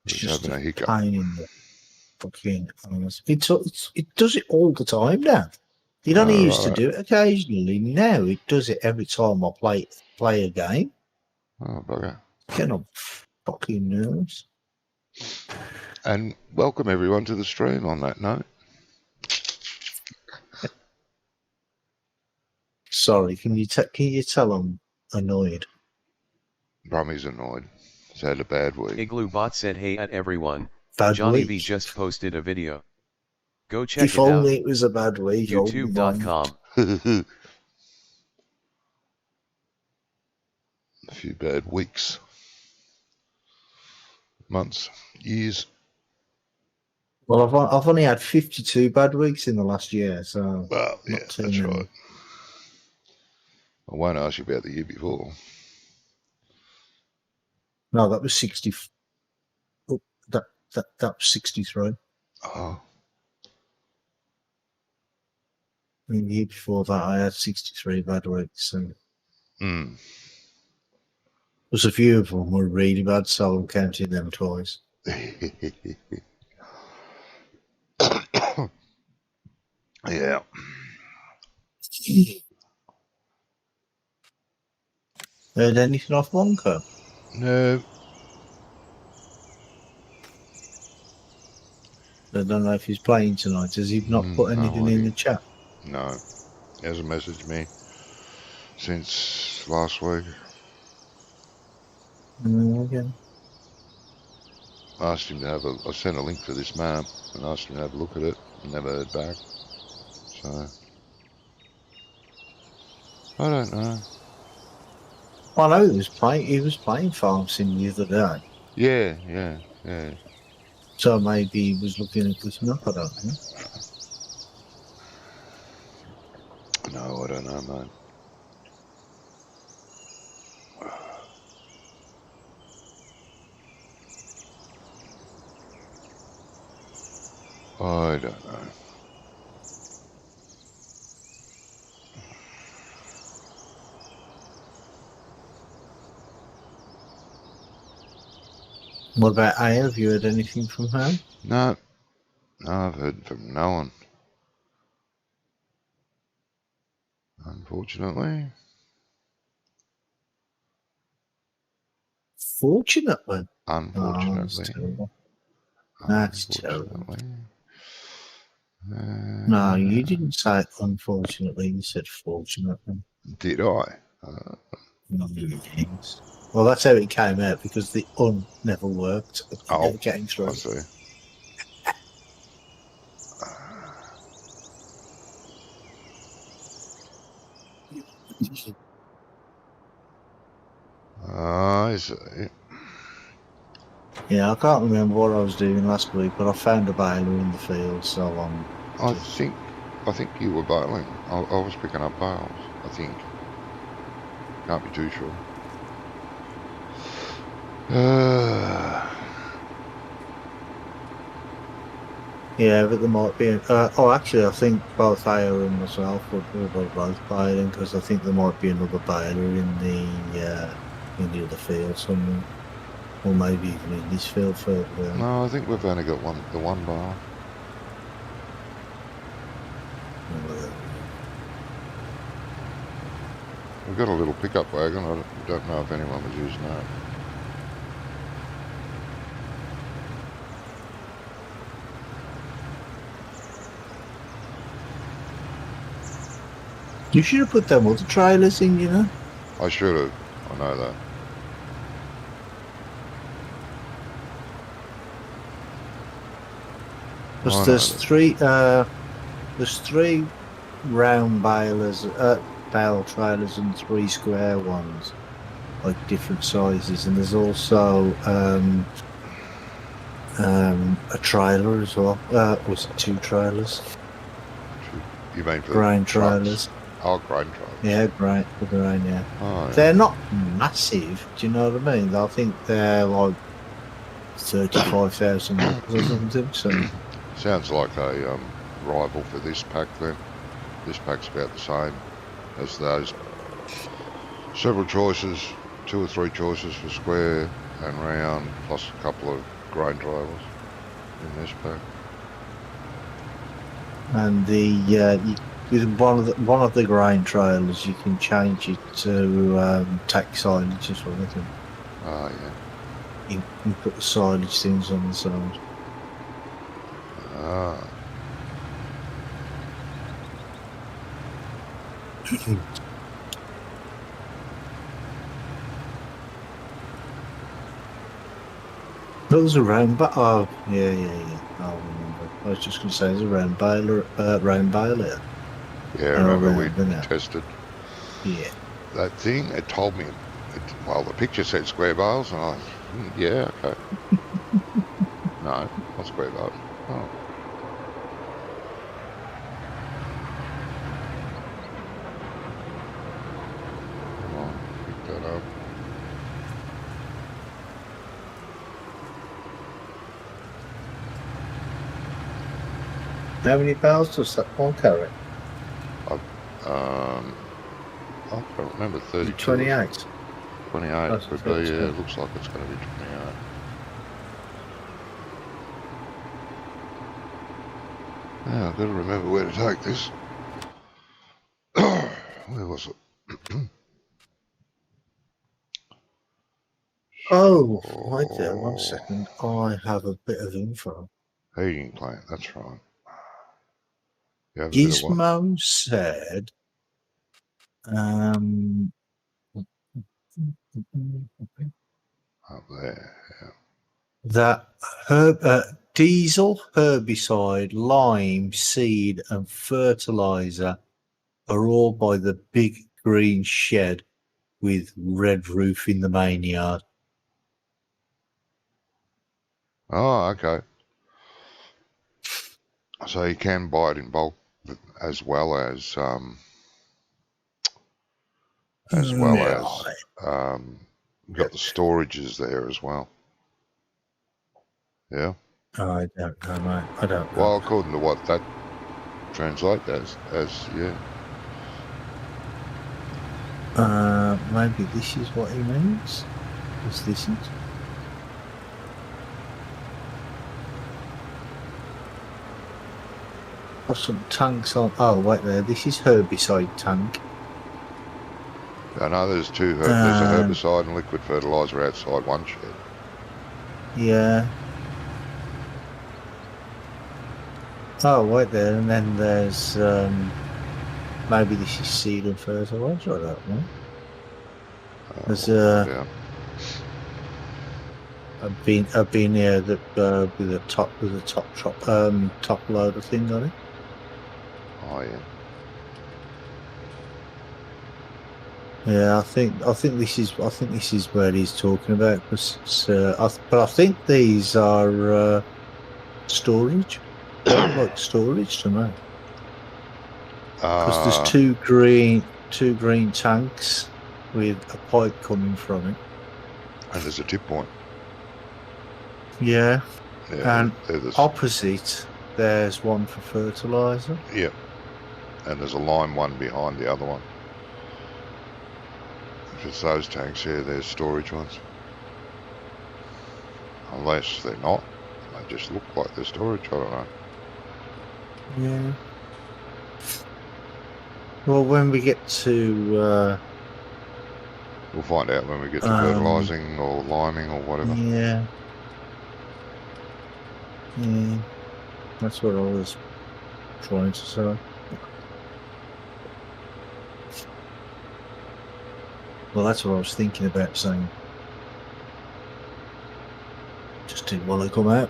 It's He's just having a hiccup. pain in the fucking ass. It does it all the time now. It only used to right. do it occasionally. Now it does it every time I play a game. Oh, bugger. Get on fucking nerves. And welcome everyone to the stream on that note. Sorry, can you tell I'm annoyed? Brummy's annoyed. He's had a bad week. Igloobot said hey at everyone. Bad Johnny week. B just posted a video. Go check If it out. only it was a bad week. YouTube.com. A few bad weeks. Months. Years. Well, I've only had 52 bad weeks in the last year, so Well, yeah, not too that's many. right. I won't ask you about the year before. No, that was 60. Oh, that was 63. Oh, I mean, the year before that, I had 63 bad weeks, and there's a few of them were really bad, so I'm counting them twice. Yeah. Heard anything off Wonka? No. I don't know if he's playing tonight. Has he not put anything in the chat? No. He hasn't messaged me since last week. Okay. I asked him to I sent a link to this map and asked him to have a look at it. Never heard back. So, I don't know. I know he was playing Farm Sim the other day. Yeah. So maybe he was looking at this map, I don't know. No, I don't know, mate. I don't know. What about Aya? Have you heard anything from her? No, I've heard from no one. Unfortunately. Fortunately. Unfortunately. That's terrible. No, you didn't say unfortunately. You said fortunately. Did I? Well, that's how it came out, because the never worked. Oh, getting through. I see. I see. Yeah, I can't remember what I was doing last week, but I found a baler in the field, so I think you were baling. I was picking up bales, I think. Can't be too sure. Yeah, but there might be. Actually, I think both Aya and myself were both baling, because I think there might be another baler in the other field somewhere, or maybe even in this field further. No, I think we've only got the one bale. We've got a little pickup wagon. I don't know if anyone was using that. You should have put them other trailers in, you know. I should have. I know that. Because there's three round bale trailers and 3 square ones, like different sizes, and there's also a trailer as well. Was it 2 trailers? You mean for grain trucks? trailers? Oh, grain trailers. Yeah, grain, yeah. Oh, yeah. They're not massive, do you know what I mean? I think they're like 35,000 or something. So sounds like a rival for this pack then. This pack's about the same as those. Several choices, 2 or 3 choices for square and round, plus a couple of grain drivers in this pack. And with one of the grain trailers, you can change it to tack silage as well. I think Oh yeah. you can put the silage things on the side. Ah. There's a round, but oh yeah. I remember. I was just going to say there's a round baler, here. Yeah, Oh, remember we round, isn't it? tested Yeah. that thing? It told me, well, the picture said square bales, and I was, yeah, okay. No, not square bales. Oh. Come on, pick that up. How many bales does that one carry? I can't remember, 32. 28. 28 That's could what be, it's yeah, got. it looks like it's going to be 28. Yeah, I've got to remember where to take this. Where was it? Oh, right there. 1 second. I have a bit of info. Heating plant, that's right. You have a bit of what? Gizmo said, Up there, yeah. that diesel, herbicide, lime, seed, and fertilizer are all by the big green shed with red roof in the main yard. Oh, okay. So you can buy it in bulk as well as you've got the storages there as well. Yeah. I don't know, mate. I don't know. Well, according to what that translates as yeah. Maybe this is what he means. Is this it? Got some tanks on. Oh, wait there. This is herbicide tank. I know there's two. There's a herbicide and liquid fertilizer outside one shed. Yeah. Oh, wait there. And then there's maybe this is seed and fertilizer. I don't know. There's Yeah. I've been here that with a top loader thing on it. Oh yeah. Yeah, I think this is where he's talking about. But I think these are storage. They look like storage to me. Because there's two green tanks with a pipe coming from it. And there's a tip point. Yeah. Yeah. And opposite, there's one for fertilizer. Yep. And there's a lime one behind the other one. If it's those tanks here, there's storage ones. Unless they're not. They just look like they're storage, I don't know. Yeah. Well, when we get to... we'll find out when we get to fertilising or liming or whatever. Yeah. Yeah. That's what I was trying to say. Well, that's what I was thinking about saying. Just didn't want to come out.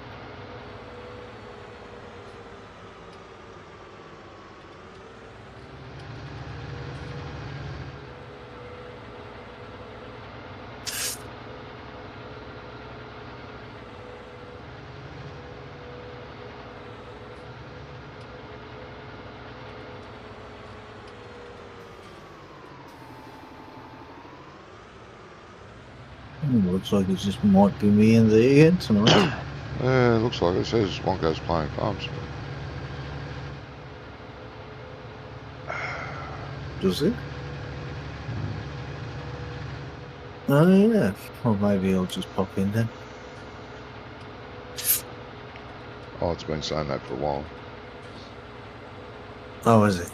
Looks like it just might be me and the again tonight. Yeah, it looks like it says Wonko's playing farms. Does it? Oh yeah. Well, maybe I'll just pop in then. Oh, it's been saying that for a while. Oh, is it?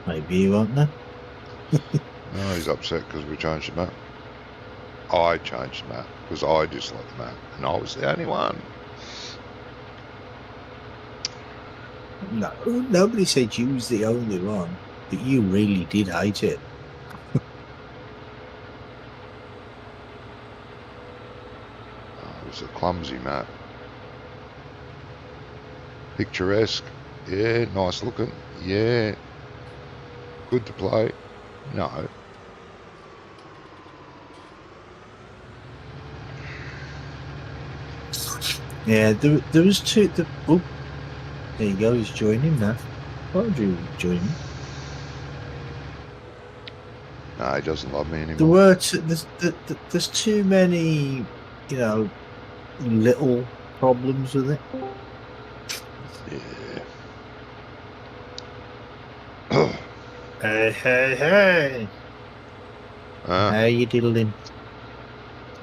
Maybe you won't know. No, he's upset because we changed the map. I changed the map because I disliked the map, and I was the only one. No, nobody said you was the only one, but you really did hate it. It was a clumsy map. Picturesque, yeah, nice looking, yeah. Good to play, no. Yeah, there was two. Oh, there you go. He's joining now. Why would you join him? No, he doesn't love me There anymore. were there's too many, little problems with it. Yeah. Hey! How you diddling?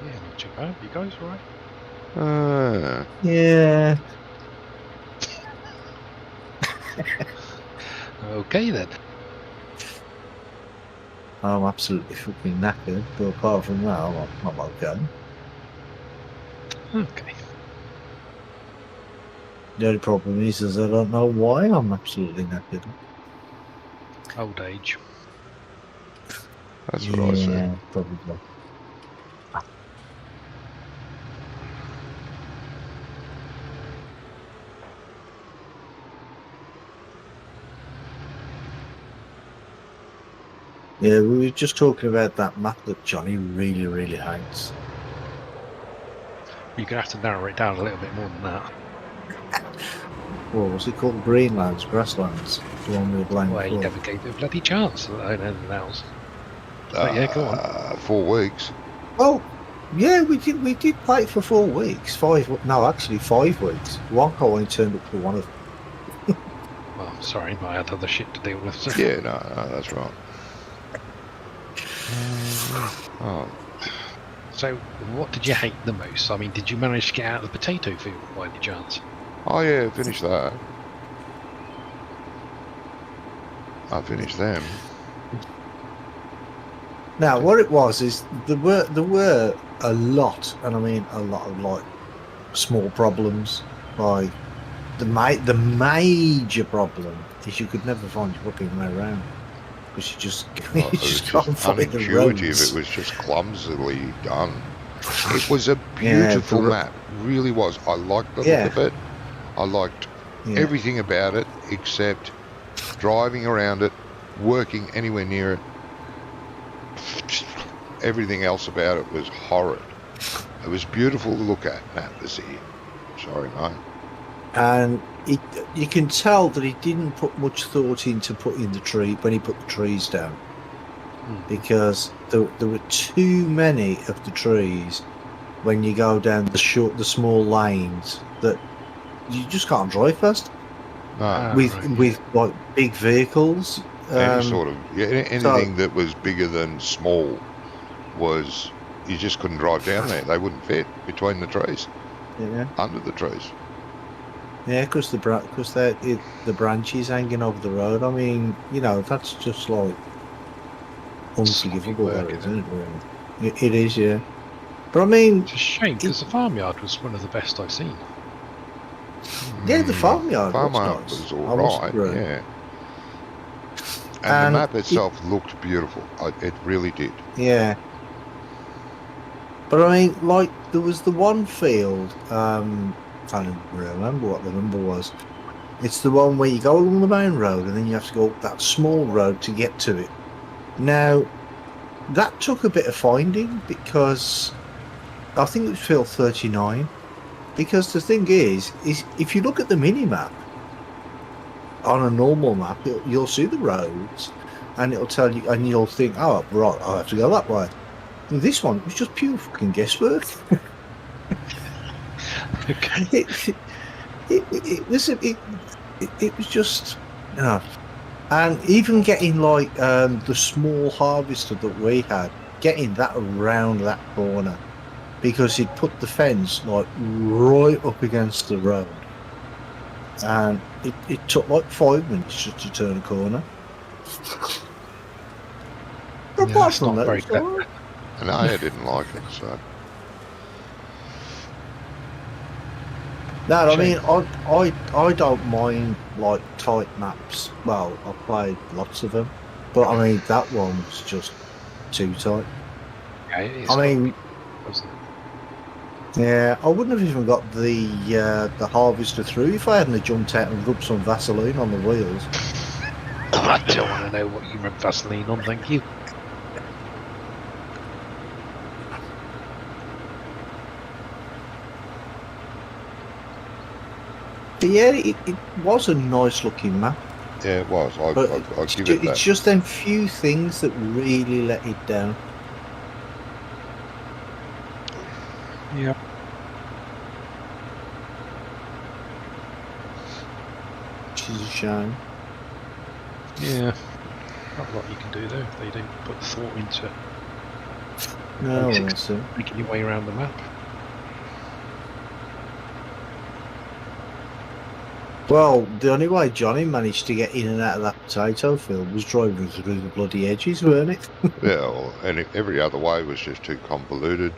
Yeah, not too bad. You guys all right? Yeah. Okay then. I'm absolutely fucking knackered, but apart from that, I'm okay. Okay. The only problem is I don't know why I'm absolutely knackered. Old age. That's what I said. Yeah, probably. Yeah, we were just talking about that map that Johnny really, really hates. You're going to have to narrow it down a little bit more than that. What was it called? Greenlands, Grasslands? The one we were playing Well, you before. never gave it a bloody chance. Anything else. But yeah, go on. 4 weeks. Oh, yeah, we did play it for 4 weeks. 5 weeks. One guy only turned up for one of them. Well, sorry, I had other shit to deal with. So. Yeah, no, that's right. Oh, So, what did you hate the most? I mean, did you manage to get out of the potato field by any chance? oh yeah, finished that. I finished them. Now, what it was is there were a lot, and I mean a lot of like small problems. Like the major problem is you could never find your fucking way around because you just Oh, you it was just just can't find the unintuitive. roads. It was just clumsily done. It was a Yeah, beautiful the- map. Really was. I liked the Yeah. look of it. I liked Yeah. everything about it except driving around it, working anywhere near it. Everything else about it was horrid. It was beautiful to look at. Nah, this is it. Sorry, mate. And you can tell that he didn't put much thought into putting the tree when he put the trees down, because there were too many of the trees when you go down the small lanes that you just can't drive fast No, with like big vehicles. any sort of anything that was bigger than small was you just couldn't drive down there. They wouldn't fit between the trees, under the trees. Yeah, because the branches hanging over the road. I mean, that's just like unforgivable, work, isn't it? Really, it is, yeah. But I mean, It's a shame because the farmyard was one of the best I've seen. yeah, the farmyard Farmyard was nice. was I all must right, agree. yeah. And the map it- itself looked beautiful. It really did. Yeah. But I mean, like, there was the one field, I can't remember what the number was. It's the one where you go along the main road and then you have to go up that small road to get to it. Now, that took a bit of finding because I think it was field 39. Because the thing is if you look at the mini-map, on a normal map, you'll see the roads and it'll tell you, and you'll think, oh, right, I'll have to go that way. And this one was just pure fucking guesswork. Okay. It was just, and even getting like the small harvester that we had, getting that around that corner because he'd put the fence like right up against the road, and it took like 5 minutes just to turn a corner. Yeah, Apart that's from not that, very it's all right. And I didn't like it, so No, I Shame. mean, I don't mind like tight maps. Well, I've played lots of them, but I mean that one was just too tight. Yeah, it's I got to mean, be, wasn't it? yeah, I wouldn't have even got the harvester through if I hadn't jumped out and rubbed some Vaseline on the wheels. I don't want to know what you rub Vaseline on, thank you. But yeah, it was a nice looking map, yeah, it was. but I'll give it that. it's just them few things that really let it down. Yeah. Which is a shame. Yeah. Not a lot you can do though if they don't put thought into it. No, well, Basics. that's it. Making your way around the map. Well, the only way Johnny managed to get in and out of that potato field was driving through the bloody edges, weren't it? Yeah, well, and every other way was just too convoluted.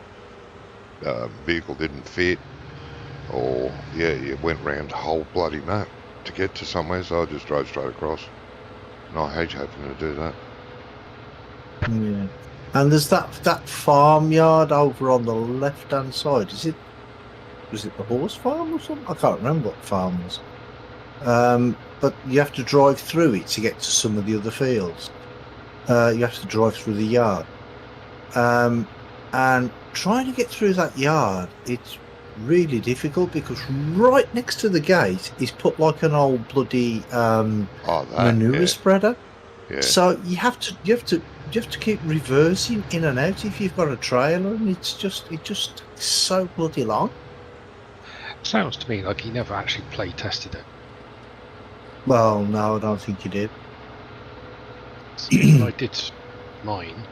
Vehicle didn't fit, or yeah, you went round the whole bloody map to get to somewhere. So I just drove straight across. And I hate having to do that. Yeah. And there's that farmyard over on the left-hand side. Was it the horse farm or something? I can't remember what the farm was. But you have to drive through it to get to some of the other fields. You have to drive through the yard. And trying to get through that yard, it's really difficult because right next to the gate is put like an old bloody manure spreader. Yeah. So you have to keep reversing in and out if you've got a trailer, and it's just so bloody long. Sounds to me like he never actually play tested it. Well, no, I don't think you did. So when I did mine.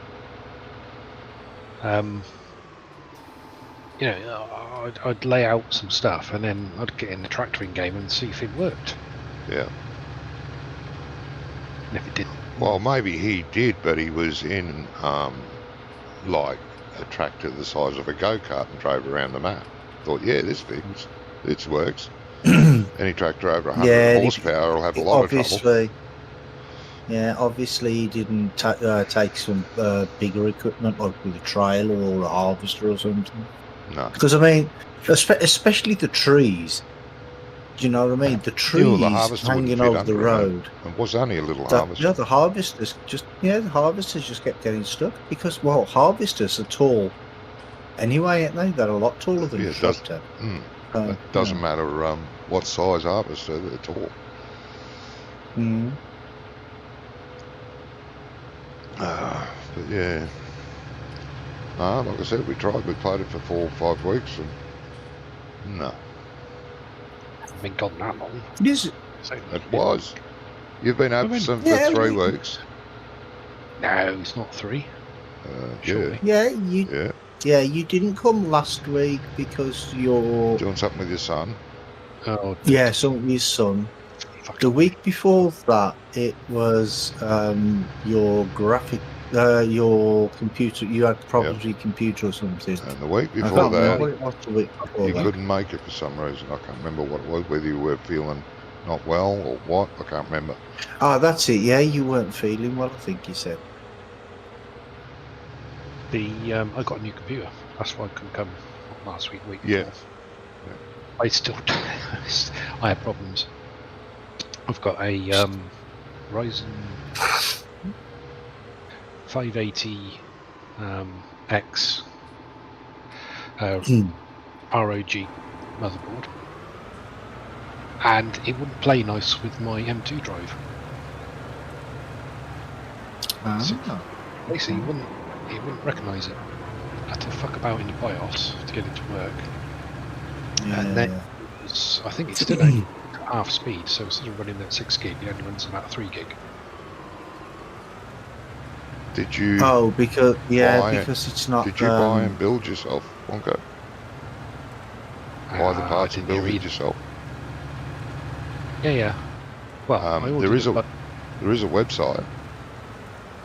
You know, I'd lay out some stuff and then I'd get in the tractoring game and see if it worked. Yeah. And if it didn't. Well, maybe he did, but he was in like a tractor the size of a go-kart and drove around the map. Thought, yeah, this fits. This works. Any tractor over 100 horsepower will have a lot of trouble. Yeah, obviously he didn't take some bigger equipment like with a trailer or a harvester or something. No. Because, I mean, especially the trees. Do you know what I mean? The trees hanging over the road. It was only a little harvester. Yeah, the harvesters just kept getting stuck because, well, harvesters are tall anyway, aren't they? They're a lot taller than a tractor. It doesn't matter what size harvester, they're tall. Mm. But yeah. No, like I said, we played it for 4 or 5 weeks, and no. I've been gone that long. Is It was. You've been absent for 3 weeks. No, it's not 3. Yeah. Yeah, you didn't come last week because you're Doing something with your son. Oh, yeah, something with your son. The week before that, it was your computer. You had problems with your computer or something. And the week I before can't remember that, what it was the week before you that. couldn't make it for some reason. I can't remember what it was, whether you were feeling not well or what. I can't remember. Oh, that's it. Yeah, you weren't feeling well, I think you said. I got a new computer. That's why I couldn't come last week. Yeah. I still, I have problems. I've got a Ryzen 580 X ROG motherboard, and it wouldn't play nice with my M2 drive. So basically, it wouldn't recognise it. I had to fuck about in the BIOS to get it to work. Yeah, and then I think it's still only half speed, so instead of running at 6 gig, it only runs about 3 gig. Did you? Oh, because it's not. Did you buy and build yourself Wonko? Buy the parts and build it yourself. Yeah. Well, I ordered there is it, but there is a website,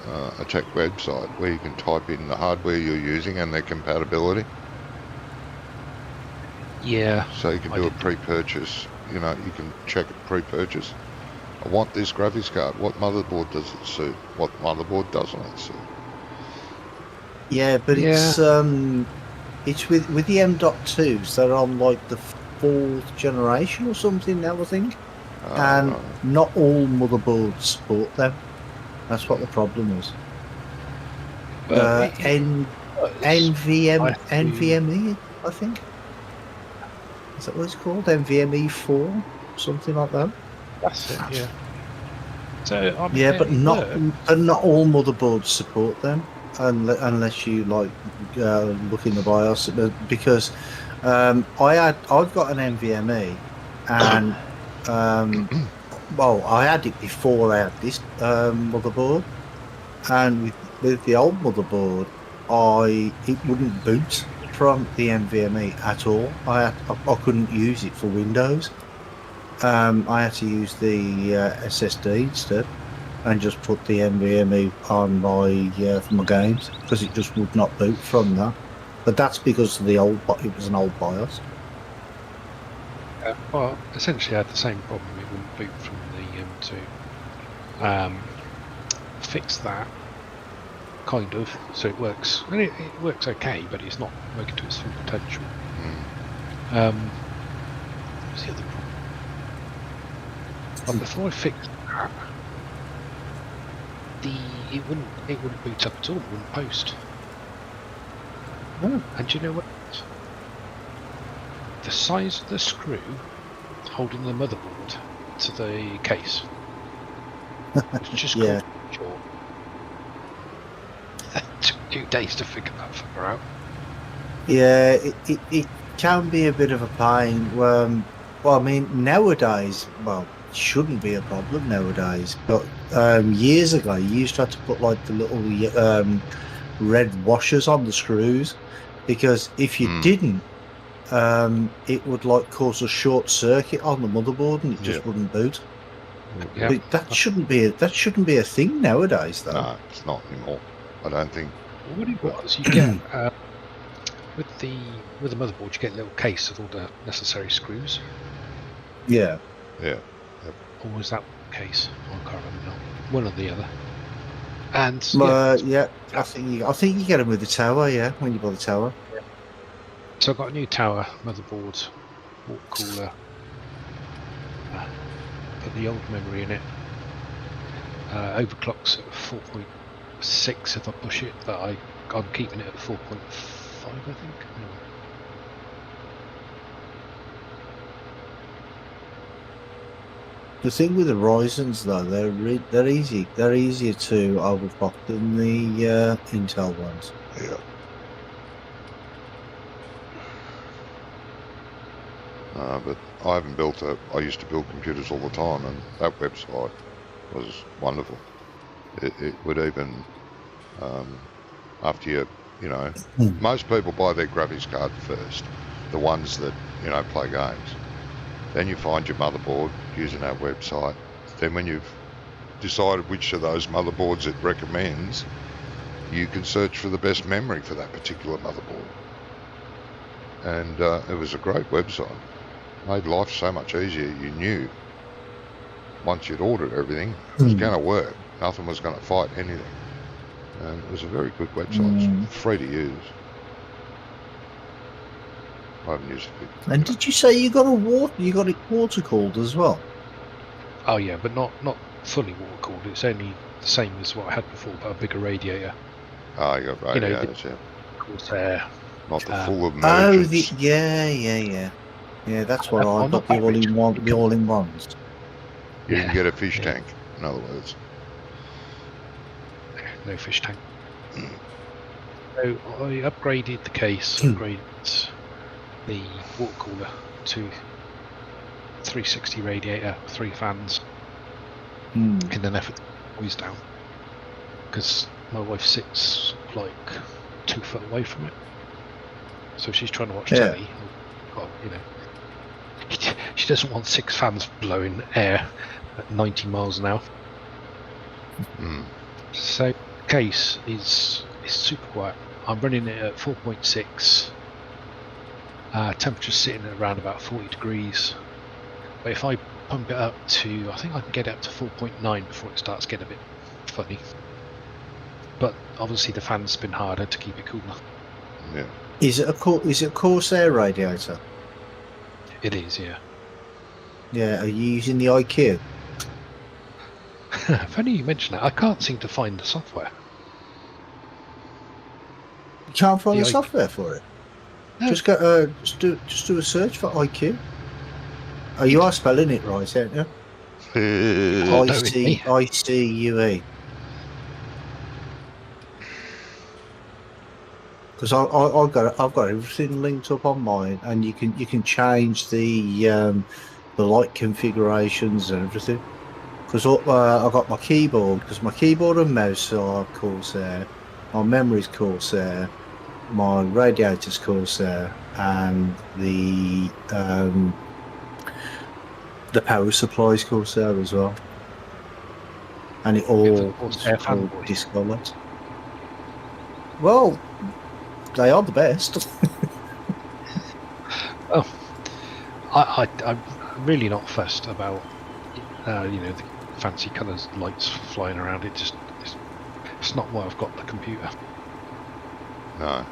a Czech website, where you can type in the hardware you're using and their compatibility. yeah, So you can do a pre-purchase. You know, you can check it pre-purchase. I want this graphics card. What motherboard does it suit? What motherboard doesn't it suit? Yeah, but it's with the M.2s. They're on like the 4th generation or something now, I think. And Right. not all motherboards support them. That's what the problem is. but NVMe, I think. Is that what it's called? NVMe 4, something like that. that's it. Yeah. So I mean, Yeah, but it worked. not all motherboards support them, unless you like look in the BIOS. Because I've got an NVMe, and well, I had it before I had this motherboard, and with the old motherboard, it wouldn't boot from the NVMe at all. I couldn't use it for Windows. I had to use the SSD instead, and just put the NVMe on for my games, because it just would not boot from that. But that's because of it was an old BIOS. Well, essentially, I had the same problem. It wouldn't boot from the M2. Fixed that, kind of, so it works. And it works okay, but it's not working to its full potential. What's the other problem? And before I fixed that, it wouldn't boot up at all. It wouldn't post. Oh. And do you know what? The size of the screw holding the motherboard to the case. It's just Yeah. short. It took 2 days to figure that fucker out. Yeah, it can be a bit of a pain. Well, I mean, nowadays, well, it shouldn't be a problem nowadays. But years ago, you used to have to put like the little red washers on the screws, because if you didn't, it would like cause a short circuit on the motherboard, and it just wouldn't boot. Yeah. But that shouldn't be a thing nowadays, though. No, it's not anymore. I don't think. What it was, you get with the motherboard, you get a little case of all the necessary screws. Yeah. Yeah. Or was that the case? I can't remember now. One or the other. And Yeah, I think you get them with the tower. Yeah, when you buy the tower. so I've got a new tower motherboard, water cooler. Put the old memory in it. Overclocks at 4.6 if I push it, but I'm keeping it at 4.5, I think. Anyway. The thing with the Ryzens, though, they're easy. They're easier to overclock than the Intel ones. Yeah. But I haven't built I used to build computers all the time, and that website was wonderful. It would even, after you know, most people buy their graphics card first, the ones that, you know, play games. Then you find your motherboard using our website. Then when you've decided which of those motherboards it recommends, you can search for the best memory for that particular motherboard. And it was a great website. Made life so much easier. You knew once you'd ordered everything, it was going to work. Nothing was going to fight anything. And it was a very good website. It's free to use. I haven't used it. And did you say you got it water cooled as well? Oh yeah, but not fully water cooled. It's only the same as what I had before, but a bigger radiator. Oh, you got radiators, yeah. Corsair. Not the full of Oh, emergence. yeah. Yeah, that's what I'm I not got. The that all-in-ones. You can get a fish Yeah. tank, in other words. No fish tank. So I upgraded the case, upgraded the water cooler to 360 radiator, 3 fans, in an effort to keep the noise down. Because my wife sits like 2 foot away from it. So she's trying to watch Yeah. telly. God, you know, she doesn't want 6 fans blowing air at 90 miles an hour. Hmm. So case is super quiet. I'm running it at 4.6. Temperature's sitting at around about 40 degrees. But if I pump it up to, I think I can get it up to 4.9 before it starts getting a bit funny. But obviously the fans spin harder to keep it cooler. Yeah. Is it a Corsair radiator? It is, yeah. Yeah. Are you using the IQ? Funny you mention that. I can't seem to find the software. You can't find The the IQ. software for it. No. Just go. Just do a search for IQ. Oh, you are spelling it right, aren't you? Oh, no, me. ICUE. Because I've got everything linked up on mine, and you can change the light configurations and everything. Because I got my keyboard, because my keyboard and mouse are Corsair, my memory's Corsair, my radiator's Corsair, and the power supply's Corsair as well. And it all Corsair fanboy. discolored. Well, they are the best. I'm really not fussed about, you know, the fancy colours, lights flying around. It's not why I've got the computer. No.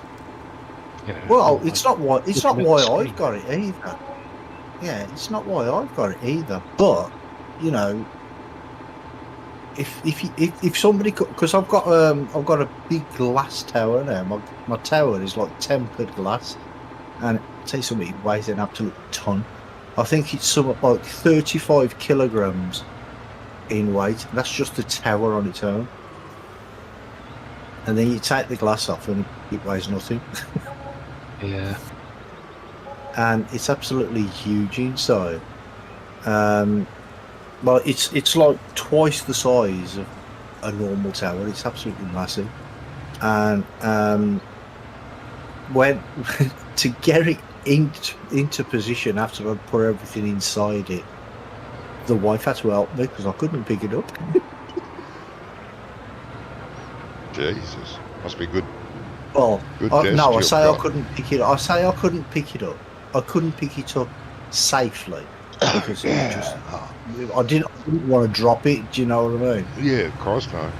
You know, Well, I'm it's not why looking at the I've screen. got it either. Yeah, it's not why I've got it either. But you know, if somebody, because I've got a big glass tower now. My tower is like tempered glass, and I'll tell you something, it weighs an absolute ton. I think it's something like 35 kilograms in weight. That's just the tower on its own. And then you take the glass off, and it weighs nothing. Yeah. And it's absolutely huge inside. Well, it's like twice the size of a normal tower. It's absolutely massive, and when to get it into position after I put everything inside it, the wife had to help me because I couldn't pick it up. Jesus. Must be good. Well, Good no, desk I you've say got. I couldn't pick it up. I say I couldn't pick it up. I couldn't pick it up safely because it was just. I didn't want to drop it. Do you know what I mean? Yeah, Christ no.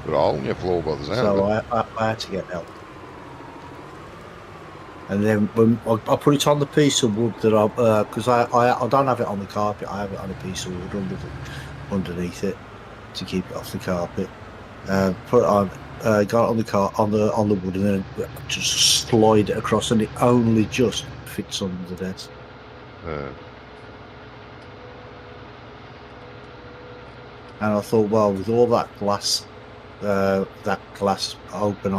But a hole in your floor by the sound So of it. I had to get help. And then when I put it on the piece of wood that because I don't have it on the carpet, I have it on a piece of wood underneath it to keep it off the carpet. Put it on, got it on the wood, and then just slide it across, and it only just fits under the desk. And I thought, well, with all that glass open,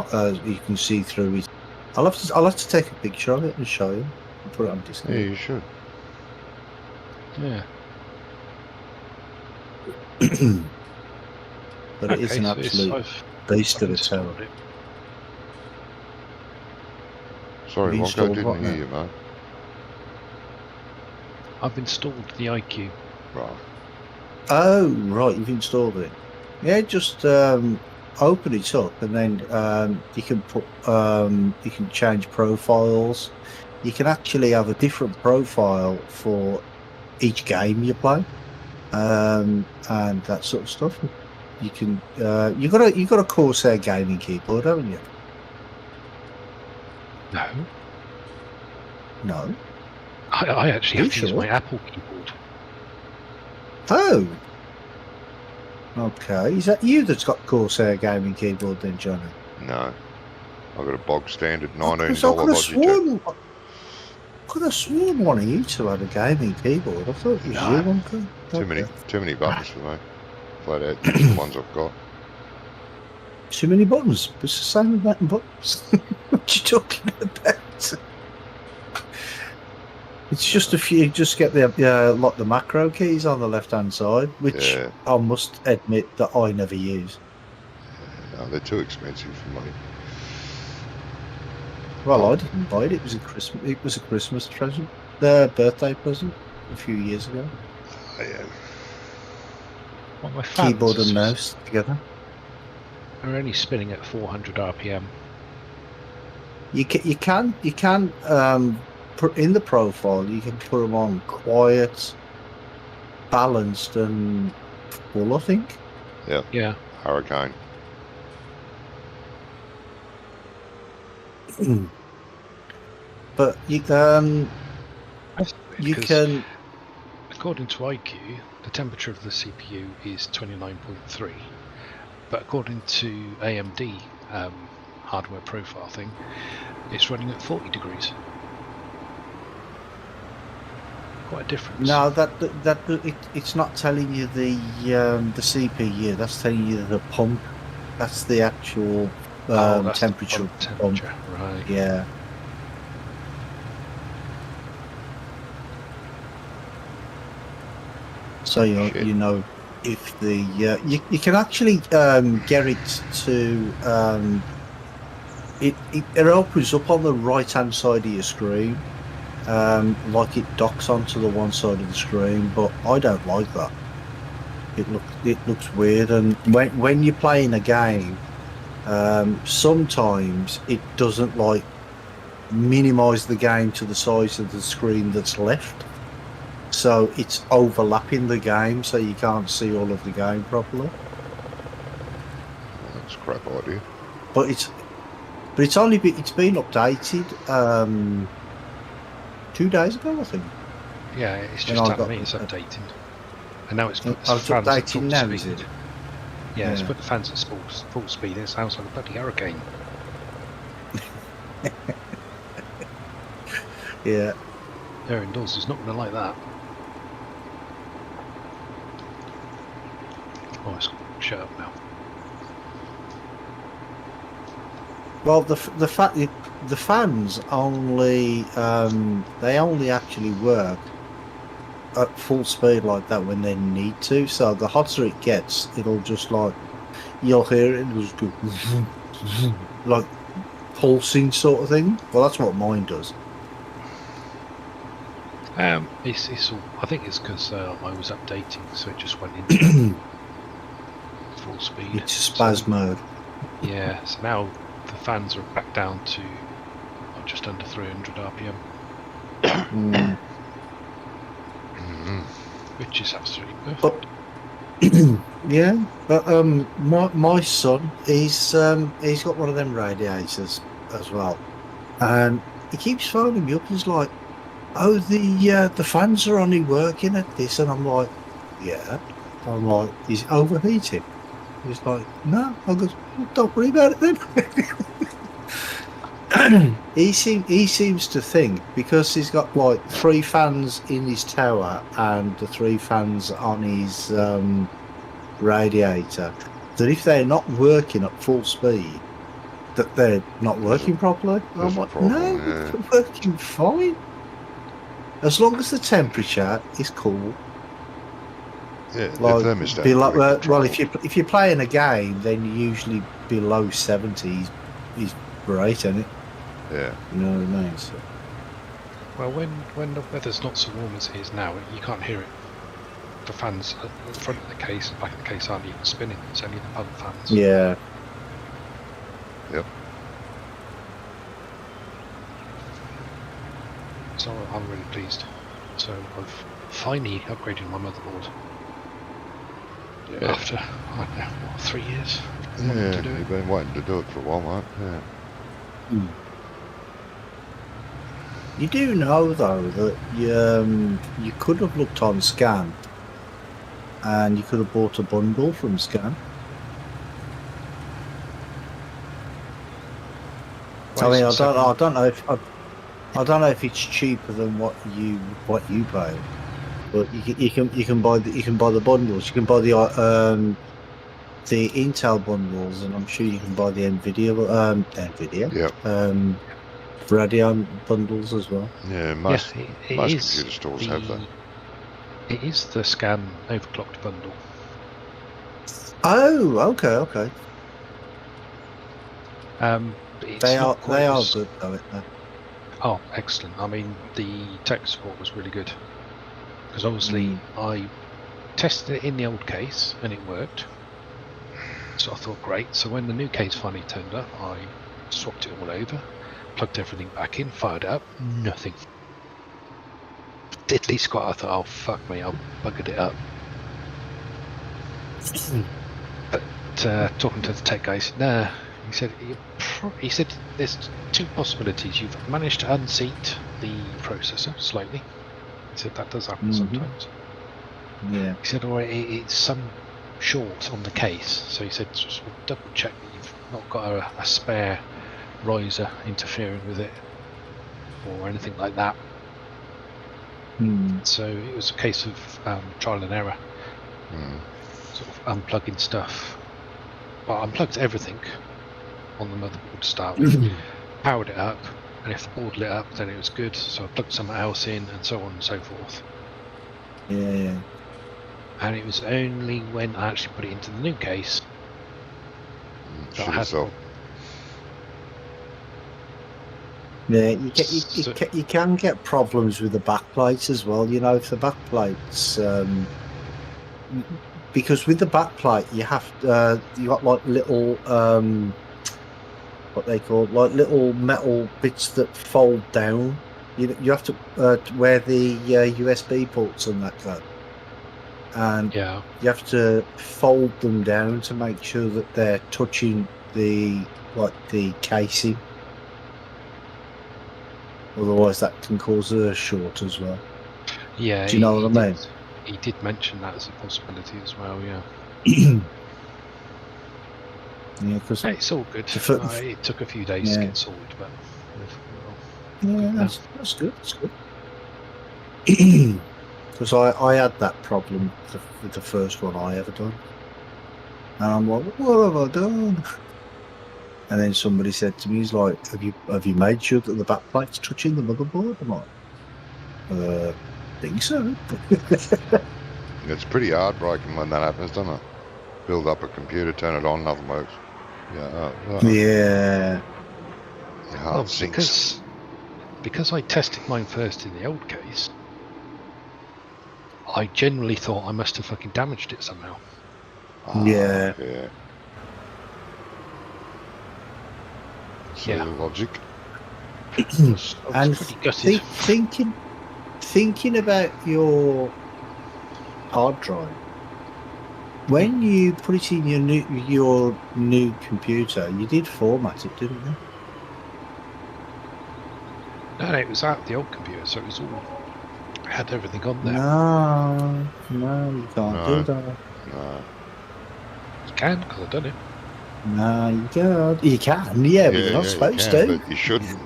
you can see through it. I'll have to take a picture of it and show you and put it on Yeah, Discord. you should. Yeah. But it is an so it's- absolute I've beast of a installed tower. it. Sorry, You Wonko, installed didn't what hear now? you, mate. I've installed the IQ. Right. Oh, right, you've installed it. Yeah, just open it up, and then you can you can change profiles. You can actually have a different profile for each game you play, and that sort of stuff. You can you got a Corsair gaming keyboard, haven't you? No. No. I actually Are have you to use sure? my Apple keyboard. Oh. Okay, is that you that's got Corsair gaming keyboard then, Johnny? No. I've got a bog standard I $19 could have Logitech. sworn one of you two had a gaming keyboard. I thought it was No. you, Uncle. Too many buttons for me. Flat out, use the ones I've got. Too many buttons. It's the same amount of buttons. What you talking about? It's just a few. Just get the macro keys on the left hand side, which Yeah. I must admit that I never use. No, they're too expensive for me. Well, I didn't buy it. It was a Christmas present, birthday present a few years ago. Yeah. Well, my fans Keyboard and mouse together. are only spinning at 400 RPM. You can put in the profile. You can put them on quiet, balanced, and full. I think. Yeah. Hurricane. But you Because can. according to IQ, the temperature of the CPU is 29.3, but according to AMD hardware profile thing, it's running at 40 degrees. Quite a difference. No, it's not telling you the CPU. That's telling you the pump. That's the actual That's the temperature. pump temperature, right? Yeah. So you know if the you can actually get it to it opens up on the right hand side of your screen, like it docks onto the one side of the screen, but I don't like that. It looks weird, and when you're playing a game, sometimes it doesn't like minimize the game to the size of the screen that's left. So it's overlapping the game, so you can't see all of the game properly. That's a crap idea. But it's been updated 2 days ago, I think. Yeah, it's just telling me it's updating, and now it's put the I was fans at updating full now, speed. is it? Yeah, it's Yeah. put the fans at full speed. It sounds like a bloody hurricane. Yeah. There indoors is not going to like that. Oh, it's shut up now. Well, the fans only they only actually work at full speed like that when they need to. So the hotter it gets, it'll just like you'll hear it. It'll just go like pulsing sort of thing. Well, that's what mine does. It's all. I think it's because I was updating, so it just went into full speed. It's spaz mode. Yeah, so now the fans are back down to just under 300 RPM, Mm. which is absolutely perfect. But yeah, but my son, he's got one of them radiators as well, and he keeps phoning me up. He's like, "Oh, the fans are only working at this," and I'm like, "Yeah." I'm like, "Is it overheating?" He's like, "No." I goes, well, "Don't worry about it then." He seems to think because he's got like 3 fans in his tower and the 3 fans on his radiator, that if they're not working at full speed, that they're not working properly. And I'm There's a like, problem, no, yeah. they're working fine. As long as the temperature is cool. Yeah, Like, the thermostat. well, if you're playing a game, then usually below 70 is great, isn't it? Yeah. You know what I mean? So, Well, when the weather's not so warm as it is now, you can't hear it. The fans at the front of the case and back of the case aren't even spinning. It's only the pump fans. yeah. So I'm really pleased. So I've finally upgraded my motherboard Yeah. after, I don't know, what, 3 years? wanted Yeah, to do it. you've been waiting to do it for a while, mate. Yeah. You do know though that you could have looked on Scan, and you could have bought a bundle from Scan. I mean, I don't know if it's cheaper than what you pay, but you can buy the bundles. You can buy the Intel bundles, and I'm sure you can buy the Nvidia Yep. Radeon bundles as well. Yeah, most it most is computer stores have that. It is the Scan overclocked bundle. Oh, okay. It's They not are quite they are as- good though, aren't they? Oh, excellent. I mean, the tech support was really good. Because obviously I tested it in the old case and it worked. So I thought, great. So when the new case finally turned up, I swapped it all over, plugged everything back in, fired it up, nothing. Diddly squat, I thought, oh fuck me, I'll buggered it up. But talking to the tech guy, he said, nah. He said there's two possibilities. You've managed to unseat the processor slightly. He said that does happen Mhm. sometimes. Yeah. He said, or it's some short on the case. So he said, just double check that you've not got a spare riser interfering with it or anything like that. Hmm. So it was a case of trial and error, sort of unplugging stuff. Well, I unplugged everything on the motherboard to start with, powered it up, and if the board lit up, then it was good. So I plugged something else in, and so on and so forth. Yeah. And it was only when I actually put it into the new case that I Shit had itself. Yeah, you can get problems with the backplates as well. You know, if the backplates, because with the backplate you have you got like little what they call like little metal bits that fold down. You have to where the USB ports and that go, and yeah. you have to fold them down to make sure that they're touching the casing. Otherwise, that can cause a short as well. Yeah, Do you know what I mean? He did mention that as a possibility as well, yeah. Yeah, because It's all good. It took a few days to get sorted, but that's good. That's good. Because I had that problem with the first one I ever done, and I'm like, what have I done? And then somebody said to me, he's like, have you made sure that the backplate's touching the motherboard? I'm like, think so. It's pretty heartbreaking when that happens, doesn't it? Build up a computer, turn it on, nothing works. Yeah. Yeah. Your heart sinks. Because I tested mine first in the old case, I generally thought I must have fucking damaged it somehow. Yeah. So logic. I was And pretty gutted. thinking about your hard drive, when you put it in your new computer, you did format it, didn't you? No, it was out the old computer, so it was all had everything on there. No, you can't do that. No. You can, because I've done it. No, you can't. You can, but you're not supposed to. But you shouldn't.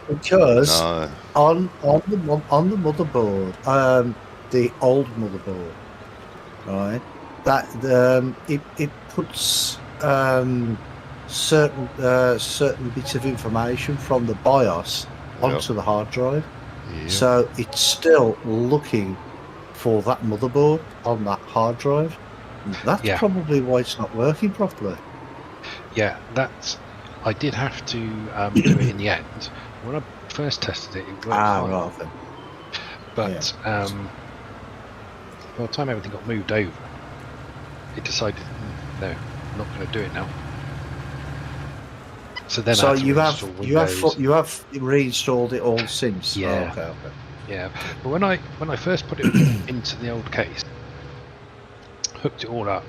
Because No. on the motherboard, the old motherboard, right? That it puts certain bits of information from the BIOS onto the hard drive. Yep. So it's still looking for that motherboard on that hard drive. That's probably why it's not working properly. Yeah, I did have to do it in the end. When I first tested it, it worked fine. Right then. But by the time everything got moved over, it decided, no, I'm not going to do it now. So then I had to you have reinstalled it all since. Yeah. Oh, okay. Yeah, but when I first put it into the old case, hooked it all up,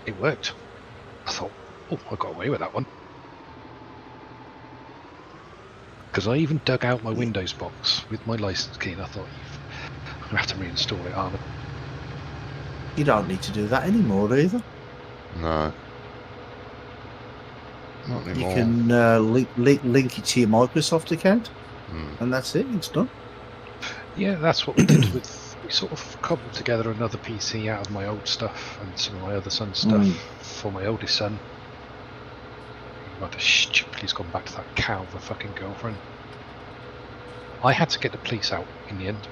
it worked. I thought, oh, I got away with that one. Because I even dug out my Windows box with my license key, and I thought, I'm going to have to reinstall it, aren't I? You don't need to do that anymore either. No. Not anymore. You can link it to your Microsoft account, and that's it. It's done. Yeah, that's what we did with. We sort of cobbled together another PC out of my old stuff and some of my other son's stuff for my oldest son. Rather stupidly, he's gone back to that cow of a fucking girlfriend. I had to get the police out in the end.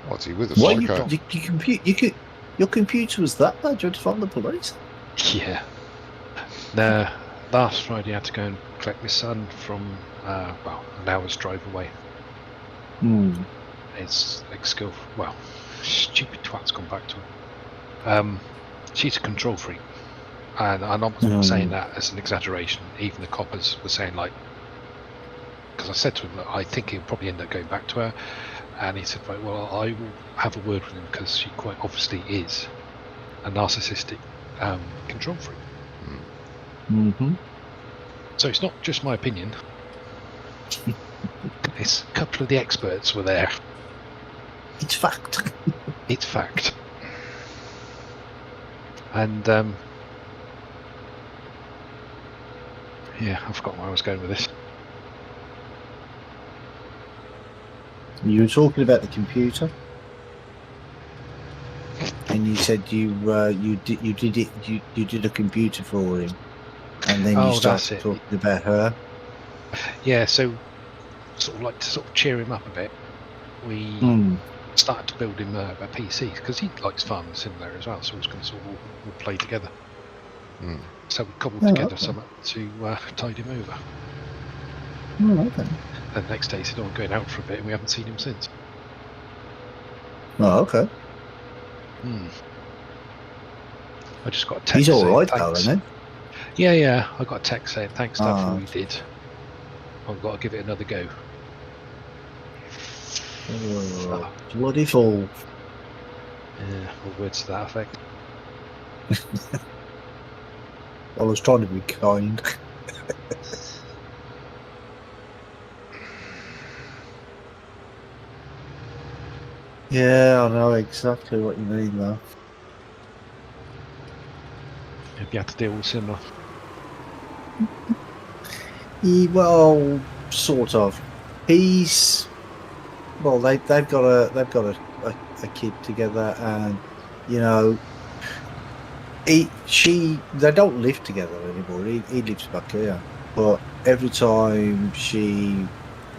What's he with a What? psycho? Your computer was that bad? You had to phone the police? Yeah. Nah, last Friday I had to go and collect my son from, well, an hour's drive away. Hmm. It's ex-girl, well, stupid twat's gone back to her. She's a control freak. And I'm not saying that as an exaggeration. Even the coppers were saying, like, because I said to him that I think he'll probably end up going back to her. And he said, right, well, I will have a word with him because she quite obviously is a narcissistic control freak. Mm-hmm. So it's not just my opinion. It's a couple of the experts were there. It's fact. It's fact. And yeah, I forgot where I was going with this. You were talking about the computer, and you said you did a computer for him, and then you Oh, that's started it. talking about her. Yeah, so sort of like to sort of cheer him up a bit, we started to build him a PC because he likes Farming Simulator as well, so we was going to sort of all play together. So we cobbled together something to tide him over. Oh, okay. And the next day he said, "Oh, I'm going out for a bit," and we haven't seen him since. Oh, okay. I just got a text. He's all saying, right, though, "Thanks." isn't he? Yeah. I got a text saying, "Thanks, Dad, for Oh. what you did. I've got to give it another go." Oh, bloody fool. Yeah, or words to that effect. I was trying to be kind. Yeah, I know exactly what you mean, though. Have you had to deal with similar? Well, sort of. He's well. They've got a kid together, and you know, they don't live together anymore. He lives back here, but every time she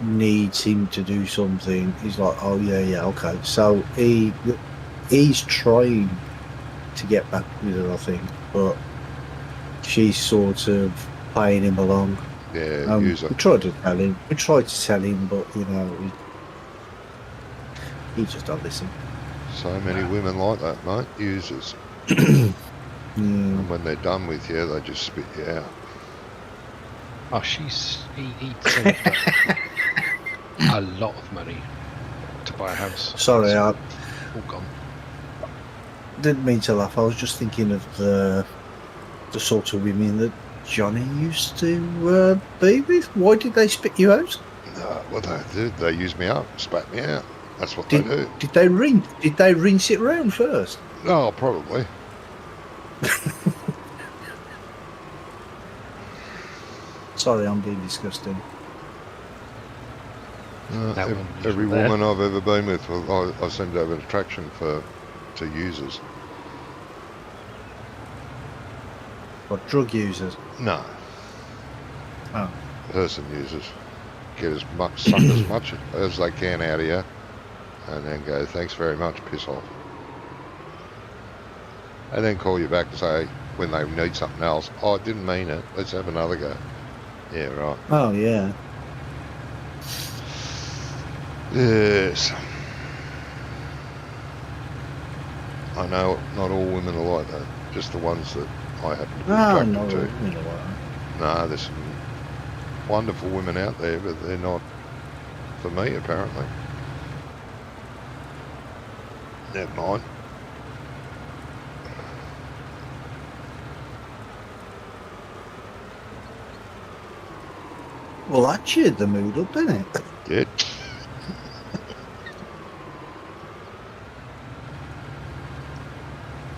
needs him to do something, he's like, "Oh yeah, okay." So he's trying to get back with her, I think, but she's sort of playing him along. Yeah, We user. tried to tell him, but you know, he just don't listen. So many women like that, mate. Users. And when they're done with you, they just spit you out. Oh, he saved up a lot of money to buy a house. Sorry, It's I all gone. didn't mean to laugh. I was just thinking of the sort of women that Johnny used to be with. Why did they spit you out? Well, they did. They used me up, spat me out. That's what they do. Did they rinse it round first? Oh, probably. Sorry, I'm being disgusting. That one Every usually there. woman I've ever been with, well, I seem to have an attraction to users. What, drug users? No. Oh. Person users. Get as much, suck as much as they can out of you, and then go, thanks very much, piss off. And then call you back and say, when they need something else, oh, I didn't mean it, let's have another go. Yeah, right. Oh, yeah. Yes. I know not all women are like that, just the ones that I happen to be attracted no, to. you know what? No, there's some wonderful women out there, but they're not for me, apparently. Never mind. Well, that cheered the mood up, didn't it? Did.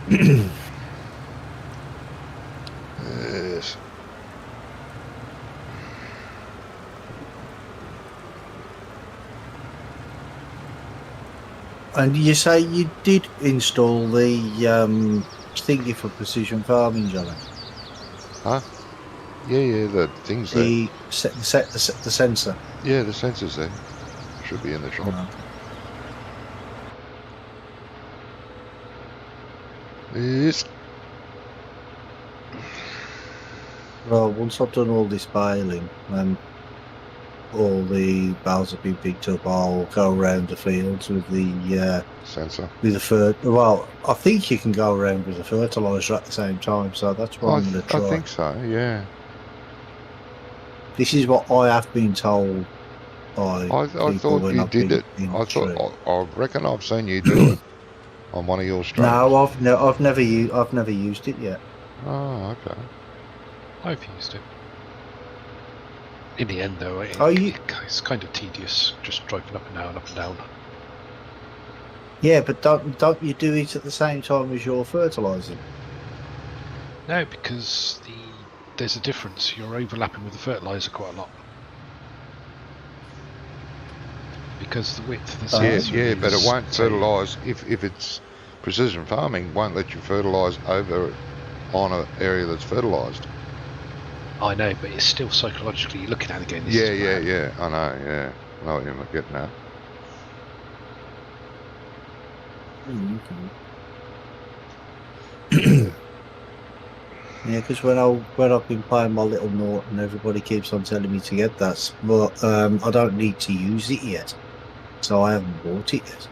Yes. And you say you did install the thingy for precision farming, Johnny? Huh? Yeah, the things there. The sensor. Yeah, the sensors there. Should be in the shop. Oh. Yes. Well, once I've done all this baling and all the bales have been picked up, I'll go around the fields with the Sensor. Well, I think you can go around with the fertilizer at the same time, so that's what I'm going to I try. think so, yeah. This is what I have been told by I people thought when you I've did been it. in I the tree. thought I reckon I've seen you do it on one of your streams. No, I've never used it yet. Oh, okay. I've used it. In the end, though, it's kind of tedious just driving up and down, up and down. Yeah, but don't you do it at the same time as you're fertilising? No, because there's a difference. You're overlapping with the fertiliser quite a lot. Because the width of the Yeah, sensor yeah, but it is, won't say, fertilise if it's precision farming. Won't let you fertilise over on an area that's fertilised. I know, but it's still psychologically you're looking at it going, this Yeah, is yeah, mad. yeah. I know. Yeah, I know what you're getting at. Yeah, because when I've been playing my little Norton, everybody keeps on telling me to get that, but I don't need to use it yet, so I haven't bought it yet.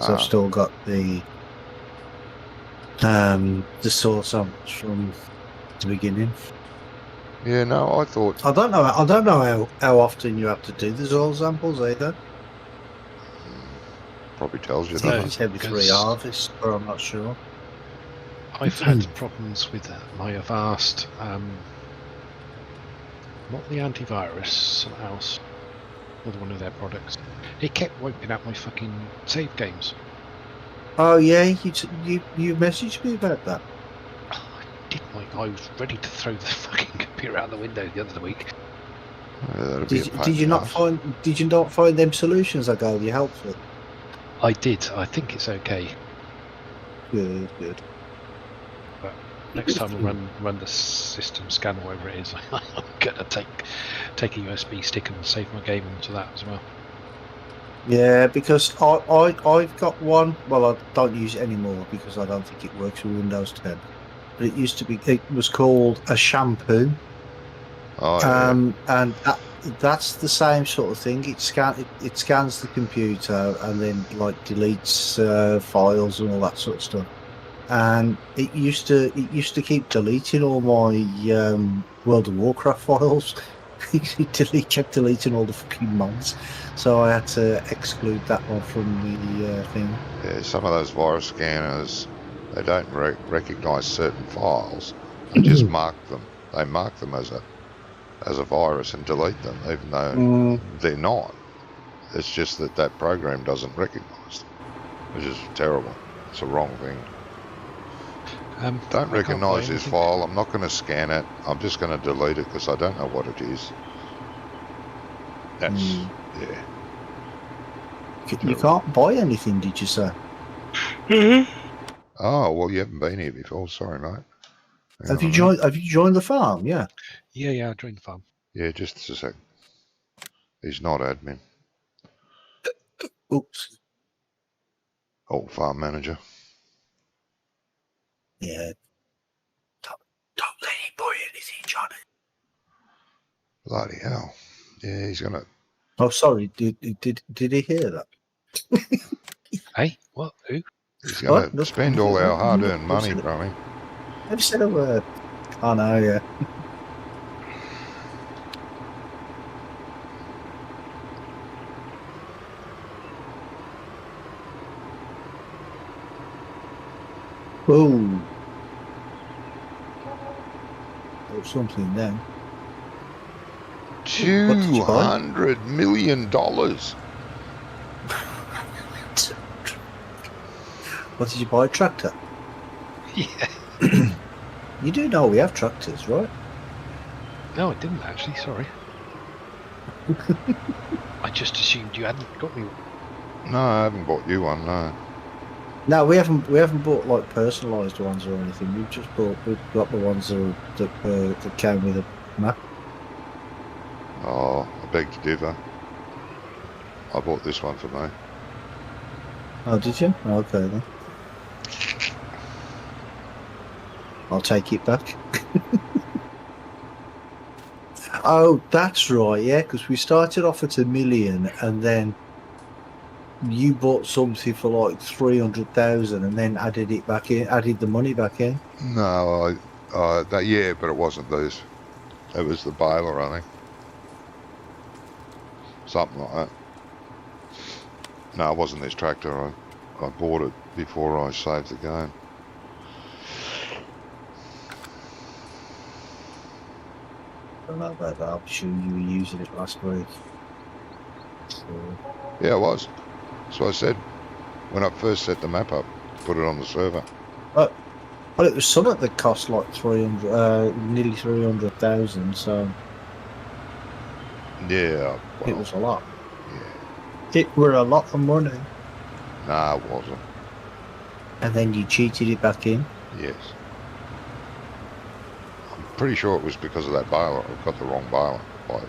So I've still got the source samples from the beginning. Yeah, no, I thought I don't know how often you have to do the soil samples either. probably tells you I think that. it's every 3 because- harvests, but I'm not sure. I've had problems with them. I have asked, not the antivirus, something else, another one of their products. It kept wiping out my fucking save games. Oh yeah, you messaged me about that. I did I was ready to throw the fucking computer out the window the other week. Yeah, that'd be a pain Did you in the not arse. find them solutions I gave you helpful? I did. I think it's okay. Good. Next time I run the system scan or whatever it is, I'm gonna take a USB stick and save my game onto that as well. Yeah, because I've got one. Well, I don't use it anymore because I don't think it works with Windows 10. But it used to be. It was called a shampoo, Oh, yeah. and that's the same sort of thing. It scans the computer and then like deletes files and all that sort of stuff. And it used to keep deleting all my World of Warcraft files. It kept deleting all the fucking mods, so I had to exclude that one from the thing. Yeah, some of those virus scanners, they don't recognise certain files. They just mark them. They mark them as a virus and delete them, even though they're not. It's just that program doesn't recognise them, which is terrible. It's a wrong thing. Don't recognise this file. I'm not going to scan it. I'm just going to delete it because I don't know what it is. That's yeah. You can't buy anything, did you say? Oh well, you haven't been here before. Sorry, mate. Have you joined the farm? Yeah. Yeah, I joined the farm. Yeah, just a sec. He's not admin. Oops. Oh, farm manager. Yeah. Don't let him buy anything, Johnny. Bloody hell. Yeah, he's gonna. Oh, sorry. Did he hear that? Hey, what? Who? He's gonna What? spend all our hard-earned money, Brummy. I've said a word. I know, yeah. Oh. Or something then. $200 million. What did you buy? A tractor? Yeah. You do know we have tractors, right? No, I didn't actually. Sorry. I just assumed you hadn't got me one. No, I haven't bought you one, no. No, we haven't bought like personalised ones or anything. We've got the ones that came with a map. Oh, I beg to differ. I bought this one for me. Oh, did you? Okay then. I'll take it back. Oh, that's right. Yeah, because we started off at 1 million, and then you bought something for like 300,000, and then added it back in, added the money back in. No, yeah, but it wasn't these. It was the baler, I think. Something like that. No, it wasn't this tractor. I bought it before I saved the game. I don't know about that. I'm sure you were using it last week. So, Yeah, it was. So I said when I first set the map up, put it on the server. well, it was something that cost like 300, nearly 300,000. So Yeah, it well, was a lot. yeah. It were a lot of money, Nah, it wasn't. and then you cheated it back in. Yes. I'm pretty sure it was because of that baler. I got the wrong baler. Like,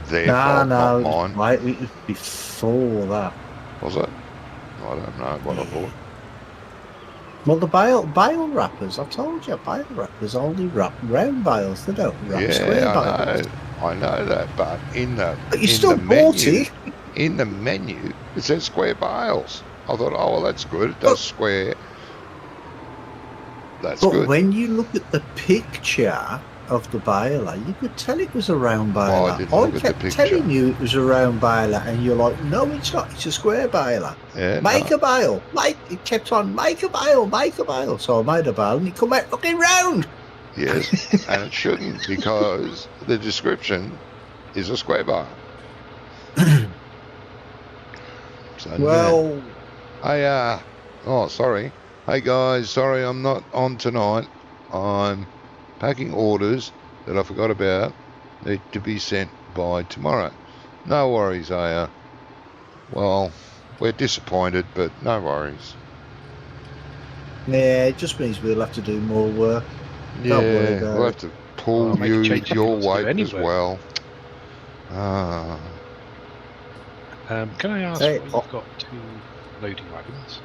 their fault, not mine. Right, it was before that. Was it? I don't know what I bought. Well, the bale wrappers, I told you, bale wrappers only wrap round bales. They don't wrap square Yeah, bales. I know that, but in the But you in still the bought menu, it. in the menu, it says square bales. I thought, oh well, that's good. It does square. That's But good. when you look at the picture of the baler, you could tell it was a round baler. Oh, I didn't look at the kept picture. telling you it was a round baler, and you're like, no, it's not. It's a square baler. Yeah, Make no. a bale. It kept on, make a bale, make a bale. So I made a bale, and it come out looking round. Yes, and it shouldn't because the description is a square bar. So, Well, hey, oh, sorry. Hey guys, sorry I'm not on tonight. I'm packing orders that I forgot about. Need to be sent by tomorrow. No worries, Aya. Well, we're disappointed, but no worries. yeah, it just means we'll have to do more work. Don't worry Yeah, about we'll it. have to pull Well, make a change if you your want to do weight as anyway. well. Ah, Can I ask Hey, why you've got 2 loading wagons?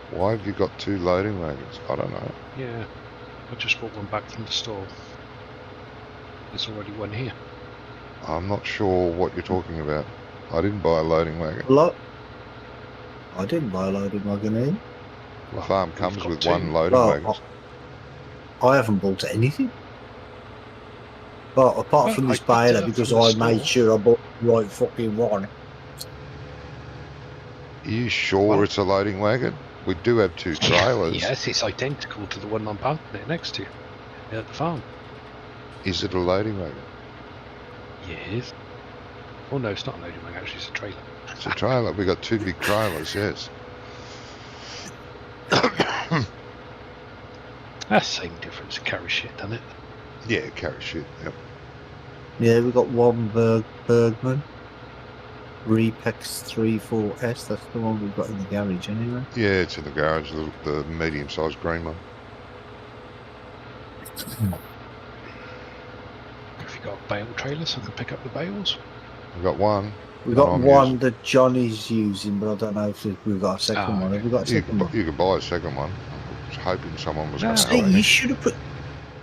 why have you got 2 loading wagons? I don't know. Yeah, I just bought one back from the store. There's already one here. I'm not sure what you're talking about. I didn't buy a loading wagon. Look, I didn't buy a loading wagon in. The farm You've comes got with 2. 1 loading Well, wagon. I haven't bought anything. But apart Well, from this I picked it baler, up because from the I made store. sure I bought the right fucking one. Are you sure Well- it's a loading wagon? We do have 2 trailers. Yes, it's identical to the one I'm parking it next to at the farm. Is it a loading wagon? Yes. Oh no, it's not a loading wagon, actually it's a trailer. It's a trailer. We got 2 big trailers, yes. That's the same difference, carry shit, doesn't it? Yeah, carry shit. Yep. Yeah, we've got one Bergman. Repex 34S, that's the one we've got in the garage anyway. Yeah, it's in the garage, the medium-sized green one. If you've got bale trailers, I can pick up the bales. We've got one. We've What got I'm one using. that Johnny's using, but I don't know if we've got a second Oh, one. Have okay. we got a second one? You can buy a second one. I was hoping someone was No. going to Hey, have you it. should have put.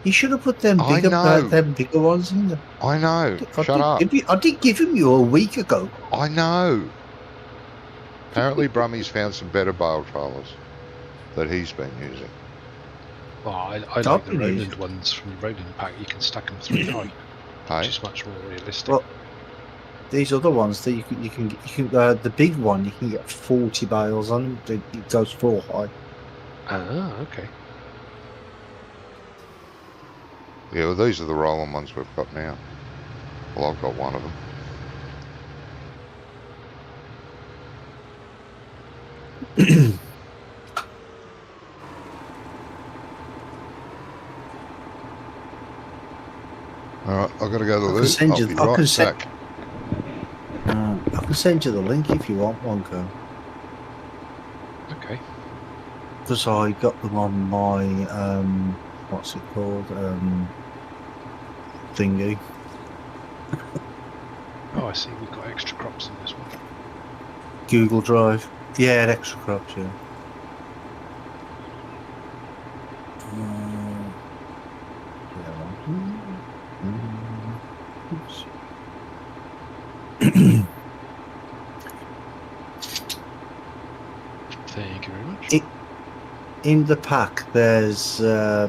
You should have put them I bigger, know. them bigger ones in there. I know. Shut up. I did give them you a week ago. I know. Apparently Brummy's found some better bale trailers that he's been using. Well, I like the Talking Roland is- ones from the Roland pack. You can stack them 3 high, Hey? which is much more realistic. Well, these other ones that you can the big one you can get 40 bales on. It goes 4 high. Ah, okay. Yeah, well, these are the rolling ones we've got now. Well, I've got one of them. Alright, I've got to go to the can loo. send I'll you- be I right can send- back. I can send you the link if you want one, go. Okay. Because I got them on my what's it called thingy. Oh, I see. We've got extra crops in this one. Google Drive. Yeah, extra crops, yeah. Thank you very much. In the pack, there's I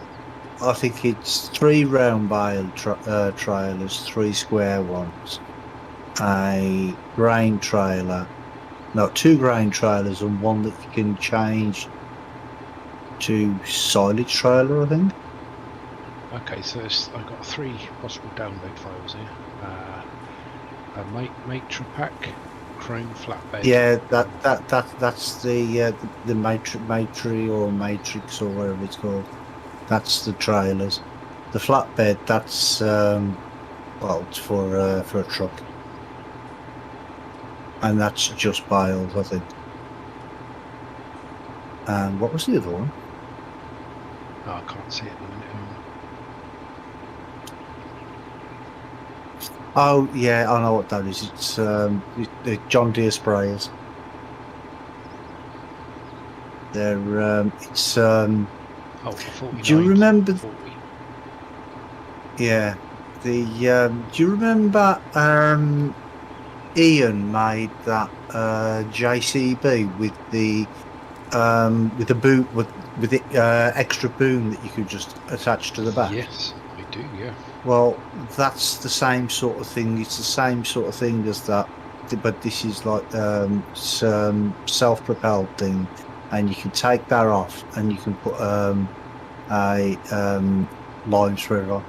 think it's 3 round bale trailers, 3 square ones, a grain trailer, no, 2 grain trailers, and 1 that you can change to silage trailer, I think. Okay, so I've got 3 possible download files here. A Matra pack, Chrome flatbed. Yeah, that's the Matri or Matrix or whatever it's called. That's the trailers. The flatbed, that's well, it's for a truck, and that's just bales, I think. And what was the other one? Oh, I can't see it in a minute. Oh yeah, I know what that is. It's the John Deere sprayers. They're it's Oh, 49. do you remember? 40. Yeah, the do you remember Ian made that JCB with the boot with the extra boom that you could just attach to the back? Yes, I do, yeah. Well, that's the same sort of thing. It's the same sort of thing as that, but this is like some self-propelled thing, and you can take that off and you can put a line through on.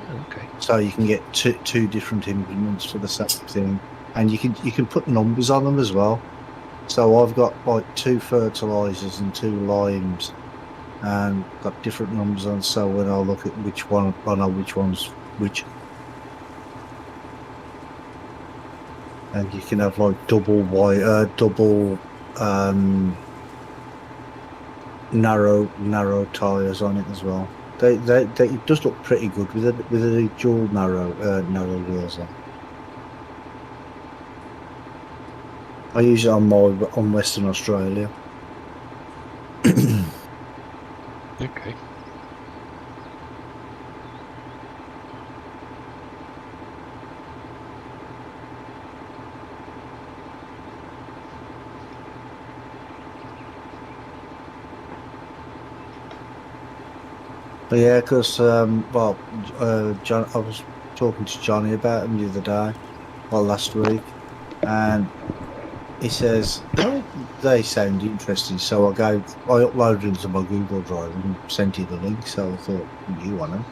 Oh, okay. So you can get two different implements for the same thing, and you can put numbers on them as well. So I've got like 2 fertilizers and 2 limes, and got different numbers on. So when I look at which one, I know which one's which. And you can have like double narrow tires on it as well. They it does look pretty good with a dual narrow wheels on. I use it on Western Australia. Okay. But yeah, because John, I was talking to Johnny about him the other day, well, last week, and he says they sound interesting. So I uploaded them to my Google Drive and sent you the link. So I thought you want them.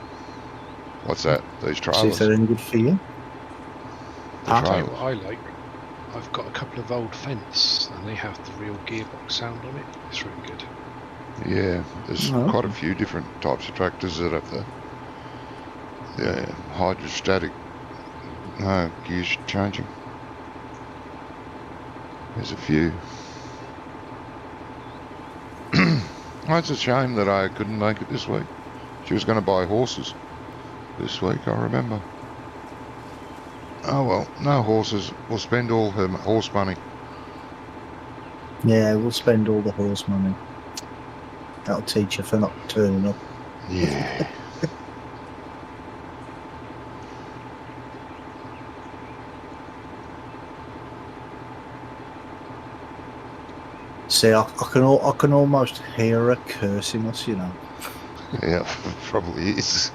What's that? These See if trailers? they're any good for you. The I'll tell you trailers? what I like. I've got a couple of old Fence, and they have the real gearbox sound on it. It's really good. Yeah, there's Oh. quite a few different types of tractors that have the hydrostatic gears changing. There's a few. Oh, it's a shame that I couldn't make it this week. She was going to buy horses this week, I remember. Oh well, no horses. We'll spend all her horse money. Yeah, we'll spend all the horse money. That'll teach you for not turning up. Yeah. See, I can almost hear her cursing us, you know. Yeah, probably is.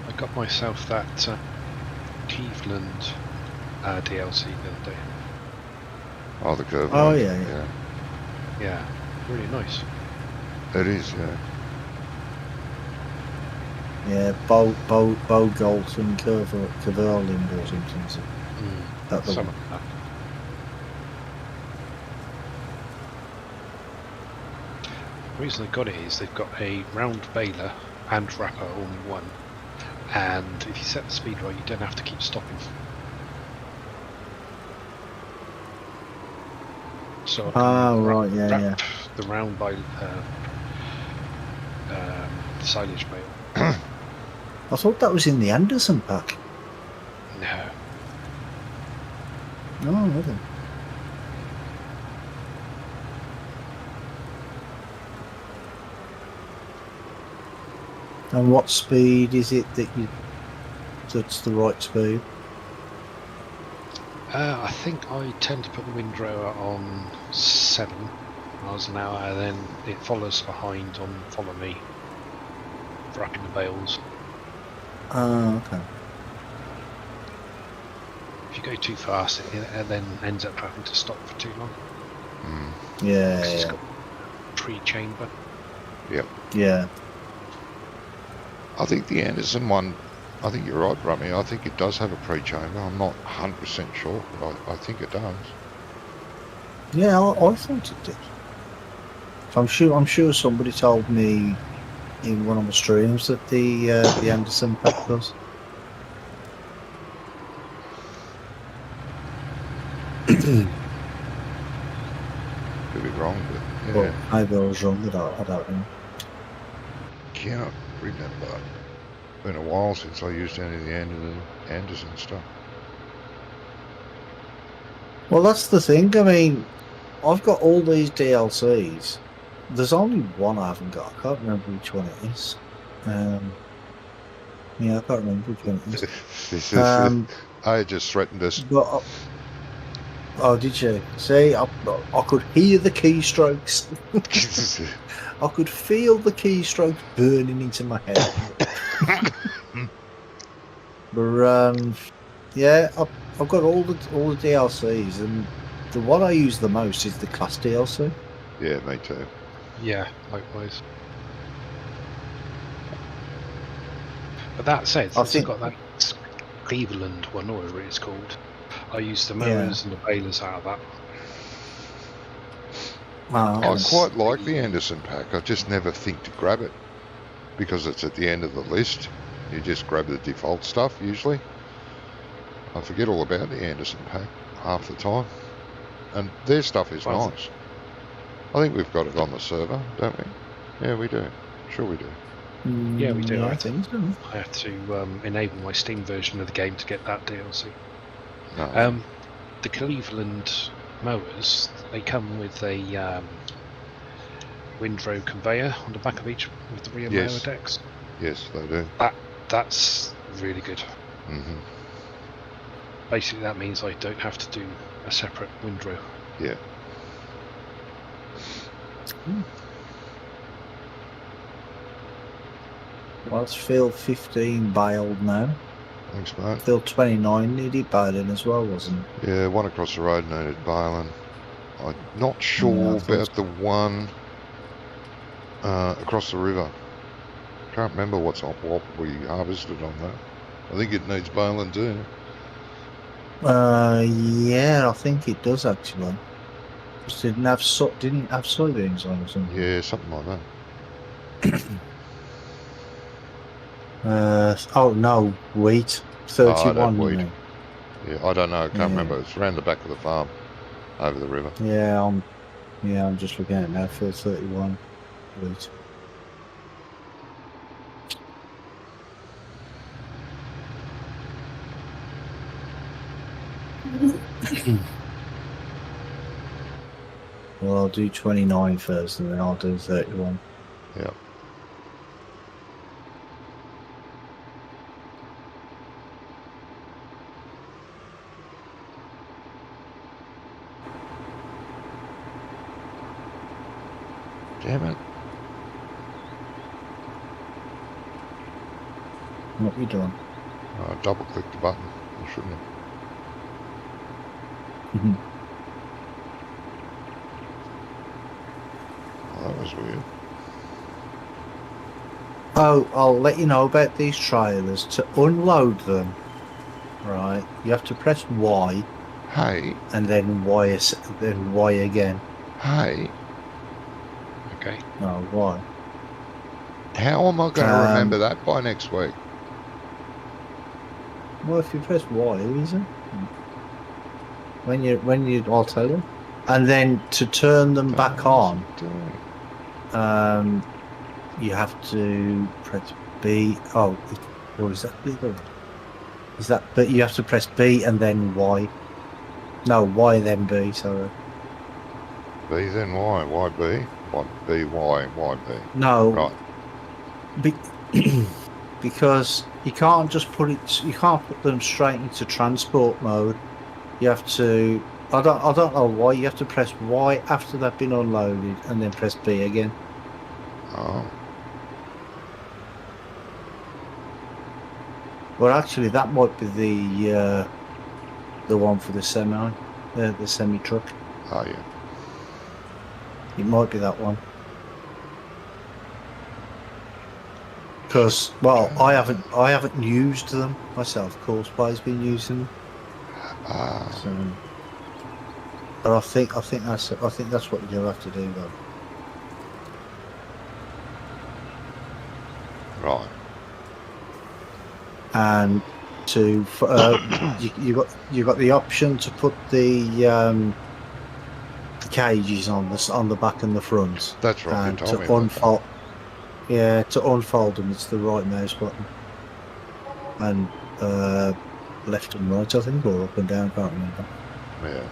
I got myself that Cleveland DLC the other day. Oh, the curve. Oh, one. yeah. Yeah, really nice. It is, yeah. Yeah, Bo Golson Caverland or something. Is it? That the Something one? like that. The reason they got it is they've got a round baler and wrapper all in one, and if you set the speed right, you don't have to keep stopping. So I can Oh, right, yeah, yeah. wrap the round by silage bale. I thought that was in the Anderson pack. No. No, really. And what speed is it that's the right speed? I think I tend to put the windrower on 7 miles an hour, and then it follows behind on follow me, wrapping the bales. Oh, okay. If you go too fast, it then ends up having to stop for too long. Yeah, 'Cause it's yeah. got pre-chamber. Yeah. I think the Anderson one, I think you're right, Rummy. I think it does have a pre-chamber. I'm not 100% sure, but I think it does. Yeah, I thought it did. I'm sure somebody told me in one of my streams that the Anderson pack does. Could be wrong, but But yeah, maybe I was wrong. I don't know. cannot remember. Been a while since I used any of the Anderson stuff. Well, that's the thing. I mean, I've got all these DLCs. There's only one I haven't got. I can't remember which one it is. Yeah, I can't remember which one it is. I just threatened us. But oh, did you? See, I could hear the keystrokes. I could feel the keystrokes burning into my head. But yeah, I've got all the DLCs, and the one I use the most is the class DLC. Yeah, me too. Yeah, likewise. But that said, since I've got that Cleveland one, or whatever it's called, I use the mowers and the balers out of that. Oh, I quite like the Anderson pack. I just never think to grab it because it's at the end of the list. You just grab the default stuff usually. I forget all about the Anderson pack half the time, and their stuff is nice. I think we've got it on the server, don't we? Yeah, we do. Sure we do. Yeah, we do. Yeah, I I think so. I have to enable my Steam version of the game to get that DLC. No. The Cleveland mowers, they come with a windrow conveyor on the back of each with the rear mower decks. Yes, they do. That's really good. hmm Basically, that means I don't have to do a separate windrow. Yeah. Well, it's field 15 baled now. Thanks, mate. Field 29 needed baling as well, wasn't it? Yeah, one across the road needed baling. I'm not sure about the one across the river. Can't remember what we harvested on that. I think it needs baling too. Yeah, I think it does actually. Just didn't have soybeans on or something. Yeah, something like that. Oh no, wheat. 31. wheat. You mean? Yeah, I don't know. I can't remember. It's around the back of the farm, over the river. Yeah, I'm just looking at it now. Field 31, wheat. Well, I'll do 29 first, and then I'll do 31. Yeah. Damn it. What are you doing? I double clicked the button. I shouldn't have. Oh, that was weird. Oh, I'll let you know about these trailers. To unload them, right, you have to press Y. Hey. And then Y, then Y again. Hey. Okay. No, Y. How am I going to remember that by next week? Well, if you press Y, easy. When you, I'll tell you. And then to turn them back on, What is it doing? you have to press B. Oh, or is that B? Is that? But you have to press B and then Y. No, Y then B. Sorry. B then Y. Why B? Why B Y? Why B? No. Right. Because you can't just put it. You can't put them straight into transport mode. You have to. I don't know why. You have to press Y after they've been unloaded, and then press B again. Oh. Well, actually, that might be the one for the semi truck. Oh yeah. It might be that one. Because, well, I haven't used them myself. Coursplay's been using them. Ah. So, but I think that's what you have to do though. Right. And to you got the option to put the cages on the back and the front. That's right. You And told to me about that. unfold, yeah, to unfold them, it's the right mouse button, and left and right, I think, or up and down. Can't remember. Yeah.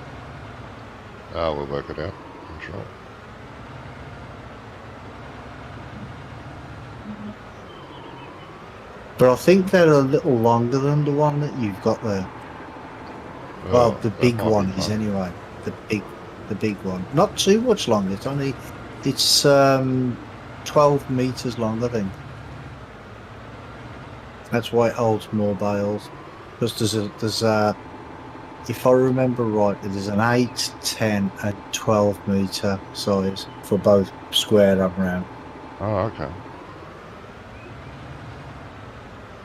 Oh, we'll work it out. I'm sure. But I think they're a little longer than the one that you've got there. Well, Oh, the that big might be one is fun. anyway. The big one. Not too much longer. It's 12 meters long, I think. That's why it holds more bales. Because there's a, if I remember rightly, there's an 8, 10, and 12 meter size for both square and round. Oh, okay.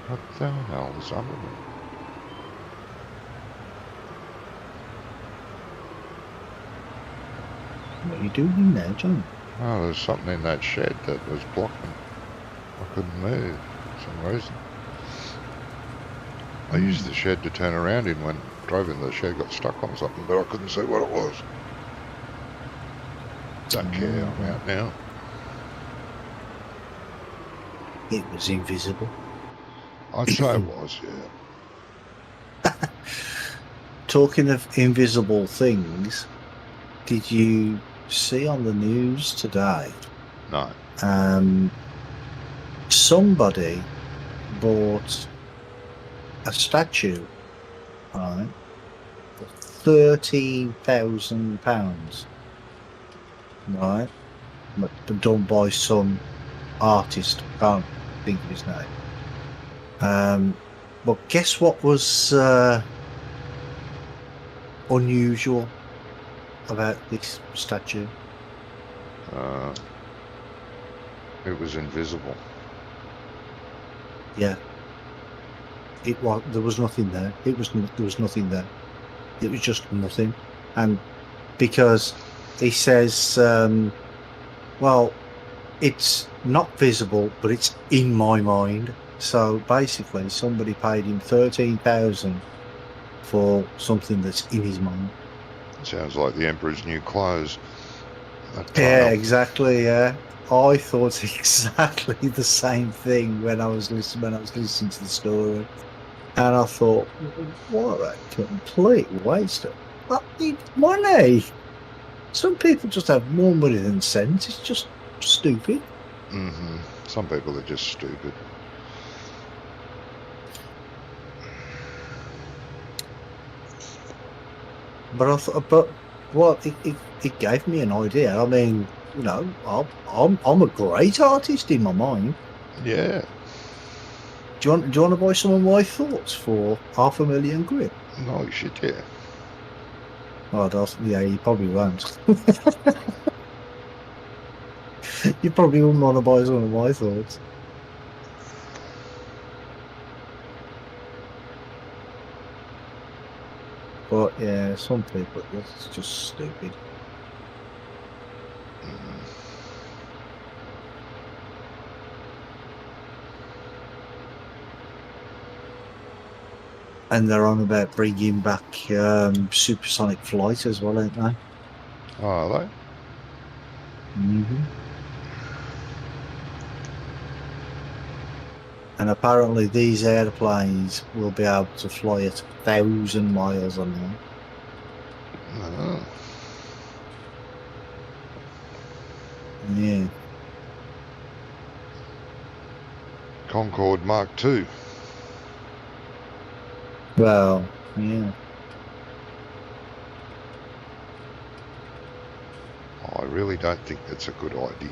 What the hell is under me? What are you doing in there, John? Oh, there's something in that shed that was blocking. I couldn't move for some reason. I used the shed to turn around in when drove in the shed, got stuck on something, but I couldn't see what it was. Don't care, I'm out now. It was invisible. I'd say it was, yeah. Talking of invisible things, did you see on the news today? No. Somebody bought a statue, right, for £13,000, right, but done by some artist. Can't think of his name. But guess what was unusual about this statue? It was invisible. Yeah, it was. There was nothing there. There was nothing there. It was just nothing. And because he says, well, it's not visible, but it's in my mind. So basically, somebody paid him 13,000 for something that's in his mind. Sounds like the Emperor's New Clothes. Yeah, exactly. Yeah, I thought exactly the same thing when I was listening to the story, and I thought, what a complete waste of fucking money. Some people just have more money than sense. It's just stupid. Mm-hmm. Some people are just stupid. But I thought, but well, it gave me an idea. I mean, you know, I'm a great artist in my mind. Yeah. Do you want to buy some of my thoughts for £500,000? No, you should, yeah. Oh, yeah, you probably won't. You probably wouldn't want to buy some of my thoughts. But yeah, some people, it's just stupid. And they're on about bringing back supersonic flight as well, aren't they? Oh, are they? Mm-hmm. And apparently these airplanes will be able to fly at 1,000 miles an hour. Oh. Yeah. Concorde Mark II. Well, yeah. I really don't think that's a good idea.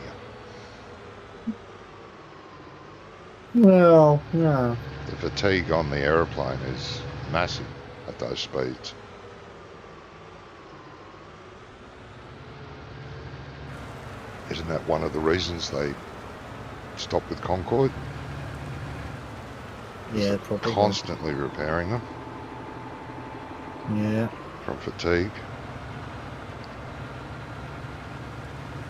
Well, yeah. The fatigue on the aeroplane is massive at those speeds. Isn't that one of the reasons they stopped with Concorde? Yeah, probably. Constantly repairing them Yeah. from fatigue.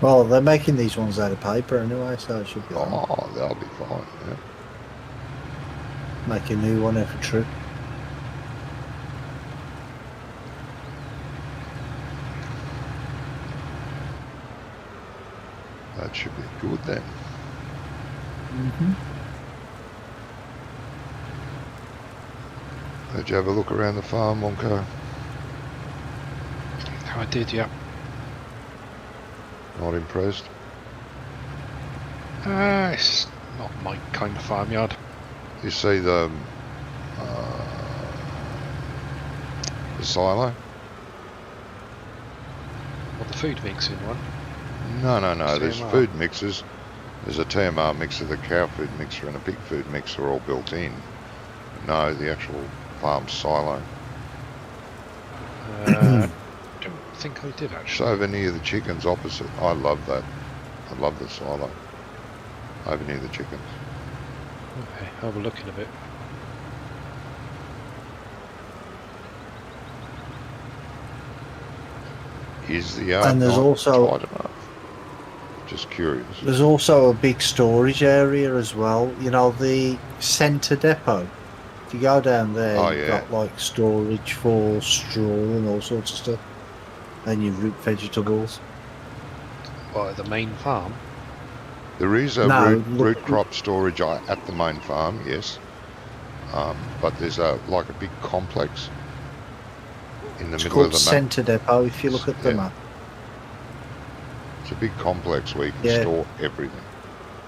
Well, they're making these ones out of paper anyway, so it should be all right. Oh, they'll be fine, yeah. Make a new one every trip. That should be good then. Mm-hmm. Did you have a look around the farm, Wonko? I did, yeah. Not impressed? It's not my kind of farmyard. You see the silo? What, the food mixing one? No. There's TMR. food mixers. There's a TMR mixer, the cow food mixer, and a pig food mixer all built in. No, the actual farm silo. I don't think I did It's actually. over near the chickens opposite. I love that. I love the silo. Over near the chickens. Okay, I'll have a look in a bit. Is the yard And there's not also- tight enough? Just curious. There's also a big storage area as well. You know, the centre depot. If you go down there, Oh, you've yeah. got like storage for straw and all sorts of stuff. And your root vegetables. What, at the main farm? There is a No, root look- crop storage at the main farm, yes. But there's a big complex in the It's middle of called the map. centre depot if you look at the Yeah. map. It's a big complex where you can Yeah. store everything.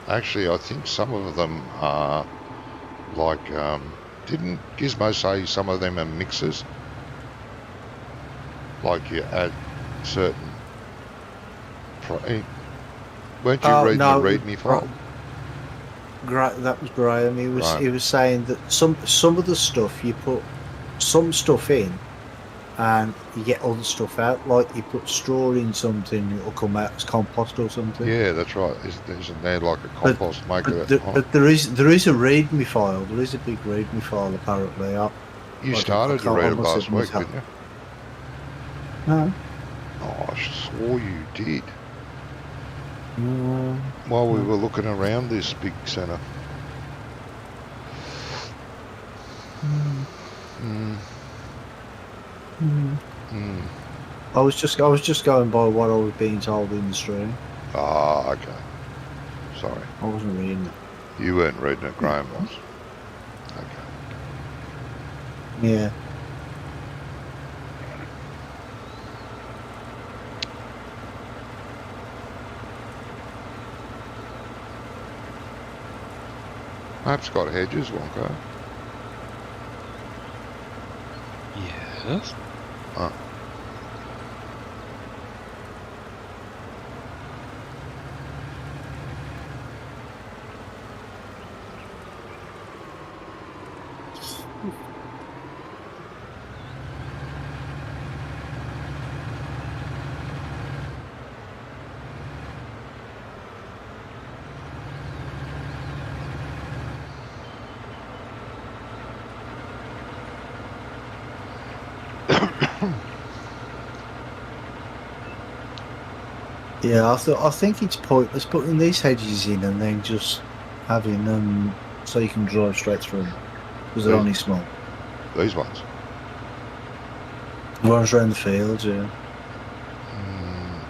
Actually, I think some of them are didn't Gizmo say some of them are mixers? Like you add certain... Weren't you reading no, the README file? That was Graham. He was Right. he was saying that some of the stuff you put some stuff in, and you get other stuff out. Like you put straw in something, it'll come out as compost or something. Yeah, that's right. Isn't there like a compost maker? But there is a README file. There is a big README file apparently. You I started to can't- read I it must last admit week, I- didn't you? No. Oh, I swore you did. Mm, While we were looking around this big centre. Mm, mm. I was just going by what I was being told in the stream. Ah, okay. Sorry. I wasn't reading it. You weren't reading it, Graham was. Okay. Yeah. Map's got hedges, Wonko. Yes. Oh. Yeah, I think it's pointless putting these hedges in and then just having them so you can drive straight through them because they're Yeah. only small. These ones. The ones around the fields, yeah.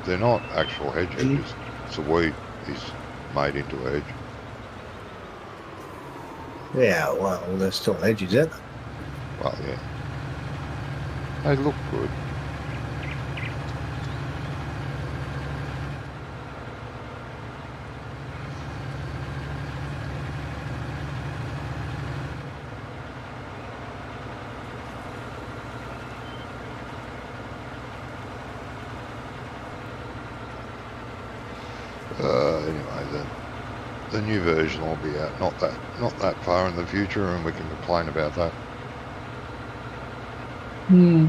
They're not actual hedge edges. It's a weed is made into a hedge. Yeah, well, they're still edges, aren't they? Well, yeah. They look good. Anyway, the new version will be out not that far in the future, and we can complain about that. Hmm.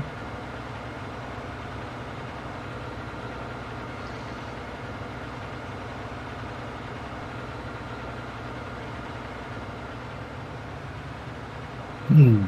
Hmm.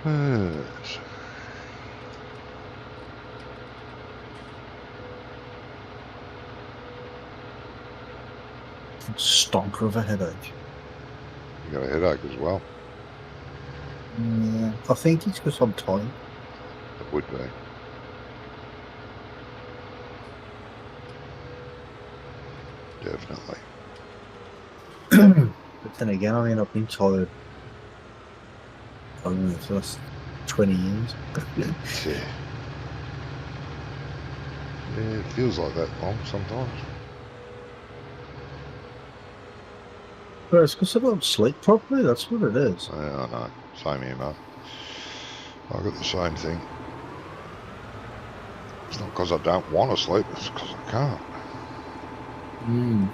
Yes. Stonker of a headache. You got a headache as well. Yeah, I think it's because I'm tired. It would be. Definitely. But then again, I mean, I've been tired. I don't know, for the last 20 years. Yeah. Yeah, it feels like that long sometimes. But it's because I don't sleep properly. That's what it is. Yeah, I know. Same here, mate. I got the same thing. It's not because I don't want to sleep, it's because I can't. Mm.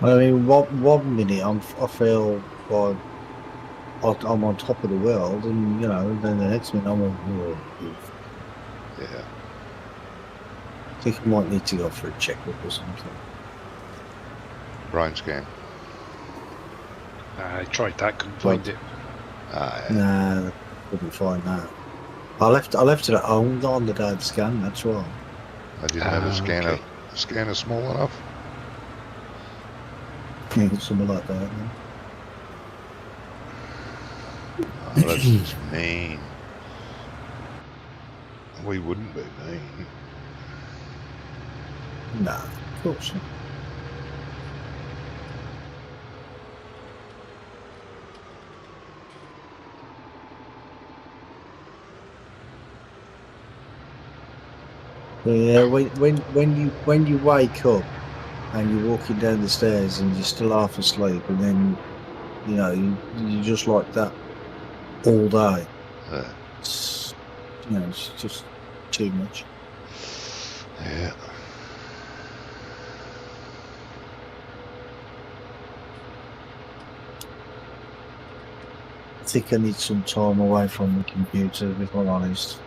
I mean, one minute I feel like I'm on top of the world, and you know, then the next minute I'm on. Yeah. I think I might need to go for a checkup or something. Brain scan. I tried that, couldn't find it. Ah, yeah. Nah, I couldn't find that. I left it at home on the day of the scan. That's why. I didn't have a Ah, scanner. okay. A scanner small enough. Something like that. Yeah. Oh, that's just mean. We wouldn't be mean. Nah, of course not. But yeah, when you wake up and you're walking down the stairs and you're still half asleep, and then you know you're just like that all day. It's, you know, it's just too much. Yeah. I think I need some time away from the computer, if I'm honest.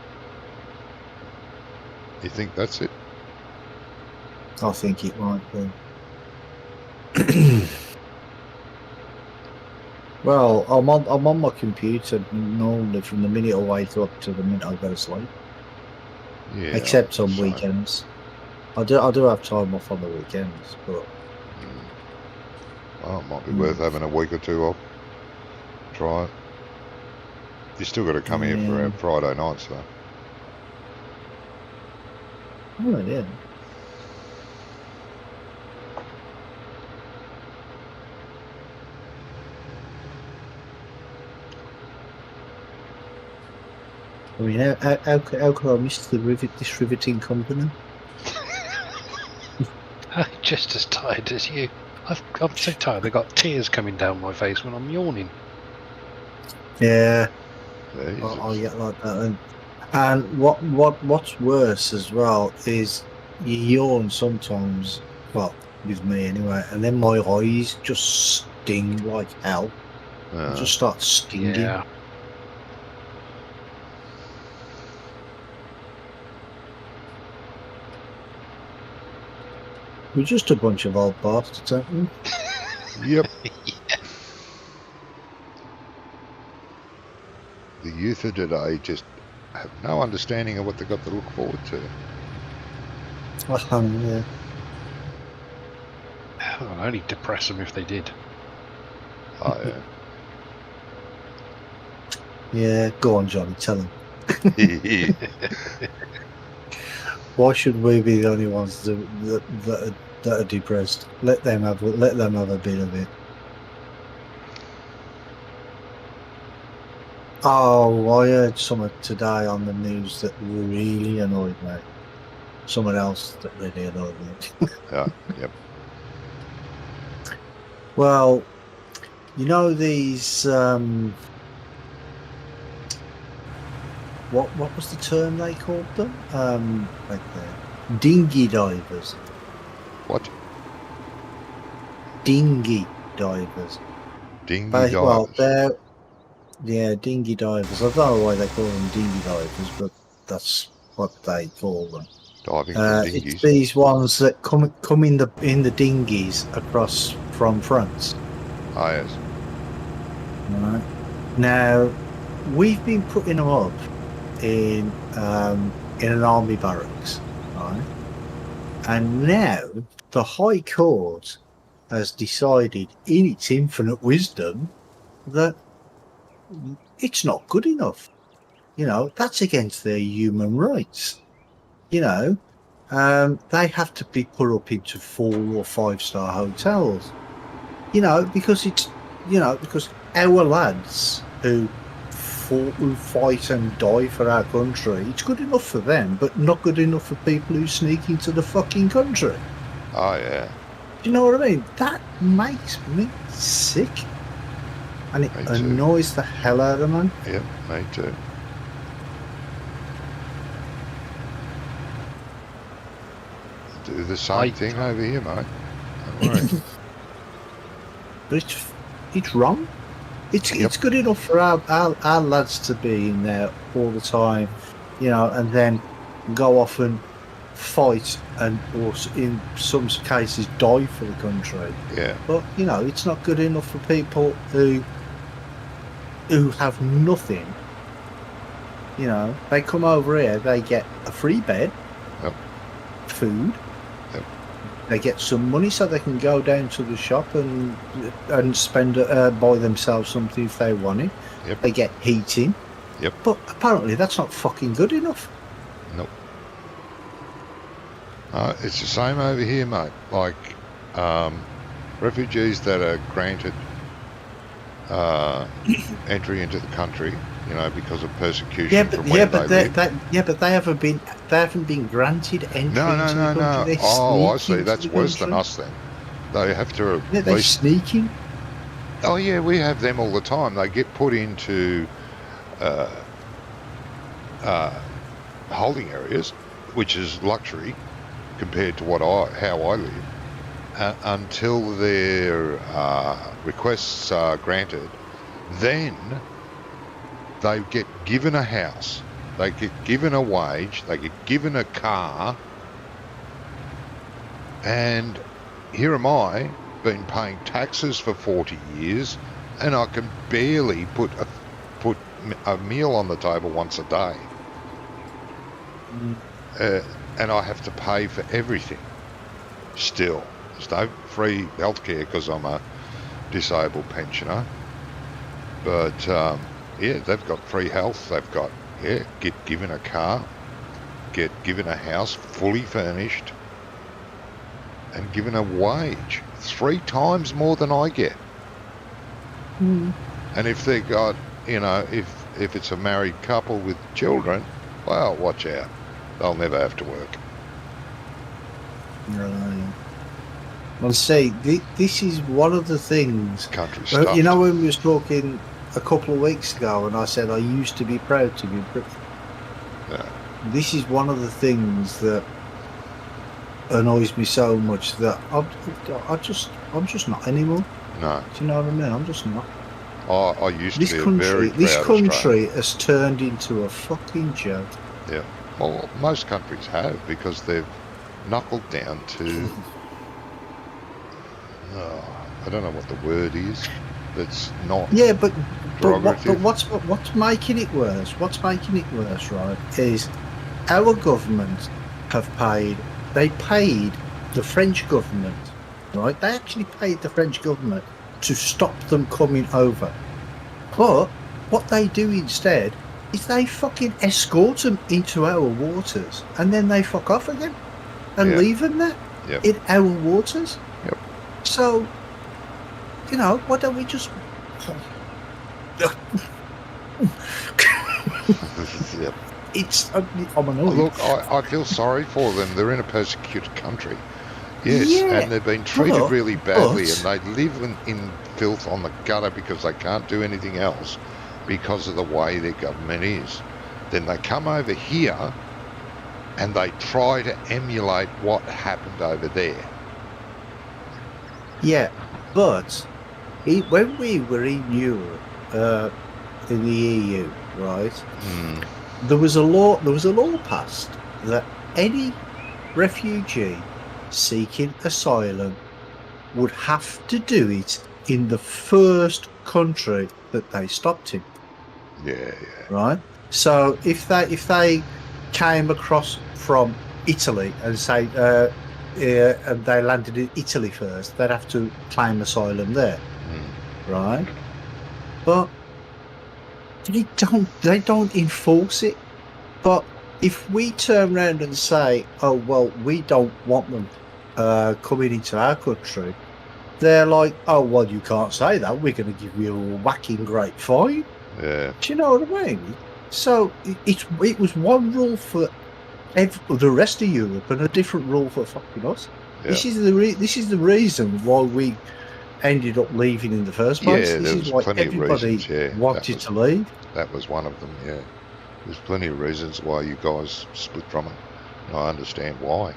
You think that's it? I think it might be. Well, I'm on my computer normally from the minute I wake up to the minute I go to sleep. Yeah. Except on so- weekends. I do have time off on the weekends, but Well, it might be worth having a week or two off. Try it. You still got to come here for our Friday nights, though. oh yeah. I mean, how could I miss this riveting company? I'm just as tired as you. I'm so tired. I got tears coming down my face when I'm yawning. Yeah, I get like that. And what's worse as well is you yawn sometimes. Well, with me anyway, and then my eyes just sting like hell. Just start stinging. Yeah. We're just a bunch of old bastards, aren't we? Yep. The youth of today just have no understanding of what they've got to look forward to. Yeah. I'll only depress them if they did. Oh, yeah. Yeah, go on, Johnny, tell them. Why should we be the only ones that are depressed? Let them have a bit of it. Oh, I heard something today on the news that really annoyed me. Someone else that really annoyed me. Yeah, yep. Well, you know these what was the term they called them? Right there. Dinghy divers. What? Dinghy divers. Dinghy Well, divers. they're dinghy divers. I don't know why they call them dinghy divers, but that's what they call them. Diving from It's dinghies. these ones that come in the dinghies across from France. Oh, yes. Right. Now, we've been putting them up in an army barracks, right? And now the High Court has decided, in its infinite wisdom, that it's not good enough. You know, that's against their human rights. You know, they have to be put up into 4 or 5-star hotels. You know, because because our lads who fight and die for our country, it's good enough for them, but not good enough for people who sneak into the fucking country. Oh, yeah. Do you know what I mean? That makes me sick. And it Me too. annoys the hell out of me. Yep, me too. Do the same thing over here, mate. Don't worry. But it's wrong. It's good enough for our lads to be in there all the time, you know, and then go off and fight and, or in some cases, die for the country. Yeah. But you know, it's not good enough for people who have nothing. You know, they come over here, they get a free bed, Yep. food. Yep. They get some money so they can go down to the shop and spend buy themselves something if they want it. Yep. They get heating. Yep. But apparently that's not fucking good enough. Nope. It's the same over here, mate. Like, refugees that are granted entry into the country, you know, because of persecution from where they live. But they haven't been granted entry No. into the country. They Oh, I sneak see. into That's the worse than country. us then. They have to Yeah, at they're least... sneaking. Oh, yeah, we have them all the time. They get put into holding areas, which is luxury compared to how I live, until their requests are granted. Then they get given a house, they get given a wage, they get given a car, and here am I, been paying taxes for 40 years, and I can barely put a meal on the table once a day. And I have to pay for everything still. There's no free healthcare because I'm a disabled pensioner. But, yeah, they've got free health. They've got, get given a car, get given a house fully furnished, and given a wage 3 times more than I get. And if they got, you know, if it's a married couple with children, well, watch out. They'll never have to work. Right. Well, see, this is one of the things. Country stuff. You know, when we was talking a couple of weeks ago, and I said I used to be proud to be British. Yeah. This is one of the things that annoys me so much that I'm just not anymore. No. Do you know what I mean? I'm just not. I used This to be a very country, proud Australian. has turned into a fucking joke. Yeah. Well, most countries have, because they've knuckled down to. I don't know what the word is. That's not. Yeah, but Derogative. what's making it worse? What's making it worse, right? Is our government have paid. They paid the French government, right? They actually paid the French government to stop them coming over. But what they do instead is they fucking escort them into our waters, and then they fuck off again and Yeah. leave them there Yep. in our waters. Yep. So, you know, why don't we just? Yep. I'm annoyed. Look, I feel sorry for them. They're in a persecuted country. Yes, Yeah, and they've been treated but- really badly, but- and they live in filth on the gutter because they can't do anything else because of the way their government is. Then they come over here and they try to emulate what happened over there. Yeah, but when we were in Europe, in the EU, right, there was a law passed that any refugee seeking asylum would have to do it in the first country that they stopped in. Yeah. Right. So if they came across from Italy and say and they landed in Italy first, they'd have to claim asylum there, right? But they don't enforce it. But if we turn around and say, oh well, we don't want them coming into our country, they're like, oh well, you can't say that. We're going to give you a whacking great fine. Yeah. Do you know what I mean? So it was one rule for the rest of Europe and a different rule for fucking us. Yeah. This is the reason why we ended up leaving in the first place. Yeah, This there is was why plenty of everybody reasons, yeah, wanted to leave. That was one of them, yeah. There's plenty of reasons why you guys split from it. And I understand why.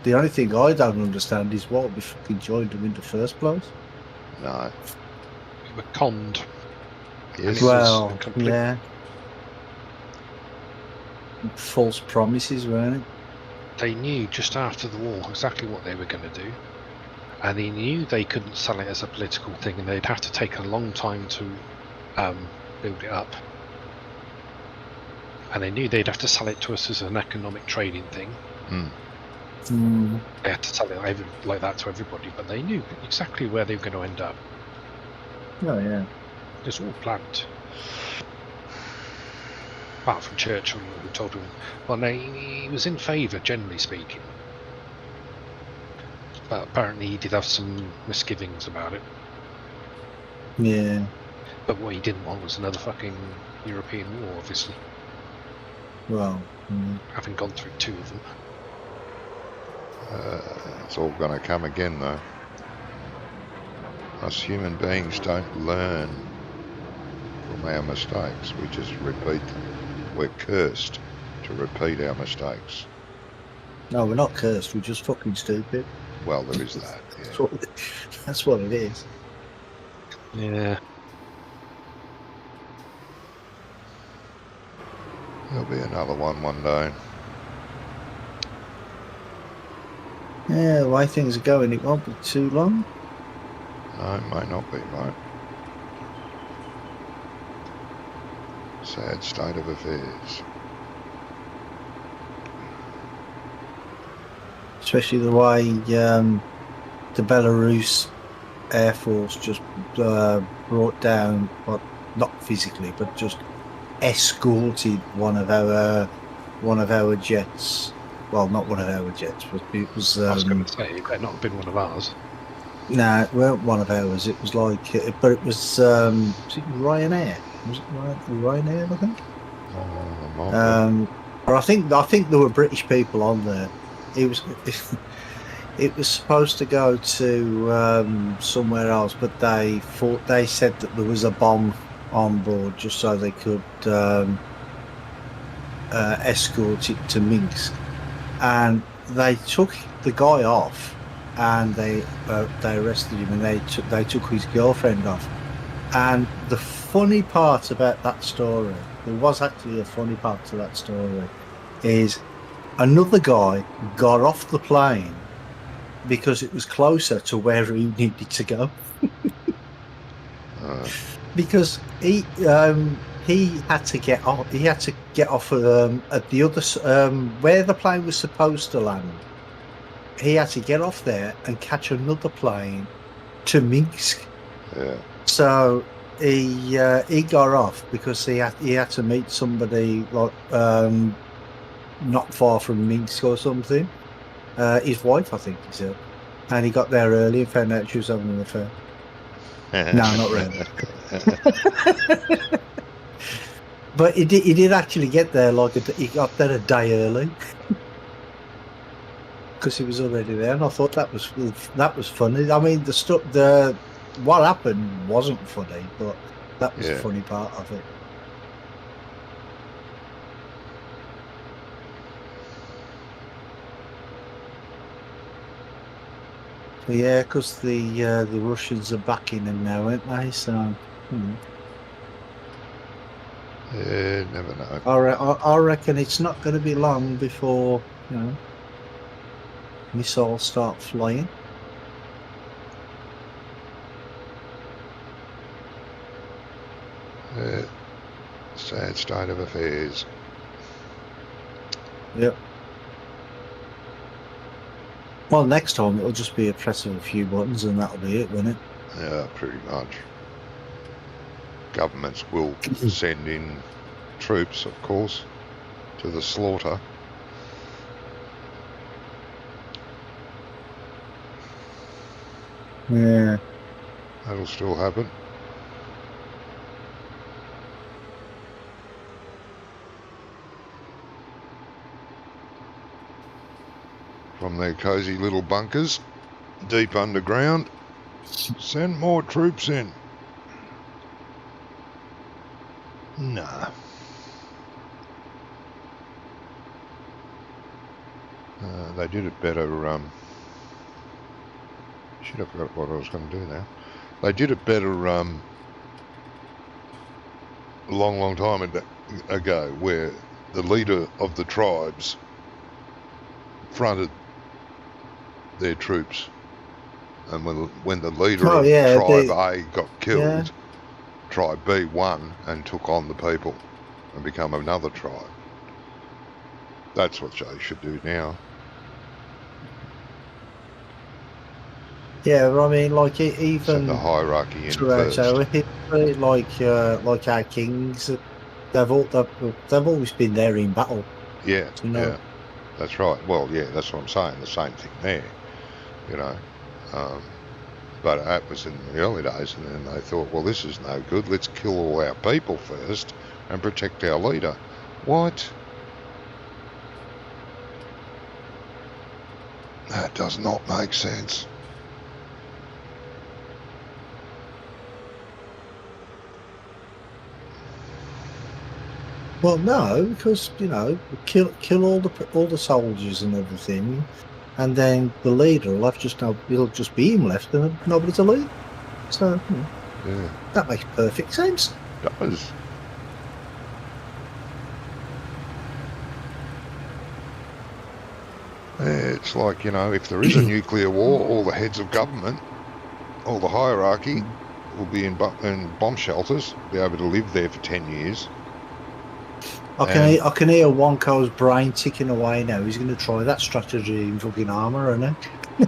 The only thing I don't understand is why we fucking joined them in the first place. No. We were conned. Yes. It was Well, a complete- yeah. False promises, weren't it? They knew just after the war exactly what they were going to do, and they knew they couldn't sell it as a political thing, and they'd have to take a long time to build it up. And they knew they'd have to sell it to us as an economic trading thing. They had to sell it like that to everybody, but they knew exactly where they were going to end up. Oh, yeah. It's all planned. Apart from Churchill, who told him, well, no, he was in favour, generally speaking. But apparently he did have some misgivings about it. Yeah. But what he didn't want was another fucking European war, obviously, Well, having gone through two of them. It's all going to come again, though. Us human beings don't learn from our mistakes. We just repeat them. We're cursed to repeat our mistakes. no, we're not cursed. We're just fucking stupid. Well, there is that. That's Yeah. that's what it is. Yeah. There'll be another one day. Yeah, the way things are going, it won't be too long. No, it may not be, mate. Sad state of affairs. Especially the way the Belarus Air Force just brought down, well, not physically, but just escorted one of our jets. Well, not one of our jets, but it was. I was going to say, it better not have been one of ours. No, it weren't one of ours. It was like, but it was Ryanair. Was it Ryanair? I think. Oh, might Or I think there were British people on there. It was It was supposed to go to somewhere else, but they said that there was a bomb on board just so they could escort it to Minsk, and they took the guy off, and they arrested him, and they took his girlfriend off. And the funny part about that story, there was actually a funny part to that story, is another guy got off the plane because it was closer to where he needed to go. Because he had to get off. He had to get off at the other where the plane was supposed to land. He had to get off there and catch another plane to Minsk. Yeah. So he got off because he had to meet somebody like not far from Minsk or something. His wife, I think he said, and he got there early and found out she was having an affair. No, not really. But he did actually get there he got there a day early because he was already there, and I thought that was funny. I mean, what happened wasn't funny, but that was the funny part of it. Yeah, because the Russians are backing him now, aren't they? So. Yeah, never know. I reckon it's not going to be long before missiles start flying. Sad state of affairs. Yep. Well, next time it'll just be a press of a few buttons and that'll be it, won't it? Yeah, pretty much. Governments will send in troops, of course, to the slaughter. Yeah. That'll still happen. From their cosy little bunkers, deep underground, send more troops in. Nah. They did it better. Shit, I forgot what I was going to do now. They did it better a long time ago, where the leader of the tribes fronted their troops, and when the leader of Tribe A got killed, Tribe B won and took on the people and become another tribe. That's what they should do now. Yeah, I mean, like even set the hierarchy in first. Like our kings, they've always been there in battle. Yeah, yeah, that's right. Well, yeah, that's what I'm saying. The same thing there, you know. But that was in the early days, and then they thought, well, this is no good. Let's kill all our people first and protect our leader. What? That does not make sense. Well, no, because kill all the soldiers and everything, and then the leader will it'll just be him left, and nobody to lead. So yeah, that makes perfect sense. It does. It's like, if there is a nuclear war, all the heads of government, all the hierarchy will be in bomb shelters, be able to live there for 10 years. I can hear Wonko's brain ticking away now. He's going to try that strategy in fucking armour, isn't he?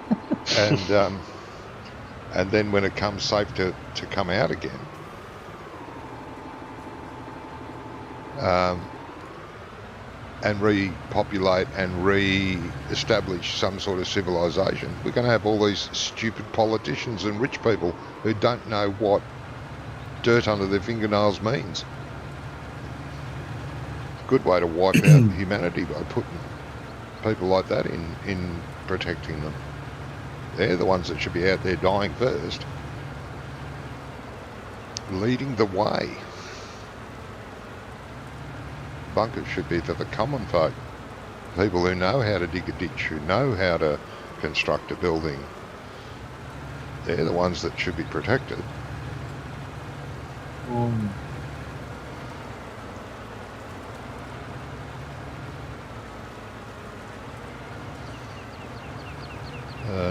And then when it comes safe to come out again, and repopulate and re-establish some sort of civilization, we're going to have all these stupid politicians and rich people who don't know what dirt under their fingernails means. Good way to wipe out humanity by putting people like that in protecting them. They're the ones that should be out there dying first. Leading the way. Bunkers should be for the common folk. People who know how to dig a ditch, who know how to construct a building. They're the ones that should be protected.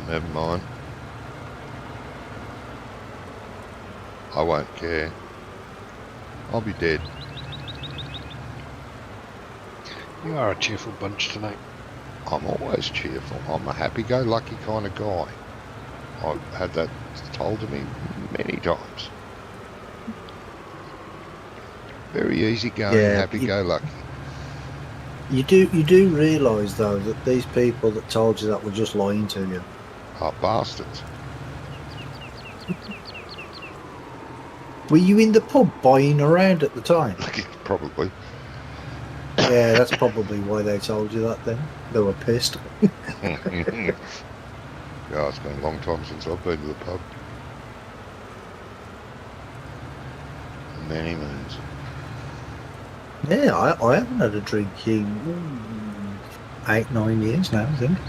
Never mind. I won't care. I'll be dead. You are a cheerful bunch tonight. I'm always cheerful. I'm a happy-go-lucky kind of guy. I've had that told to me many times. Very easygoing, Yeah, happy-go-lucky. You do realise though that these people that told you that were just lying to you. Oh, bastards. Were you in the pub buying around at the time? Probably. Yeah, that's probably why they told you that then. They were pissed. Yeah, it's been a long time since I've been to the pub. Many moons. Yeah, I haven't had a drink in 8-9 years now, I think.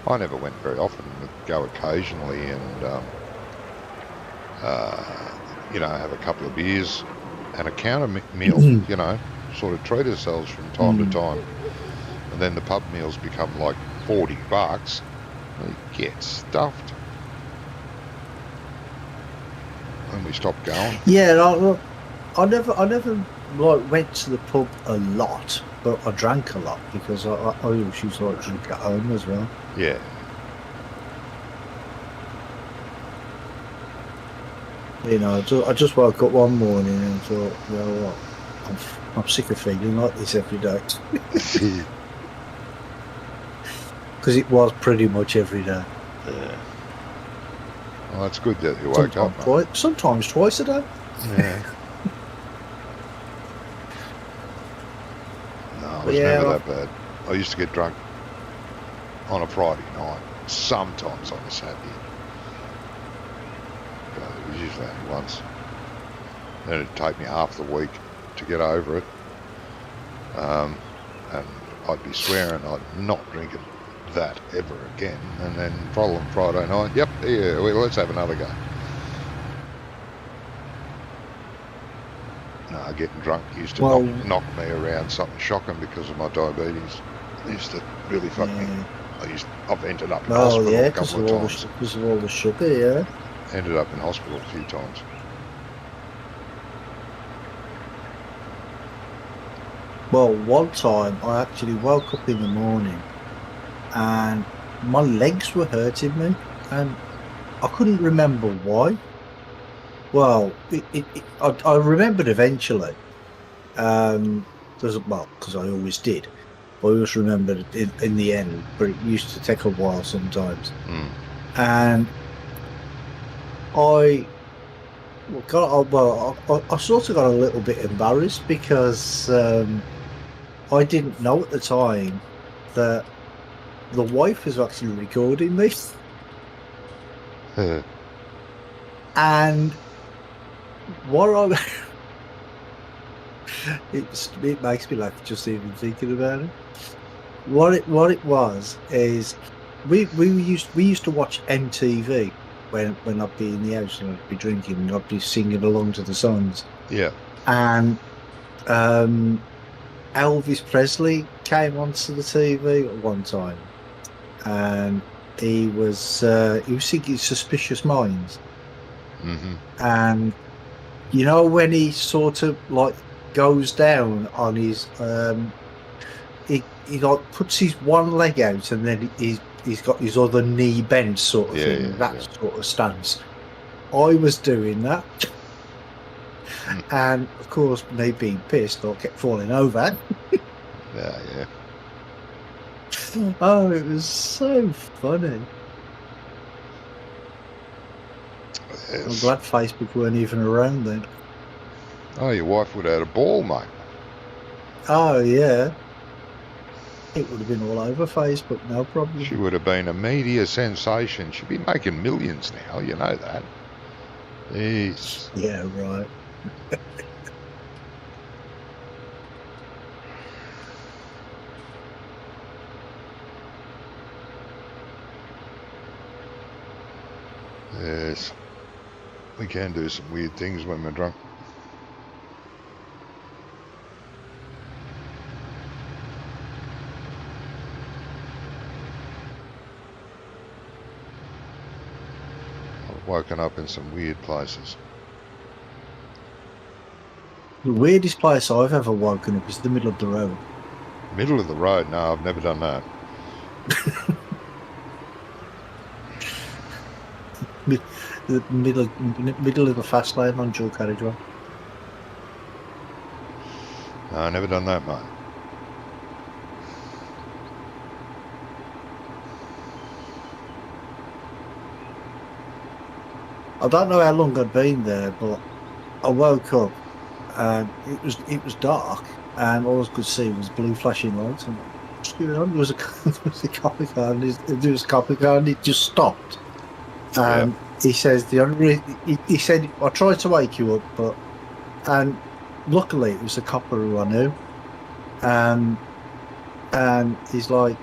I never went very often. Would go occasionally and, you know, have a couple of beers and a counter meal, you know, sort of treat ourselves from time to time. And then the pub meals become like $40. We get stuffed. And we stopped going. Yeah, I never like went to the pub a lot, but I drank a lot because I always used to like drink at home as well. Yeah. You know, I just woke up one morning and thought, you know what, I'm sick of feeling like this every day. Because it was pretty much every day. Yeah. Well, that's good that you woke up. Sometimes twice a day. Yeah. No, it was Yeah, never that bad. I used to get drunk on a Friday night, sometimes on a Saturday. But it was usually only once. Then it'd take me half the week to get over it. And I'd be swearing I'd not drink it that ever again. And then following Friday night, yep, yeah, well, let's have another go. No, getting drunk used to knock me around something shocking because of my diabetes. It used to really fuck me. I've ended up in hospital a couple of times. Because of all the sugar, yeah. Ended up in hospital a few times. Well, one time I actually woke up in the morning and my legs were hurting me and I couldn't remember why. Well, I remembered eventually. Because I always did. I always remembered in the end, but it used to take a while sometimes. And I sort of got a little bit embarrassed because I didn't know at the time that the wife was actually recording this. And what it makes me laugh just even thinking about it. What it was is we used to watch MTV when I'd be in the house and I'd be drinking and I'd be singing along to the songs. Yeah. And Elvis Presley came onto the TV at one time, and he was singing "Suspicious Minds." And you know when he sort of like goes down on his he like puts his one leg out and then he's got his other knee bent sort of thing, sort of stance. I was doing that. And of course, me being pissed, I kept falling over. Yeah. Oh, it was so funny. Yes. I'm glad Facebook weren't even around then. Oh, your wife would have had a ball, mate. Oh, yeah. it would have been all over Facebook, no problem. She would have been a media sensation. She'd be making millions now, you know that. Jeez. Yeah, right. Yes. We can do some weird things when we're drunk. I've woken up in some weird places. The weirdest place I've ever woken up is the middle of the road. Middle of the road? No, I've never done that. The middle of the fast lane on dual carriageway. No, I've never done that, mate. I don't know how long I'd been there, but I woke up and it was dark, and all I could see was blue flashing lights. And what's going on? There was a copy car, and there was a copy car, and it just stopped. And he says he said, I tried to wake you up, and luckily it was a copper who I knew, and he's like,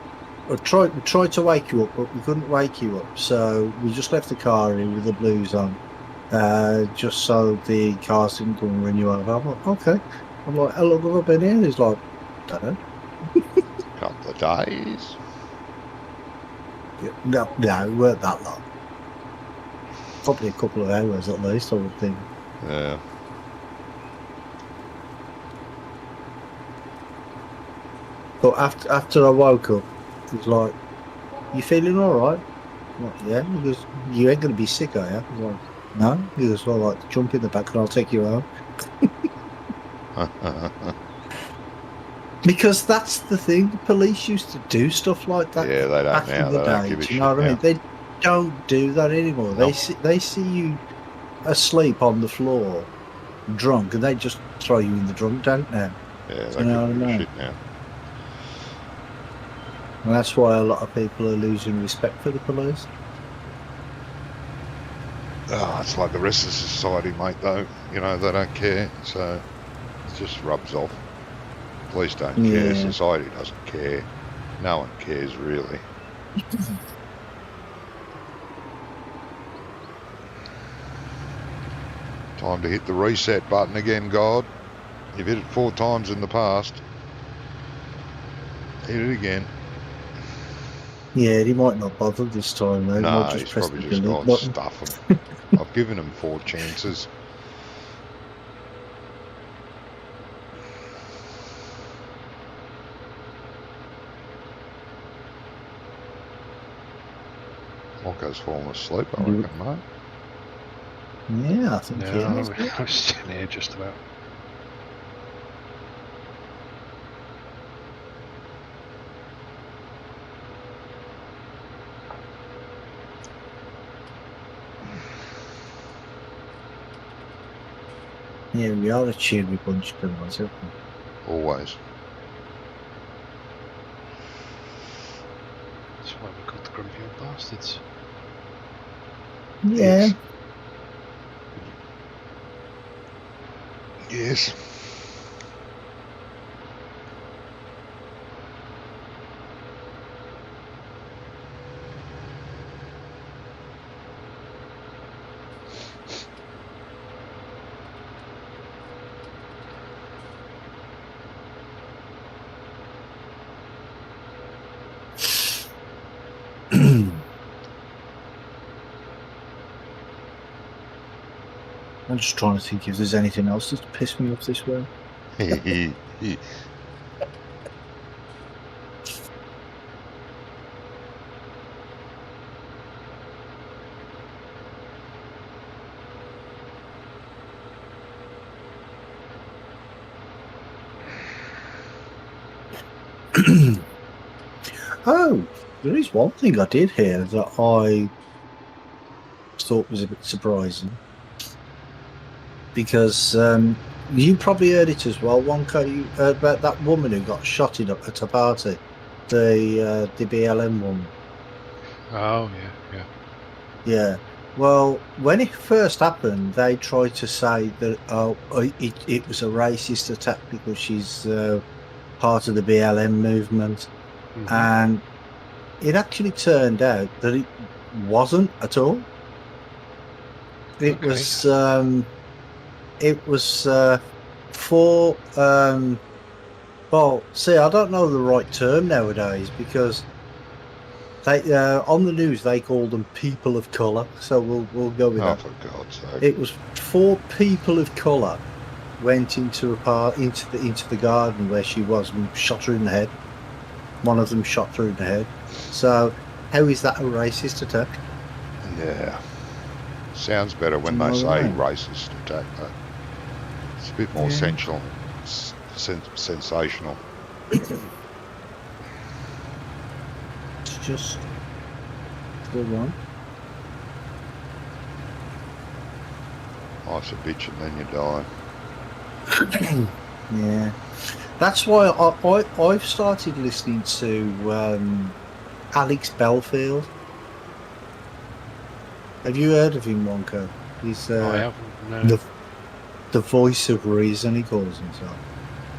we tried to wake you up, but we couldn't wake you up, so we just left the car here with the blues on, just so the cars didn't come and run you over. I'm like, okay. I'm like, how long have I been here? He's like, don't know. Couple of days. No, it weren't that long. Probably a couple of hours at least, I would think. Yeah. But after I woke up, he was like, you feeling alright? I'm like, yeah. He goes, you ain't going to be sick, are you? I was like, no. He goes, well, like, jump in the back and I'll take you home. Because that's the thing, the police used to do stuff like that. Yeah, they don't back now. in the They don't day, give a do shit you know what I mean? now. They don't do that anymore. Nope. They see you asleep on the floor, drunk, and they just throw you in the drunk tank now. Yeah, Do they you know give what I a mean? shit now. And that's why a lot of people are losing respect for the police. Oh, it's like the rest of society, mate, though. You know, they don't care, so it just rubs off. Police don't care, Yeah. society doesn't care. No one cares, really. Time to hit the reset button again, God. You've hit it 4 times in the past. Mm-hmm. Hit it again. Yeah, he might not bother this time, though. He No, might just he's press probably the just delete gone button. stuff him. I've given him 4 chances. Locko's fallen asleep, I reckon, mate. Yeah, I think he No, has. I'm still here just about. Yeah, we are a cheery bunch of criminals, aren't we? Always. That's why we're called the grumpy old bastards. Yeah. Yes. I'm just trying to think if there's anything else that's pissed me off this way. Oh, there is one thing I did hear that I thought was a bit surprising. Because you probably heard it as well, Wonka. You heard about that woman who got shot at a party. the BLM one. Oh yeah. Yeah. Well, when it first happened, they tried to say that it was a racist attack because she's part of the BLM movement, Mhm. and it actually turned out that it wasn't at all. It Okay. was for well, see, I don't know the right term nowadays because they on the news they call them people of color. So we'll go with Oh, that. for God's sake. It was 4 people of color went into into the garden where she was and shot her in the head. One of them shot her in the head. So how is that a racist attack? Yeah. Sounds better when You they know say what I mean? racist attack, though. It's a bit more Yeah. sensational. It's just go on. Life's a bitch and then you die. Yeah, that's why I've started listening to Alex Belfield. Have you heard of him, Wonko? He's I haven't. No. the voice of reason. He calls himself.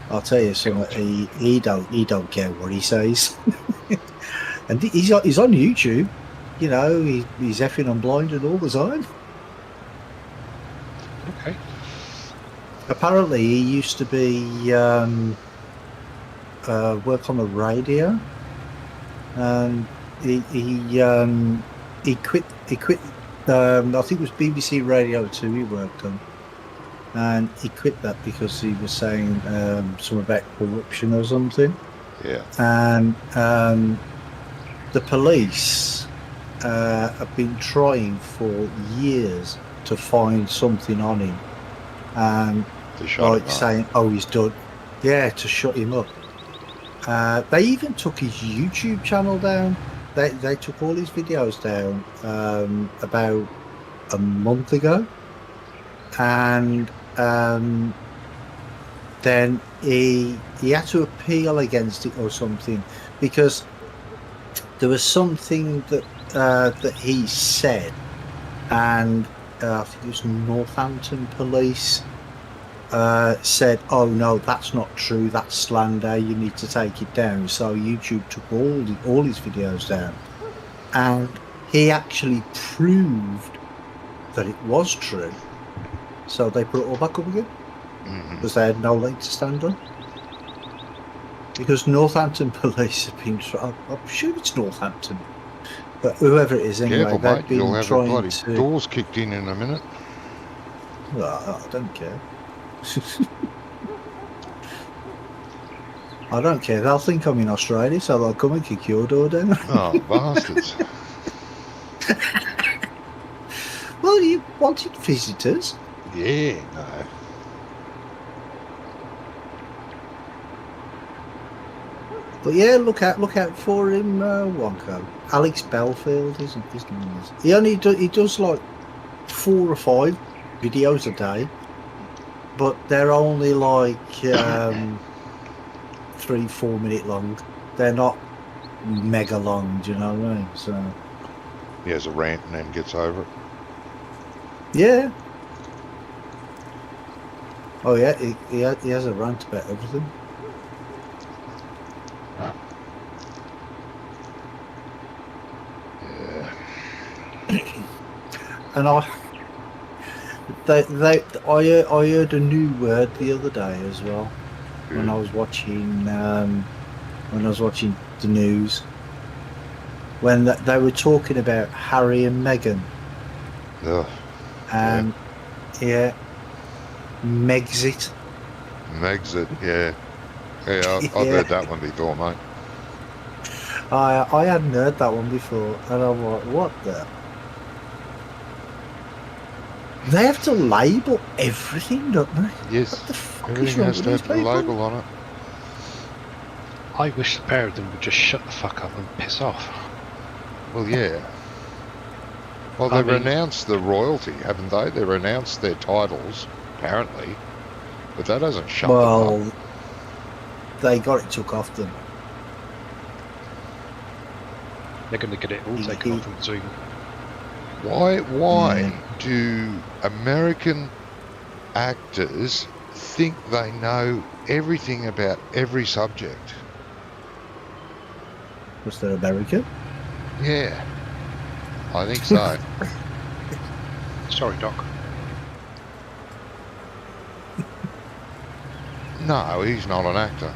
I'll tell you something. He don't care what he says, and he's on YouTube. You know, he's effing and blinded all the time. Okay. Apparently, he used to be work on the radio, and he quit. He quit. I think it was BBC Radio 2 he worked on, and he quit that because he was saying something about corruption or something. Yeah. And the police have been trying for years to find something on him, and To shut like him up. saying, "Oh, he's done." Yeah, to shut him up. They even took his YouTube channel down. They took all his videos down about a month ago, and then he had to appeal against it or something because there was something that he said, and I think it was Northampton Police said, "Oh no, that's not true. That's slander. You need to take it down." So YouTube took all his videos down, and he actually proved that it was true. So they put it all back up again Mhm. because they had no leg to stand on. Because Northampton Police have been. I'm sure it's Northampton, but whoever it is, anyway, Careful, they've mate. been You'll have the trying bloody to. doors kicked in a minute. Well, I don't care. I don't care. They'll think I'm in Australia, so they'll come and kick your door down. Oh, bastards. Well, you wanted visitors. Yeah, no. But yeah, look out for him, Wonko. Alex Belfield, isn't his name? He only he does like 4 or 5 videos a day, but they're only like 3-4 minute long. They're not mega long. Do you know what I mean? So He has a rant and then gets over it. yeah. Oh yeah, he has a rant about everything. Yeah. And I heard a new word the other day as well when I was watching the news when they were talking about Harry and Meghan Ugh. and yeah, Megxit. Megxit, yeah. Yeah, I've Yeah. heard that one before, mate. I hadn't heard that one before, and I'm like, what the? They have to label everything, don't they? Yes, What the fuck is everything wrong has with to these have a people? label on it. I wish the pair of them would just shut the fuck up and piss off. Well, yeah. Well, I they've mean- announced the royalty, haven't they? They've announced their titles, apparently. But that doesn't shut them Well, they got it took off them. They're going to get it all taken off on Zoom. Why Yeah. do American actors think they know everything about every subject? Was there American? Yeah, I think so. Sorry, Doc. No, he's not an actor.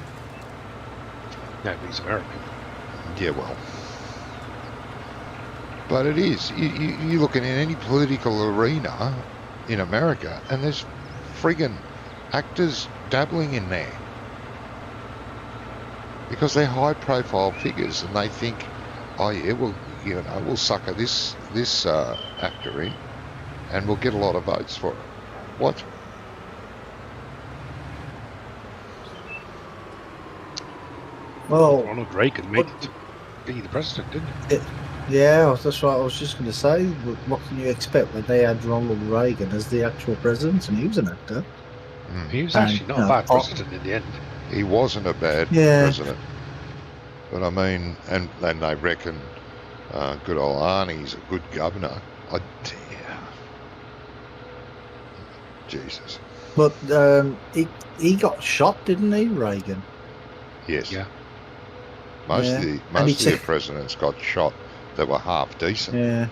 No, he's American. Yeah, well. But it is. You look in any political arena in America, and there's friggin' actors dabbling in there. Because they're high-profile figures, and they think, oh yeah, we'll sucker this actor in, and we'll get a lot of votes for it. What? Well, Ronald Reagan made it to be the president, didn't he? yeah, that's right. I was just going to say, what can you expect when they had Ronald Reagan as the actual president, and he was an actor? He was And, actually not you a know, bad president in the end. He wasn't a bad Yeah. president. But I mean, and they reckon good old Arnie's a good governor. Jesus. But he got shot, didn't he, Reagan? Yes. Yeah. Most Yeah. of And the he most of the said- presidents got shot that were half decent. Yeah,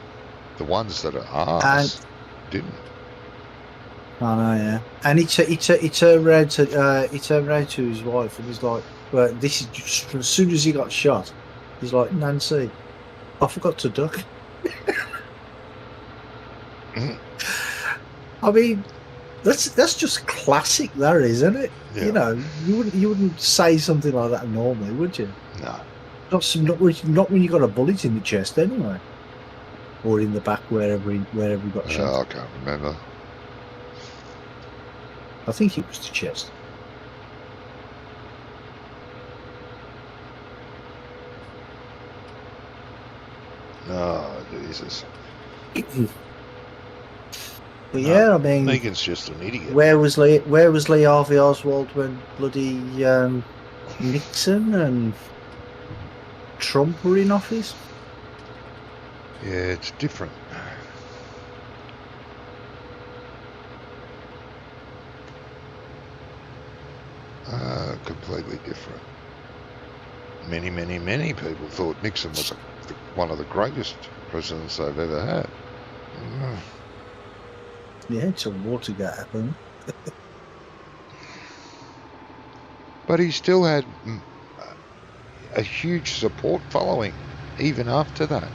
The ones that are arse didn't. I know. Yeah, and he turned around to his wife and he's like, "Well, this is just, as soon as he got shot, he's like, Nancy, I forgot to duck." Mhm. I mean, that's just classic, there, isn't it? Yeah. You know, you wouldn't say something like that normally, would you? No. Not when you got a bullet in the chest, anyway, or in the back, wherever he got shot. I can't remember. I think it was the chest. Oh, Jesus. But yeah, I mean, Megan's just an idiot. where was Lee Harvey Oswald when bloody Nixon and Trump were in office? Yeah, it's different. Completely different. Many, many, many people thought Nixon was one of the greatest presidents they've ever had. Yeah, until Watergate happened. But he still had a huge support following, even after that.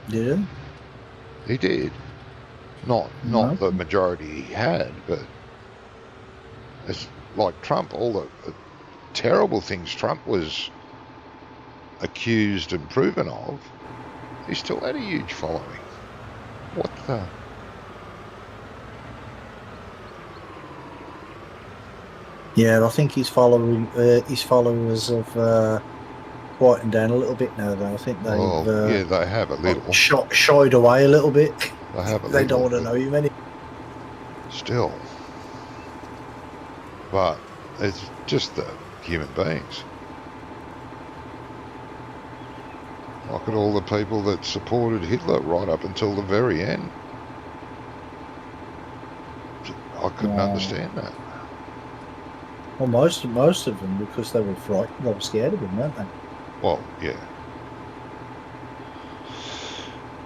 Yeah. He did. Not No. the majority he had, but it's like Trump, all the terrible things Trump was accused and proven of, he still had a huge following. What the? Yeah, I think his followers have quietened down a little bit now. Though I think they've Yeah, they have a little. shied away a little bit. They have a They little. don't want to know him anymore. Still. But it's just the human beings. Look at all the people that supported Hitler right up until the very end. I couldn't Wow. understand that. Well, most of them, because they were frightened, they were scared of him, weren't they? Well, yeah.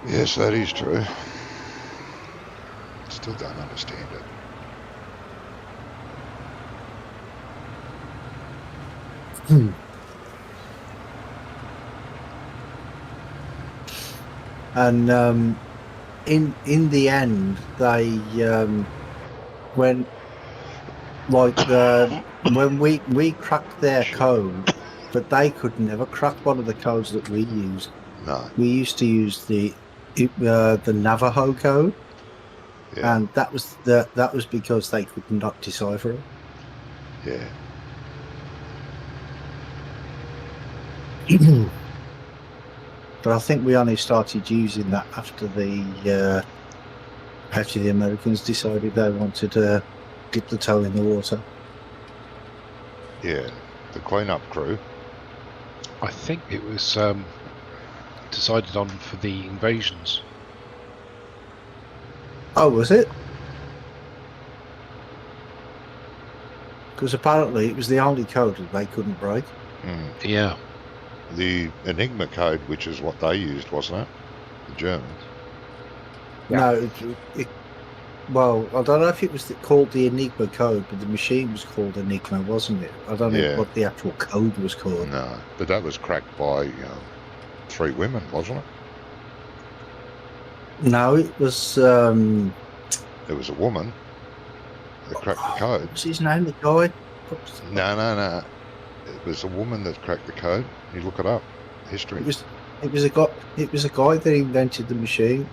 Yes, that is true. Still don't understand it. And in the end, they when we cracked their code, but they could never crack one of the codes that we used. No. We used to use the Navajo code, Yeah. and that was because they could not decipher it. Yeah. But I think we only started using that after the Americans decided they wanted to dip the toe in the water. Yeah. The cleanup crew. I think it was decided on for the invasions. Oh, was it? Because apparently it was the only code that they couldn't break. Yeah. The Enigma code, which is what they used, wasn't it? The Germans. Yeah. No, well, I don't know if it was called the Enigma code, but the machine was called Enigma, wasn't it? I don't know Yeah. what the actual code was called. No, but that was cracked by 3 women, wasn't it? No, it was. There was a woman that cracked the code. What's his name? The guy. No. It was a woman that cracked the code. You look it up. History. It was a guy. It was a guy that invented the machine.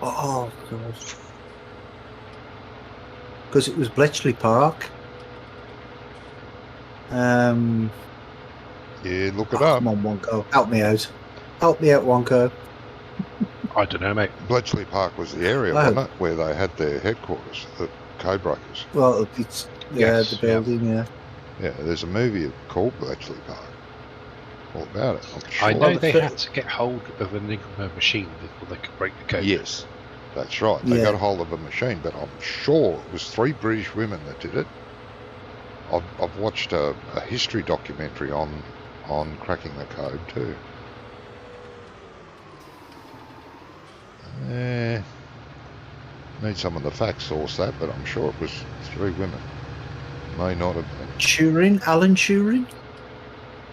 Oh God. Because it was Bletchley Park. Yeah, look it up. Come on, Wonko. Help me out. Help me out, Wonko. I don't know, mate. Bletchley Park was the area, Oh. wasn't it, where they had their headquarters, the code breakers. Well, it's Yes, the building. Yeah. Yeah, there's a movie called Bletchley Park. All about it, I'm sure. I know the they fir- had to get hold of an Enigma machine before they could break the code. Yes, that's right. They Yeah. got a hold of a machine, but I'm sure it was 3 British women that did it. I've watched a history documentary on cracking the code too. Need some of the facts source that, but I'm sure it was 3 women. May not have been. Turing, Alan Turing.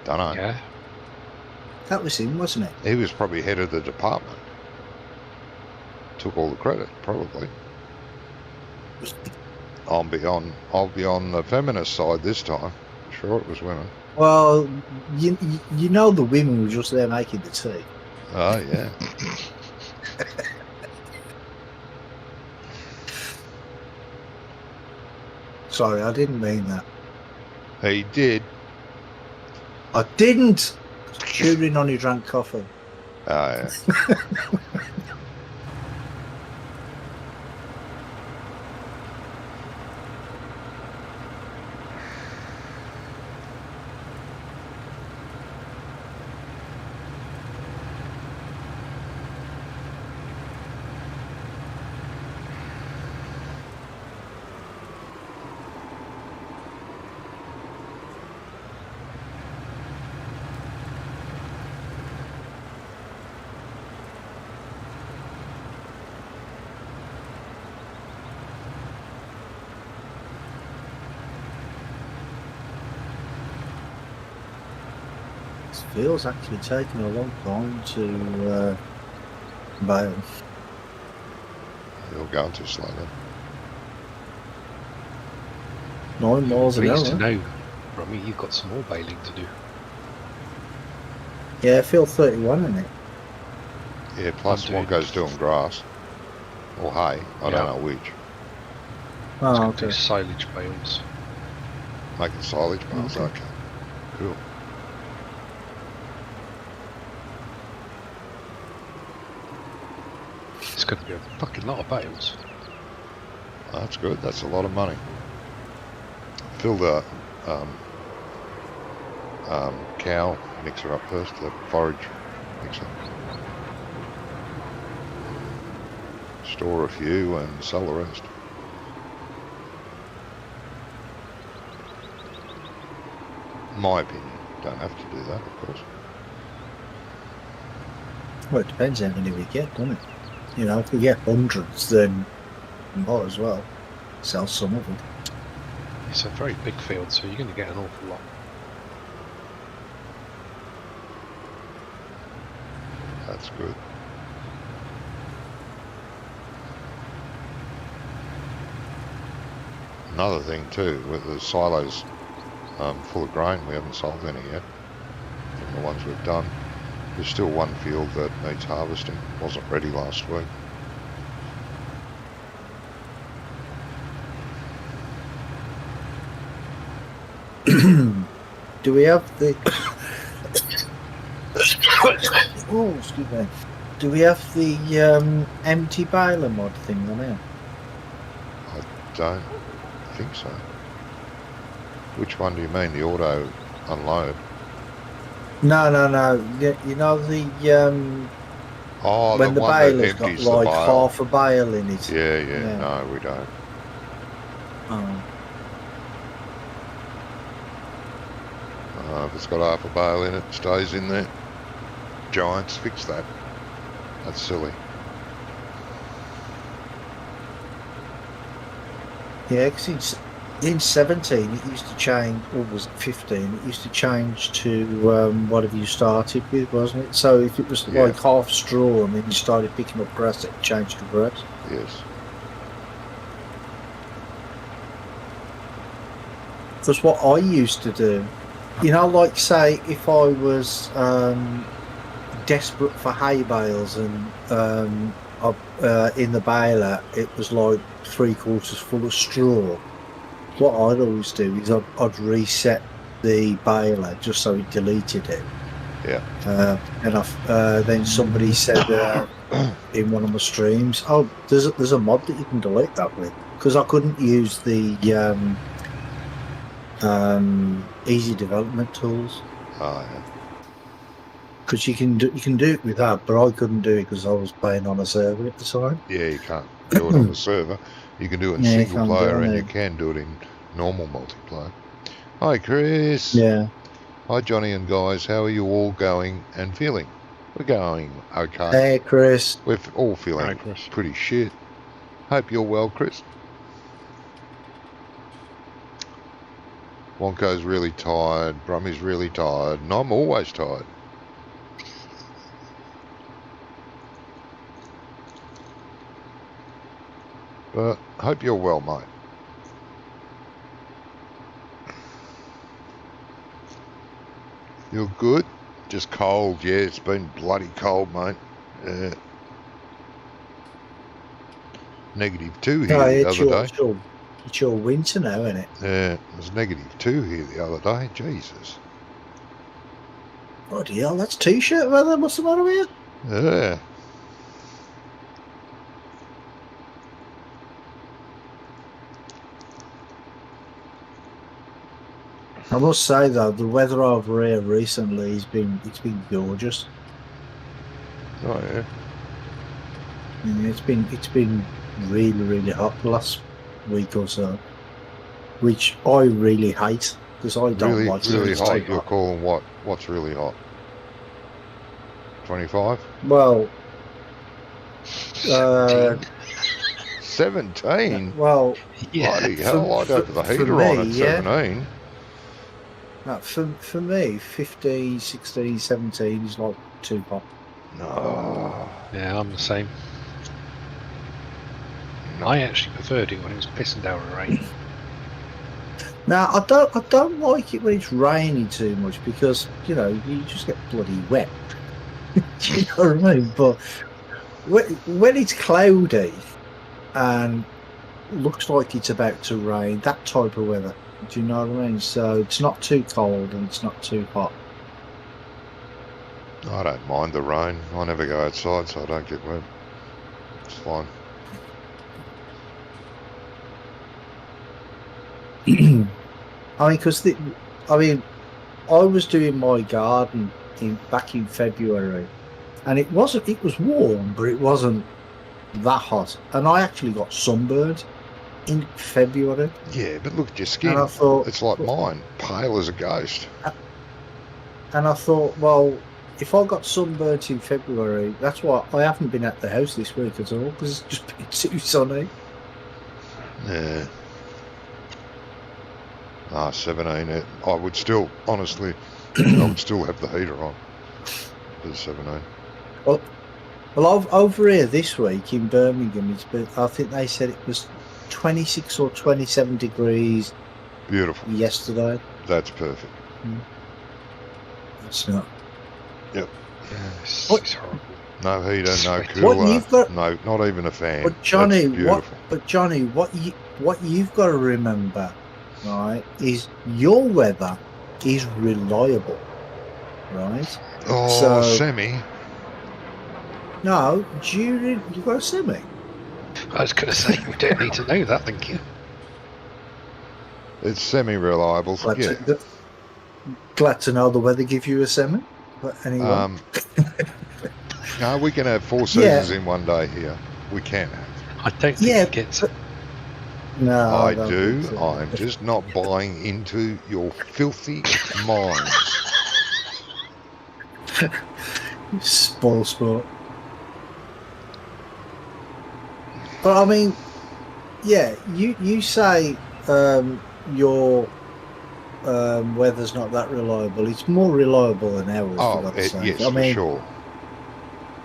Don't know. Yeah. That was him, wasn't it? He was probably head of the department. Took all the credit, probably. I'll be on the feminist side this time. Sure, it was women. Well, you know the women were just there making the tea. Oh yeah. Sorry, I didn't mean that. He did. I didn't. Turing only drank coffee. Oh yeah. This feels actually taking a long time to bail. You're going too slow then. 9 miles an Pleased to hour. know, Romy, you've got some more bailing to do. Yeah, field 31 in it. Yeah, plus I'm doing- Wonko's doing grass. Or hay. I Yeah. don't know which. Oh, Let's okay. do silage bales. Making silage bales. Okay. Okay. Cool. It's going to be a fucking lot of bales. That's good. That's a lot of money. Fill the cow mixer up first, the forage mixer. Store a few and sell the rest. My opinion. Don't have to do that, of course. Well, it depends how many we get, doesn't it? You know, if we get hundreds, then we might as well sell some of them. It's a very big field, so you're going to get an awful lot. That's good. Another thing too, with the silos full of grain, we haven't sold any yet from the ones we've done. There's still one field that needs harvesting, wasn't ready last week. Do we have the... oh, excuse me. Do we have the empty baler mod thing on here? Don't think so. Which one do you mean, the auto unload? No. You know the Oh, when the the one that baler's got empties the like bale. half a bale in it. Yeah, no, we don't. Oh. If it's got half a bale in it, it stays in there. Giants, fix that. That's silly. Yeah, because in 17 it used to change, or was it 15? It used to change to whatever you started with, wasn't it? So if it was Yeah. like half straw and then you started picking up grass, it changed to grass. Yes. Because what I used to do, you know, like say if I was desperate for hay bales and in the baler it was like 3/4 full of straw, what I'd always do is I'd reset the baler just so it deleted it. Yeah. And then somebody said in one of my streams, oh, there's a mod that you can delete that with, because I couldn't use the easy development tools, Oh, yeah. because you can do it with that, but I couldn't do it because I was playing on a server at the time. Yeah, you can't do it on the server. You can do it in Yeah, you single can't do player it, and no. you can do it in normal multiplayer. Hi, Chris. Yeah. Hi, Johnny and guys. How are you all going and feeling? We're going okay. Hey, Chris. We're all feeling Hi, Chris. pretty shit. Hope you're well, Chris. Wonko's really tired. Brummy's really tired. And I'm always tired. But hope you're well, mate. You're good? Just cold. Yeah, it's been bloody cold, mate. -2 here No, the other day. it's your winter now, isn't it? Yeah, it was -2 here the other day. Jesus. Bloody hell, that's t-shirt weather. What's the matter with you? Yeah. I must say though, the weather over here recently it's been gorgeous. Oh, yeah. Yeah, it's been really hot the last week or so, which I really hate because I don't Really, like really it. hot. You're calling what? What's really hot? 25? Well, 17? well, Yeah. Bloody hell, I'd have the heater on at 17. No, for me, 15, 16, 17 is like too hot. No. Yeah, I'm the same. I actually preferred it when it was pissing down with rain. Now, I don't like it when it's raining too much because, you know, you just get bloody wet. Do you know what I mean? But when it's cloudy and looks like it's about to rain, that type of weather, do you know what I mean? So it's not too cold and it's not too hot. I don't mind the rain. I never go outside, so I don't get wet. It's fine. I mean, because I was doing my garden back in February, and it was warm, but it wasn't that hot, and I actually got sunburned in February. Yeah, but look at your skin. And I thought, It's like mine, pale as a ghost. and I thought, well, if I got sunburnt in February, that's why I haven't been at the house this week at all, because it's just been too sunny. Yeah. 17. I would still, honestly, I would still have the heater on. The 17. Well, over here this week in Birmingham, it's been, I think they said it was 26 or 27 degrees Beautiful. yesterday. That's perfect. It's not. Yep. Yeah, it's horrible. No heater, no Sweaty. cooler, What you've got- no, not even a fan. But Johnny, That's beautiful. what you've got to remember, right, is your weather is reliable, right? Oh, So- semi. No, you got a semi. I was going to say, we don't need to know that, thank you. It's semi-reliable. Glad, Yeah. glad to know the weather give you a semi. But anyway, No, we can have 4 Yeah. seasons in one day here. We can have. I don't think Yeah, he gets but- no, I don't do. think so. I'm just not buying into your filthy minds. Spoil sport. But I mean, yeah, you say your weather's not that reliable. It's more reliable than ours. for Oh, God's sake. yes, I for mean, sure.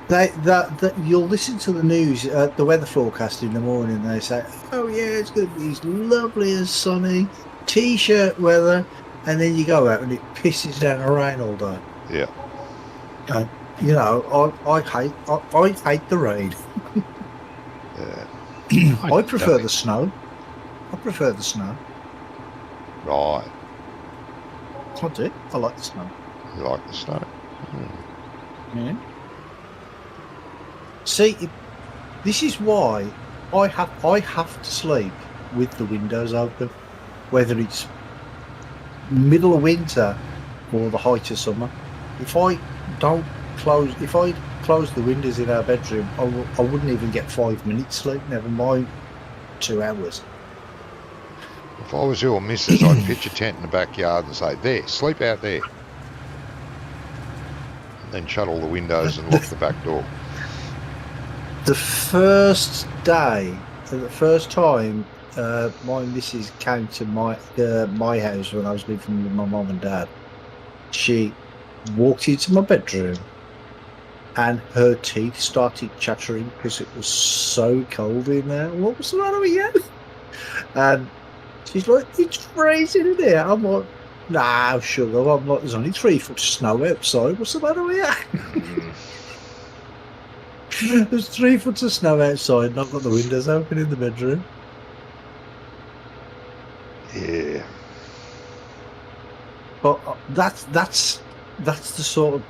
that you'll listen to the news, the weather forecast in the morning. And they say, "Oh yeah, it's going to be as lovely as sunny, t-shirt weather," and then you go out and it pisses down and rain all day. Yeah. You know, I hate the rain. Yeah. I prefer the snow. I prefer the snow. Right. I do. I like the snow. You like the snow? Yeah. See, this is why I have to sleep with the windows open, whether it's middle of winter or the height of summer. If I close the windows in our bedroom, I wouldn't even get 5 minutes sleep. Never mind 2 hours. If I was your missus, I'd pitch a tent in the backyard and say, "There, sleep out there." And then shut all the windows and lock the back door. The first time my missus came to my house when I was living with my mum and dad, she walked into my bedroom and her teeth started chattering because it was so cold in there. What was the matter with you? And she's like, "It's freezing in here." I'm like, "Nah, sugar." I'm like, "There's only 3 foot of snow outside. What's the matter with you?" There's 3 foot of snow outside and I've got the windows open in the bedroom. Yeah. But that's the sort of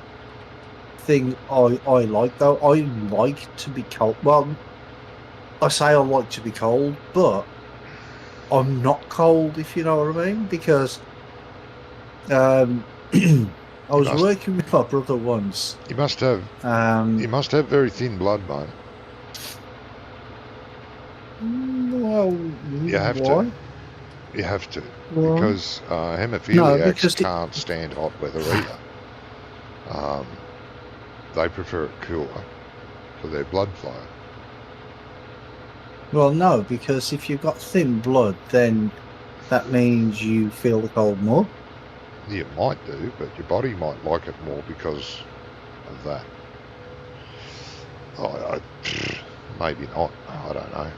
thing I like, though. I like to be cold. Well, I say I like to be cold, but I'm not cold, if you know what I mean, because I was working with my brother once. You must have very thin blood, mate. Well, You have why? to. You have to. Why? Because hemophiliacs because can't stand hot weather either. They prefer it cooler for their blood flow. Well, no, because if you've got thin blood, then that means you feel the cold more. You might do, but your body might like it more because of that. Maybe not. I don't know.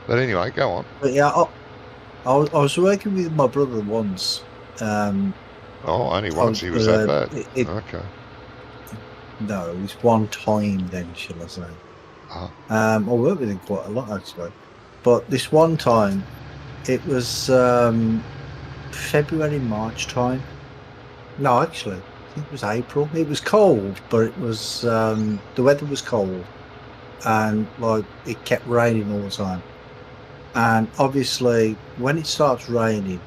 But anyway, go on. But yeah, I was working with my brother once. Only once he was that bad. Okay. No, it was one time then, shall I say. Uh-huh. I worked with him quite a lot, actually. But this one time, it was February, March time. No, actually, I think it was April. It was cold, but it was the weather was cold. And like it kept raining all the time. And obviously, when it starts raining, you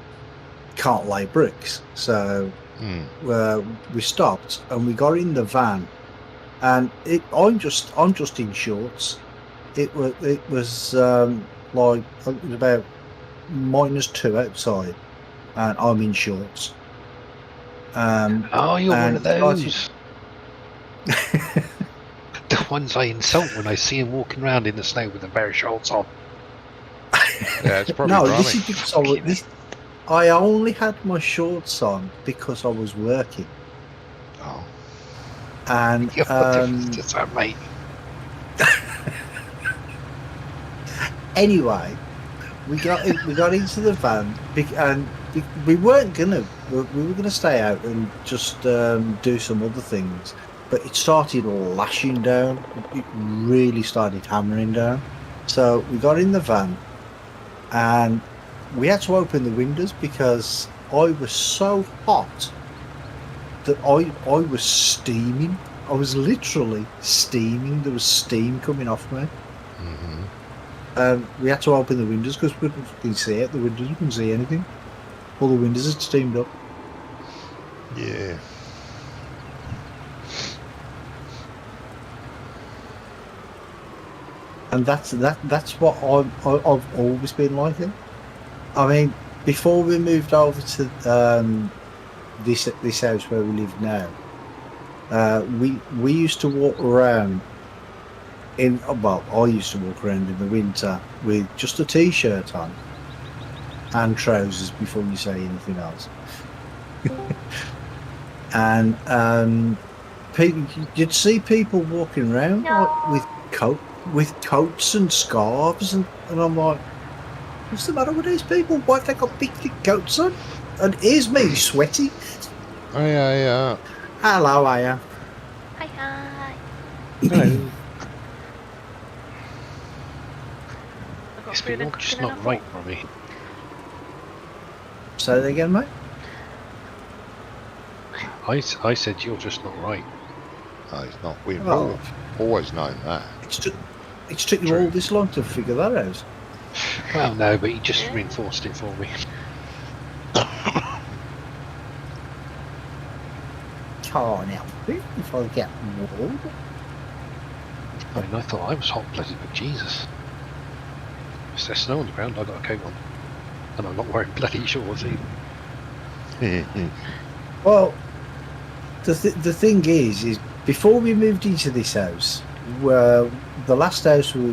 can't lay bricks. So we stopped and we got in the van. And I'm just in shorts. It was like it was about -2 outside, and I'm in shorts. Oh, you're one of and those. The ones I insult when I see him walking around in the snow with a pair of shorts on. Yeah, it's probably No, drumming. this is because I only had my shorts on because I was working. Oh. And What difference does that make? anyway, we got into the van, and we weren't gonna. We were gonna stay out and just do some other things, but it started lashing down. It really started hammering down. So we got in the van, and we had to open the windows because I was so hot that I was steaming. I was literally steaming. There was steam coming off me. Mm-hmm. We had to open the windows because we couldn't fucking see out the windows. We couldn't see anything. All the windows had steamed up. Yeah. And that's what I've always been like it. I mean, before we moved over to this house where we live now, we used to walk around I used to walk around in the winter with just a t-shirt on and trousers before you say anything else. And you'd see people walking around like, with coats and scarves, and I'm like, what's the matter with these people? Why have they got big thick coats on? And here's me sweaty. Yeah. Hello, Aya. Hi. No, I've got it's food you're and just cooking not and right, Robbie. Say that again, mate. I said you're just not right. No, he's not. We've Oh. always known that. It's took you all this long to figure that out. Well, no, but he just reinforced it for me. Can't help it if I get warm. I mean, I thought I was hot-blooded, but Jesus. If there's snow on the ground, I've got a coat on. And I'm not wearing bloody shorts either. Well, the thing is before we moved into this house, the last house we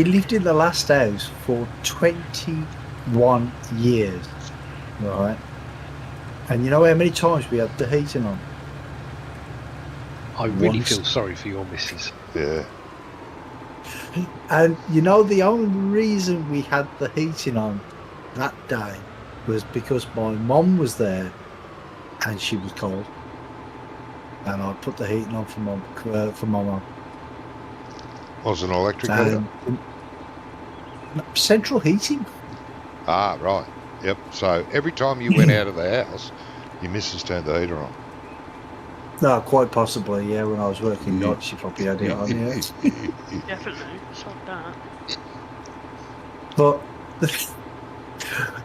lived in the last house for 21 years, right? And you know how many times we had the heating on? I really Once. feel sorry for your missus. Yeah. And you know, the only reason we had the heating on that day was because my mum was there and she was cold, and I put the heating on for my mum. Was an electric heater? Central heating. Ah, right. Yep. So every time you went out of the house, your missus turned the heater on. No, quite possibly, yeah. When I was working night, she probably had it on, yeah. Definitely. Stop that. But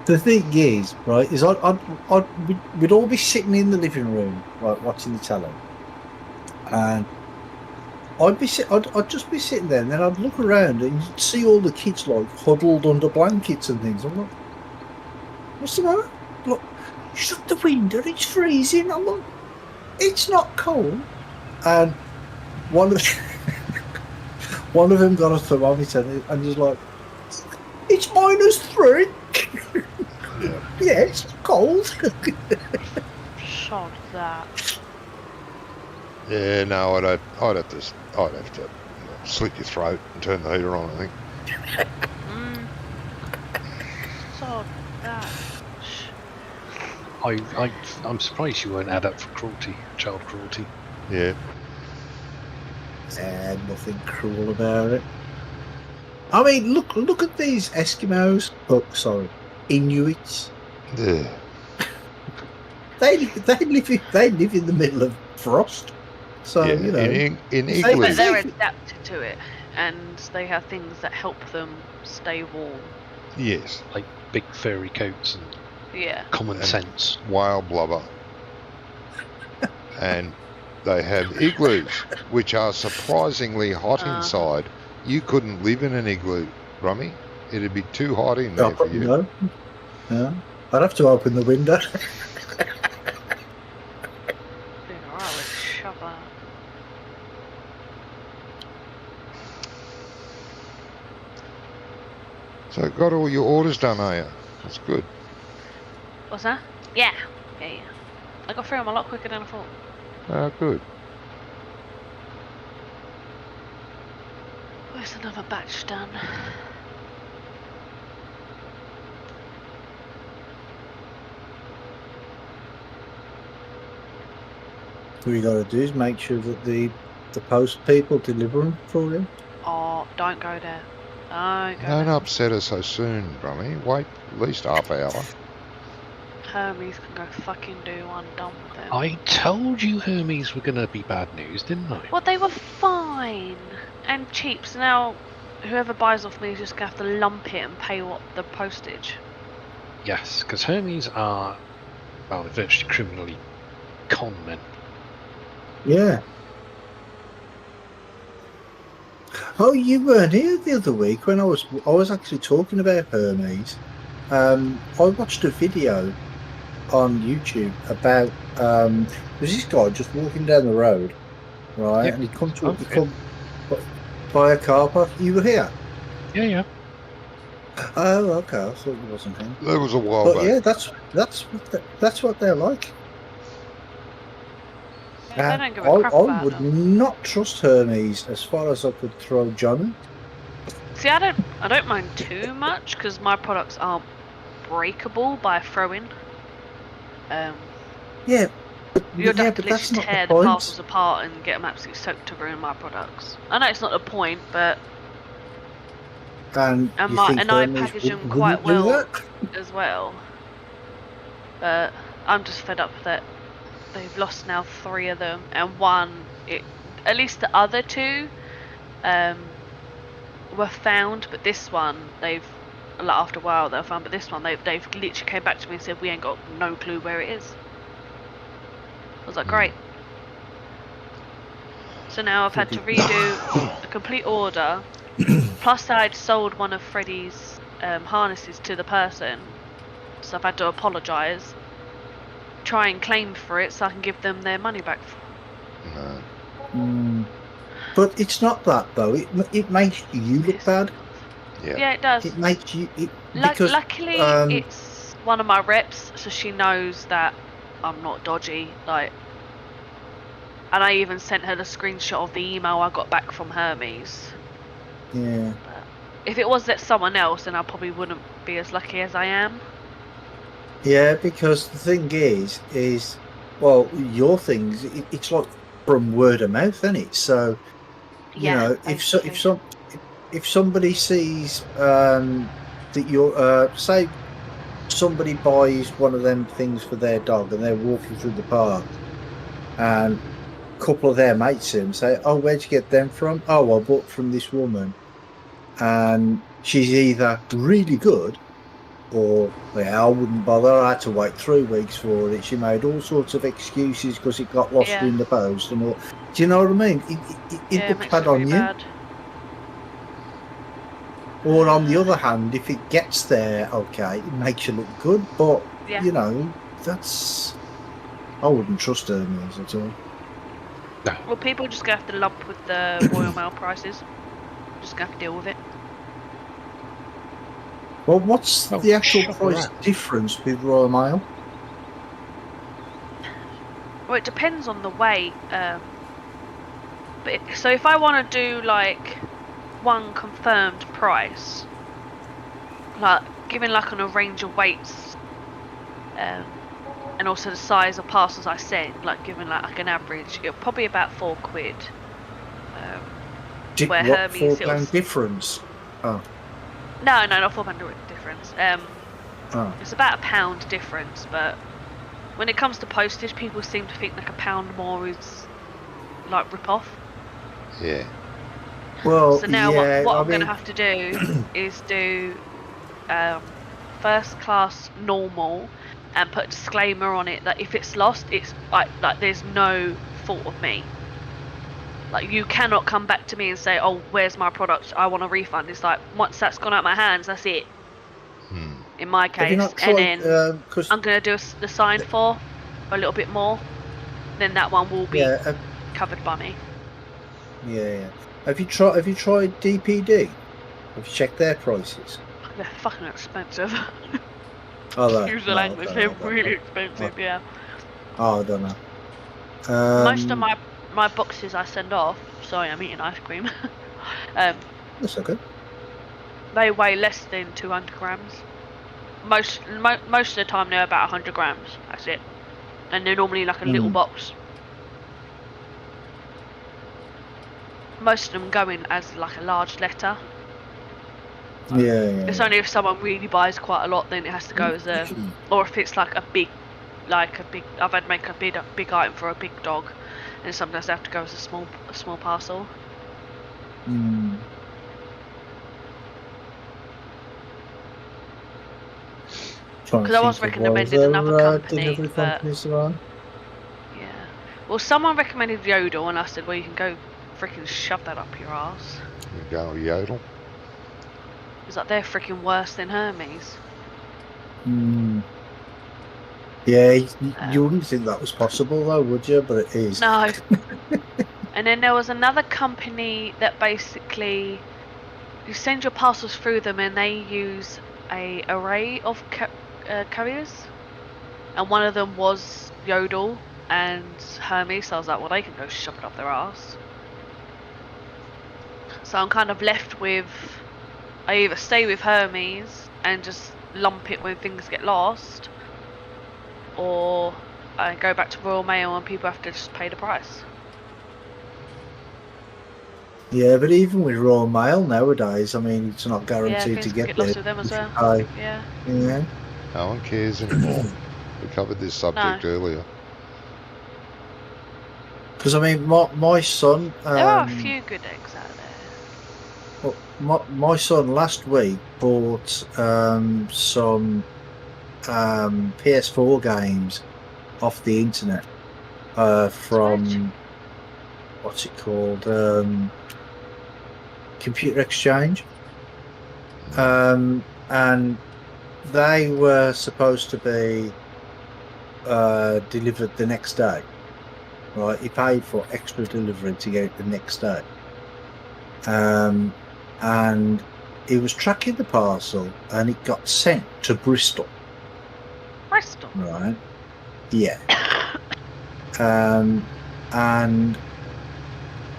the thing is, right, is we'd all be sitting in the living room, right, watching the telly, and I'd just be sitting there, and then I'd look around, and you'd see all the kids like huddled under blankets and things. I'm like, what's the matter? Look, shut the window, it's freezing. I'm like, it's not cold. And one of them got a thermometer, and he's like, it's -3. Yeah, it's cold. Sod that. Yeah, no, I'd have to slit your throat and turn the heater on, I think. Sod that. I'm surprised you weren't added up for cruelty, child cruelty. Yeah. Nothing cruel about it. I mean, look at these Eskimos. Oh, sorry, Inuits. Yeah. They live in the middle of frost. So Yeah, you know, in But igloos. they're adapted to it, and they have things that help them stay warm. Yes. Like big furry coats and Yeah. common And- sense. Whale blubber. And they have igloos, which are surprisingly hot inside. You couldn't live in an igloo, Rummy. It'd be too hot in there for you. no, no, I'd have to open the window. Dude, I would shove that. So got all your orders done, are you? That's good. What's that? Yeah. I got through them a lot quicker than I thought. Good. Where's another batch done? What you got to do is make sure that the post people deliver them for you. Oh, don't go there. Don't go Don't there. upset her so soon, Rummy. Wait at least half hour. Hermes can go fucking do one. Done with them. I told you Hermes were going to be bad news, didn't I? Well, they were fine and cheap. So now whoever buys off me is just gonna have to lump it and pay what the postage. Yes, because Hermes are, well, they're virtually criminally con men. Yeah. Oh, you weren't here the other week when I was actually talking about Hermes. I watched a video on YouTube about there's this guy just walking down the road, right? Yep. And he come to Oh, he yeah. come by a car park. You were here? Yeah, yeah. Oh, okay. I thought you wasn't here. That was a while But back. yeah, that's what they're like. Yeah, they don't give I a crap about would them. not trust Hermes as far as I could throw Johnny. See, I don't mind too much because my products aren't breakable by throwing. Yeah, but, You'd yeah, have to but that's literally not tear the the point. parcels apart and get them absolutely soaked to ruin my products. I know it's not the point, but And and you my think and I Hermes package them wouldn't quite do well that? as well. But I'm just fed up that they've lost now 3 of them, and at least the other 2 were found, but this one after a while they were found, but this one they've literally came back to me and said we ain't got no clue where it is. I was like, great. So now I've had to redo a complete order. Plus I'd sold one of Freddie's harnesses to the person, so I've had to apologise, try and claim for it so I can give them their money back. No. But it's not that though. It makes you look bad. Yeah. Yeah, it does. It makes you because Luckily, it's one of my reps, so she knows that I'm not dodgy. Like, and I even sent her the screenshot of the email I got back from Hermes. yeah. But if it was that someone else, then I probably wouldn't be as lucky as I am. Yeah, because the thing is, well, your things, it's like from word of mouth, isn't it? So, you Yeah, know, basically. if somebody sees that you're, say, somebody buys one of them things for their dog and they're walking through the park, and a couple of their mates see them, say, "Oh, where'd you get them from?" "Oh, I bought from this woman," and she's either really good. Or, yeah, I wouldn't bother. I had to wait 3 weeks for it. She made all sorts of excuses because it got lost Yeah. in the post and all. Do you know what I mean? It Yeah, it looks makes bad it on really you. bad. Or on the other hand, if it gets there, okay, it makes you look good. But, Yeah. you know, I wouldn't trust Hermes at all. Well, people just gonna have to lump with the Royal Mail prices. Just gonna have to deal with it. Well, what's the actual shut price up. difference with Royal Mail? Well, it depends on the weight. So if I want to do like one confirmed price, like given like on a range of weights, and also the size of parcels I send, like given like an average, it'll probably about £4. Where What, Hermes, £4 difference? Oh, no, not £4 difference. oh. It's about £1 difference, but when it comes to postage, people seem to think like £1 more is like rip off. Yeah. Well, So now yeah, what I I'm going to mean, have to do is do first class normal and put a disclaimer on it that if it's lost, it's like there's no fault of me. Like, you cannot come back to me and say, "Oh, where's my product? I want a refund." It's like, once that's gone out my hands, that's it. In my have you case, not and tried? then Because I'm gonna do the sign for a little bit more. Then that one will be yeah, covered by me. yeah. Have you tried DPD? Have you checked their prices? They're fucking expensive. Oh, Excuse the language. They're really expensive. Yeah. Oh, I don't know. Most of my boxes I send off. Sorry, I'm eating ice cream. That's okay. They weigh less than 200 grams. Most of the time they're about 100 grams. That's it. And they're normally like a little box. Most of them go in as like a large letter. Yeah. It's only if someone really buys quite a lot, then it has to go as a, or if it's like a big, I've had to make a big item for a big dog, and sometimes they have to go as a small parcel. Trying to Because I was think of what recommended another other, company, delivery but companies there are. yeah. Well, someone recommended Yodel, and I said, well, you can go freaking shove that up your ass. You go Yodel. It's like they're freaking worse than Hermes. Hmm. Yeah, you Um, wouldn't think that was possible though, would you? But it is. No. And then there was another company that basically you send your parcels through them, and they use a array of carriers, and one of them was Yodel and Hermes. So I was like, well, they can go shove it up their ass. So I'm kind of left with, I either stay with Hermes and just lump it when things get lost, or I go back to Royal Mail and people have to just pay the price. Yeah, but even with Royal Mail nowadays, I mean, it's not Yeah, guaranteed things to can get get there. lost with them as well. Yeah. Yeah. No one cares anymore. We covered this subject earlier. Because I mean, my son. There are a few good eggs out there. Well, my son last week bought some PS4 games off the internet from what's it called, Computer Exchange, and they were supposed to be delivered the next day. Right, he paid for extra delivery to get it the next day. And he was tracking the parcel, and it got sent to Bristol. Bristol. Right. Yeah. And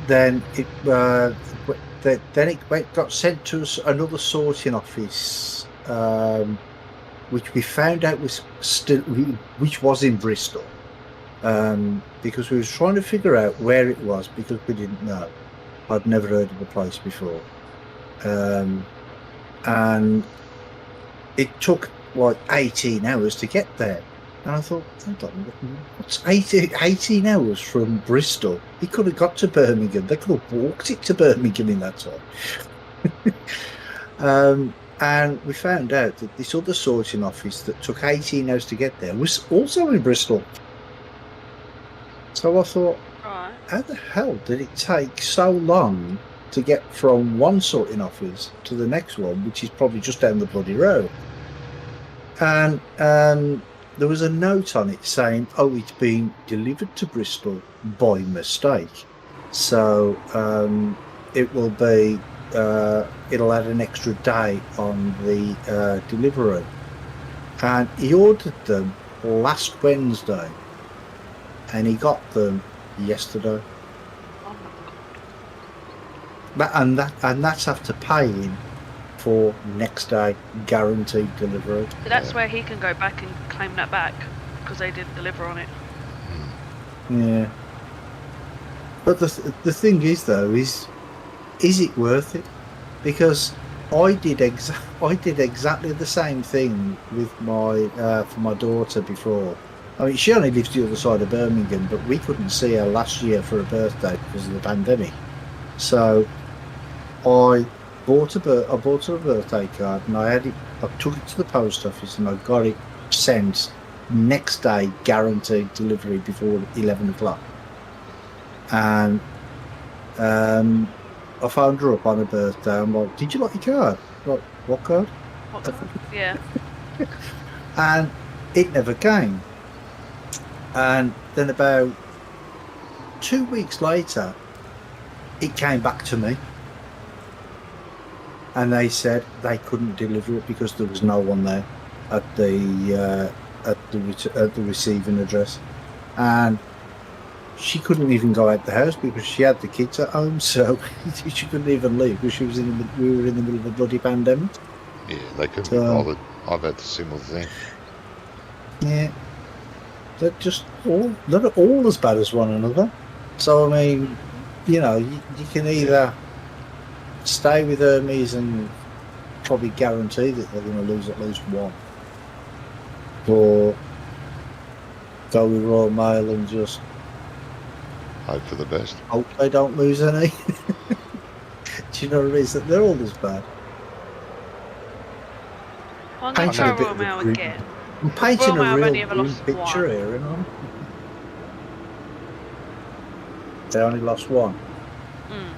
then it got sent to us another sorting office, which we found out was which was in Bristol, because we was trying to figure out where it was because we didn't know. I'd never heard of the place before. And it took like 18 hours to get there. And I thought, what's 18 hours from Bristol? He could have got to Birmingham. They could have walked it to Birmingham in that time. And we found out that this other sorting office that took 18 hours to get there was also in Bristol. So I thought, Right. how the hell did it take so long to get from one sorting office to the next one, which is probably just down the bloody road? And there was a note on it saying, oh, it's been delivered to Bristol by mistake. So it will be, it'll add an extra day on the delivery. And he ordered them last Wednesday, and he got them yesterday. Oh my god. And that's after paying for next day guaranteed delivery. So that's where he can go back and claim that back because they didn't deliver on it. Yeah. But the thing is though, is it worth it? Because I did exactly the same thing with my for my daughter before. I mean, she only lives the other side of Birmingham, but we couldn't see her last year for her birthday because of the pandemic. So I bought her a birthday card, and I took it to the post office, and I got it sent next day, guaranteed delivery before 11 o'clock. And I phoned her up on her birthday. I'm like, did you like your card? Like, what card? Yeah. And it never came. And then about 2 weeks later, it came back to me. And they said they couldn't deliver it because there was no one there at the receiving address. And she couldn't even go out the house because she had the kids at home, so she couldn't even leave because we were in the middle of a bloody pandemic. Yeah, they couldn't be bothered. I've had the similar thing. Yeah, they're just they're all as bad as one another. So I mean, you know, you can either stay with Hermes and probably guarantee that they're going to lose at least one, or go with Royal Mail and just Hope for the best. hope they don't lose any. Do you know what I mean? So they're all as bad. Well, I'm going to Painting a try bit Royal of a Mail grim- again. I'm painting Royal Mail a have real only ever grim lost picture one. here, you know. They only lost one. Mm.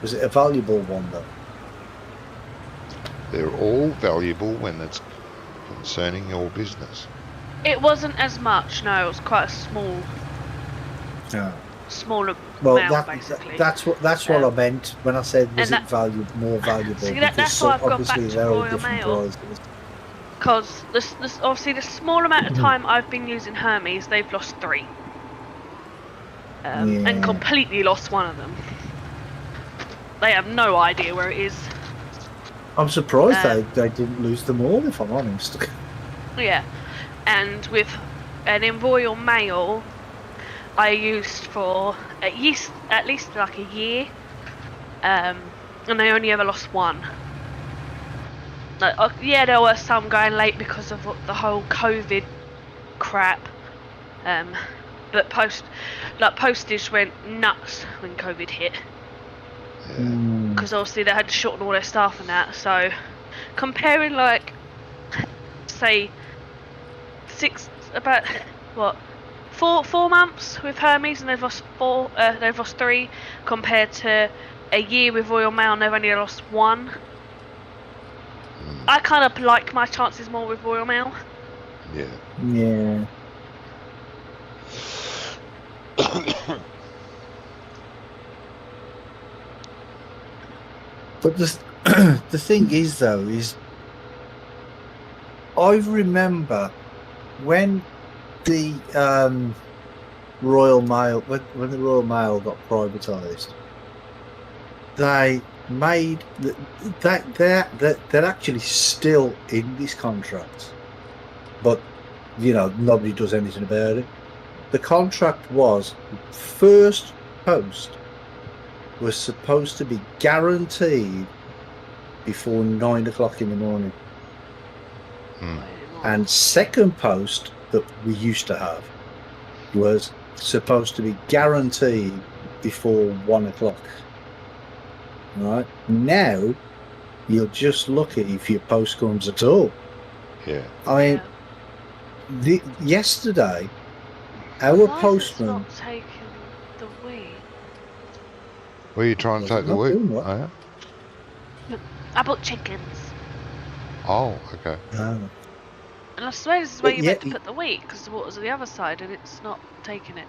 Was it a valuable one though? They're all valuable when it's concerning your business. It wasn't as much. No, it was quite a Yeah. smaller Well, mail basically. that's what I meant when I said was and it more valuable. See, because that's why I've gone obviously back to they're all Royal different Mail. prices. Because this obviously the small amount of time I've been using Hermes, they've lost 3. And Yeah. completely lost one of them. They have no idea where it is. I'm surprised they didn't lose them all, if I'm honest. Yeah, and in Royal Mail, I used for at least like a year, and I only ever lost one. Like, yeah, there were some going late because of the whole COVID crap, but postage went nuts when COVID hit. Because obviously they had to shorten all their staff and that. So comparing like, say, 4 months with Hermes and they've lost 3, compared to a year with Royal Mail and they've only lost 1. I kind of like my chances more with Royal Mail. Yeah. Yeah. But the thing is, though, is I remember when the Royal Mail, when the Royal Mail got privatised, they made that they're actually still in this contract, but you know nobody does anything about it. The contract was first post was supposed to be guaranteed before 9 o'clock in the morning. And second post that we used to have was supposed to be guaranteed before 1 o'clock. Right now, you're just lucky if your post comes at all. Yeah. I mean, yesterday, our Why postman. is it not taking the wheat? Were you trying to take the wheat? What? Oh, yeah? I bought chickens. Oh, okay. And I swear this is where But you yeah, meant to put the wheat, because the water's on the other side and it's not taking it.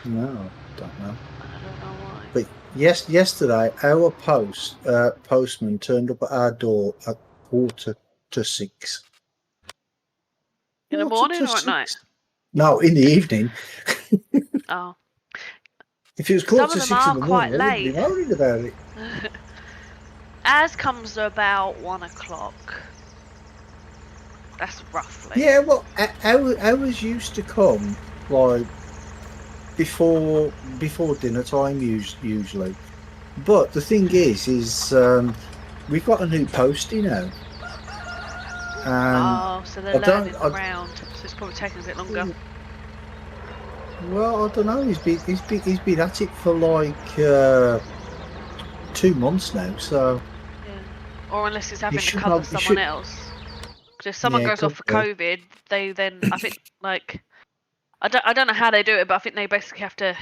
No, don't know. I don't know why. But yesterday our postman turned up at our door at 6:45. In the morning or at night? No, in the evening. Oh. If it was Some 6:45 of them are in the quite morning, I wouldn't be late. worried about it. Ours comes about 1 o'clock. That's roughly. Yeah, well, ours used to come like before dinner time usually. But the thing is we've got a new postie now. So they're learning around, so it's probably taking a bit longer. Well, I don't know. He's been at it for like 2 months now. So. Yeah. Or unless he's having to should cover not- you someone should- else. Because if someone goes off for could COVID, they then I think like I don't know how they do it, but I think they basically have to.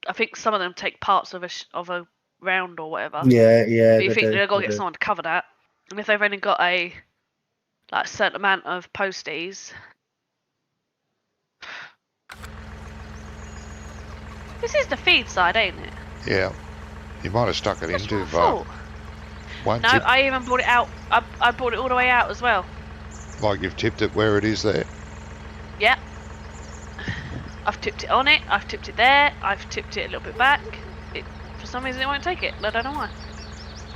I think some of them take parts of a round or whatever. Yeah. But you think they've got to get someone to cover that, and if they've only got a certain amount of posties. This is the feed side, ain't it? Yeah. You might have stuck it That's in too what I far. thought. Won't No, tip, I even brought it out. I brought it all the way out as well. like you've tipped it where it is there. Yeah. I've tipped it on it. I've tipped it there. I've tipped it a little bit back. For some reason, it won't take it. I don't know why.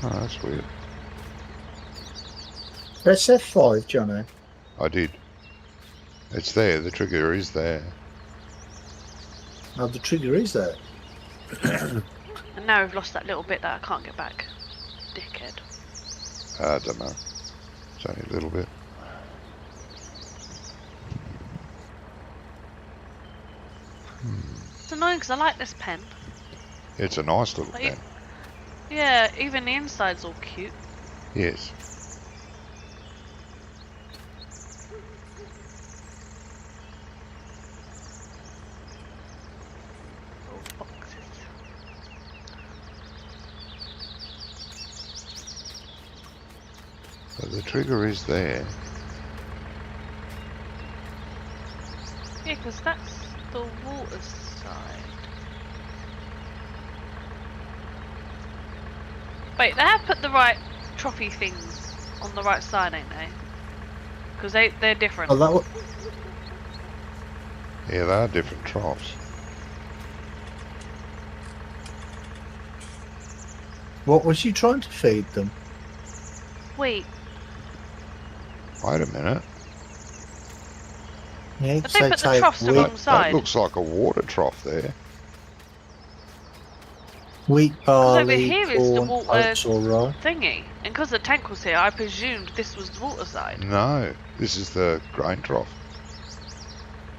Oh, that's weird. Press F5, Johnny. I did. It's there. The trigger is there. Oh, the trigger is there. And now we've lost that little bit that I can't get back. Dickhead. I don't know. It's only a little bit. It's annoying because I like this pen. It's a nice little Like, pen. Yeah, even the inside's all cute. Yes. But the trigger is there. Yeah, because that's the water side. Wait, they have put the right trophy things on the right side, ain't they? Because they're different. Oh, that was, Yeah, they are different troughs. what was you trying to feed them? Wait, Wait a minute. Yeah, have 'cause they put the take troughs the wheat, wrong That side? looks like a water trough there. wheat, Because barley, over here is the corn, water oats or rye. thingy. And because the tank was here, I presumed this was the water side. No, this is the grain trough.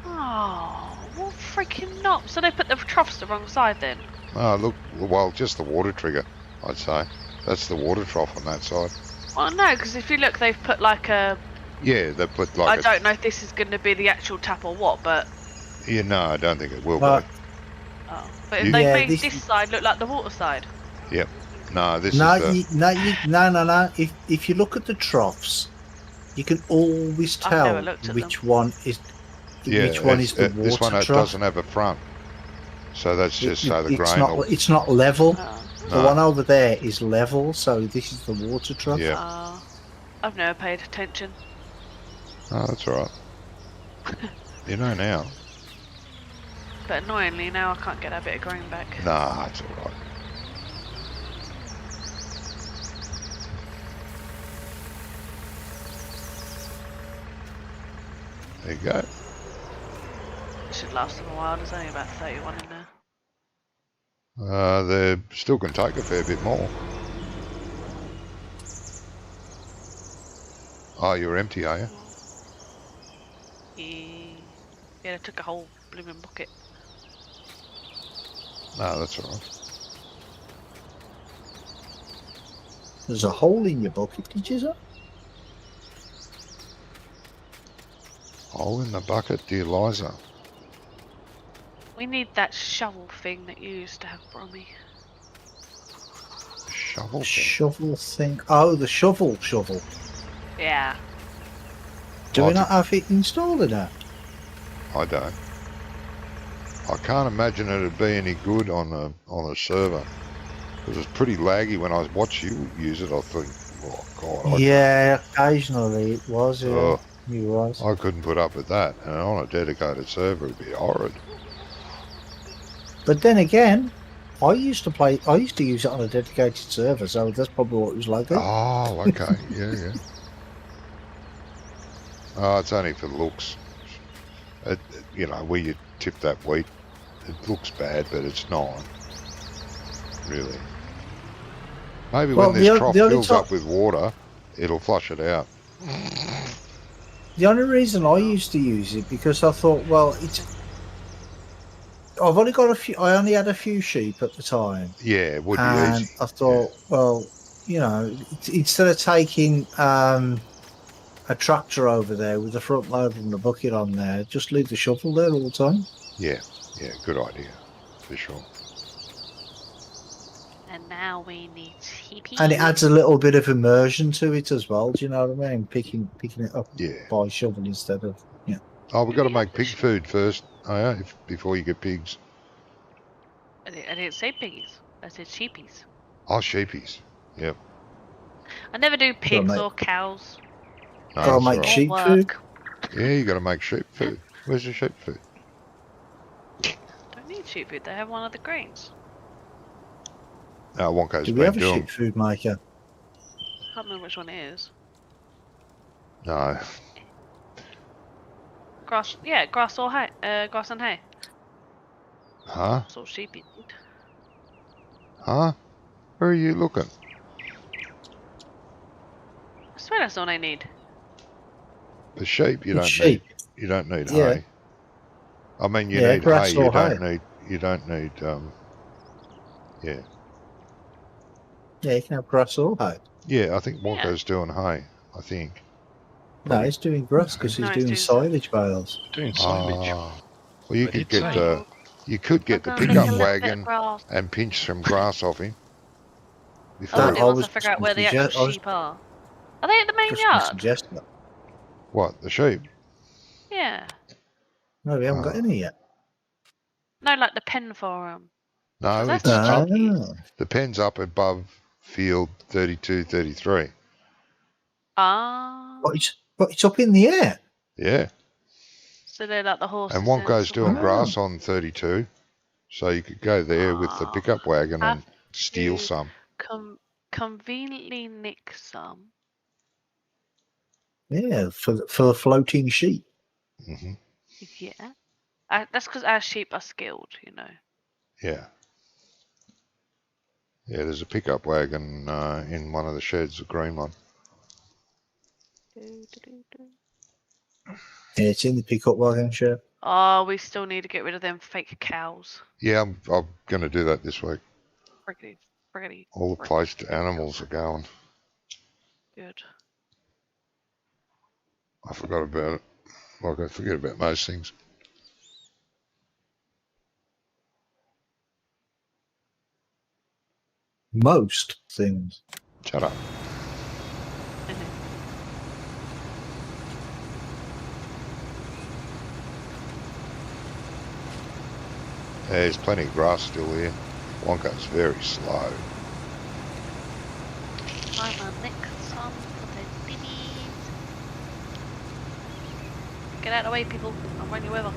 Oh, what freaking not? So they put the troughs the wrong side then? Oh, look, well, just the water trigger, I'd say. That's the water trough on that side. Well, no, because if you look, they've put like a... Yeah, they put I like don't know if this is going to be the actual tap or what, but... Yeah, no, I don't think it will But be. Oh. But You- if they Yeah, made this- this side look like the water side. No, this No, is the... no. If you look at the troughs, you can always I've never tell looked at which one is Yeah, which one is the this one water it trough. doesn't have a front. So that's just so the it's grain not. will... It's not level. Oh. The No. one over there is level, so this is the water trough. Yeah. Oh. I've never paid attention. Oh, that's all right. You know now. But annoyingly, now I can't get that bit of grain back. Nah, it's all right. There you go. It should last them a while. There's only about 31 in there. They still can take a fair bit more. Oh, you're empty, are you? Yeah, they took a whole blooming bucket. No, that's all right. There's a hole in your bucket, did you say? Hole in the bucket, dear Liza. We need that shovel thing that you used to have, Brommy. Shovel thing. Shovel thing. Oh, the shovel. Yeah. Do Oh, we not have it installed in that? I don't. I can't imagine it'd be any good on a server. It was pretty laggy when I watched you use it. I think, oh God, Yeah, occasionally it was. Yeah, Oh. it was. I couldn't put up with that. And on a dedicated server, it'd be horrid. But then again, I used to use it on a dedicated server, so that's probably what it was like. Oh, okay, yeah. Oh, it's only for looks. Where you tip that wheat, it looks bad, but it's not. Really. Maybe Well, when this the trough only fills up with water, it'll flush it out. The only reason I used to use it because I thought, well, I've only got a few. I only had a few sheep at the time, Yeah, it would be and easy. I thought, well, instead of taking a tractor over there with the front loader and the bucket on there, just leave the shovel there all the time. Yeah, good idea, for sure. And now we need TP. And it adds a little bit of immersion to it as well. Do you know what I mean? Picking it up Yeah. by shovel instead of Oh, we've got to make pig food first, before you get pigs. I didn't say piggies. I said sheepies. Oh, sheepies. Yep. I never do pigs mate. or cows. No, Gotta that's make all right. sheep or food. work. Yeah, you got to make sheep food. Where's your sheep food? Don't need sheep food. They have one of the grains. No, Wonko's Do we been have a doing. sheep food maker? Can't remember which one it is. No. Grass. Yeah, grass or hay. Grass and hay. Huh? That's all sheepy need. Huh? Where are you looking? I swear that's all I need. The sheep. You It's don't sheep. need. You don't need Yeah. hay. I mean, you Yeah, need grass hay. You or don't hay. need. You don't need. Yeah. Yeah, you can have grass or hay. Yeah, I think Wonko's doing hay. I think. No, he's doing grass because No, he's he's doing doing silage bales. Doing silage. Ah. Well, you But could it's get. hay. You could get the I'm gonna pickup make a little bit of wagon grass. and pinch some grass off him. Before Oh, No, he- they I want was to figure out where the confused. actual I was- sheep are. Are they at the main Just yard? suggest that. What, the sheep? Yeah. No, we haven't got Oh. any yet. No, like the pen for them. No, That's it's Ah, up, cheeky. the pen's up above field 32, 33. Ah. but it's up in the air. Yeah. So they're like the horses. And Wonko's doing somewhere. grass on 32. So you could go there with the Ah. pickup wagon and Have steal to- some. Conveniently nick some. Yeah, for the floating sheep. Hmm. Yeah. That's because our sheep are skilled, you know. Yeah. Yeah, there's a pickup wagon in one of the sheds, a green one. Yeah, it's in the pickup wagon shed. Oh, we still need to get rid of them fake cows. Yeah, I'm going to do that this week. Friggity. All the placed animals are going. Good. I forgot about it. Like I forget about most things. Most things. Shut up. There's plenty of grass still here. Wonka's very slow. I'm a nick some for the bibbies. Get out of the way, people. I'll run you over.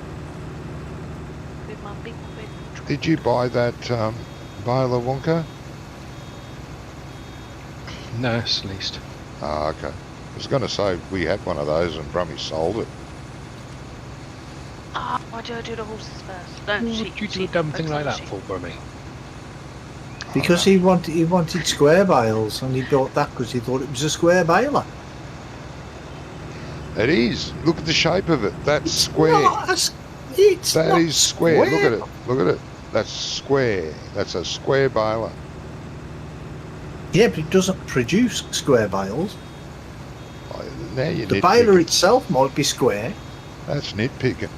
With my big truck. Did you buy that baler, Wonka? No, it's leased. Ah, okay. I was going to say we had one of those and Brummy sold it. Ah, why do I do the horses first? Don't What sheep. would you do a sheep, dumb focus thing on like the that sheep. for, Brummy? Because he wanted square bales, and he bought that because he thought it was a square baler. It is. Look at the shape of it. That's square. It's That not is square. Look at it. Look at it. That's square. That's a square baler. Yeah, but it doesn't produce square bales. Oh, now you're The baler nitpicking. itself might be square. That's nitpicking.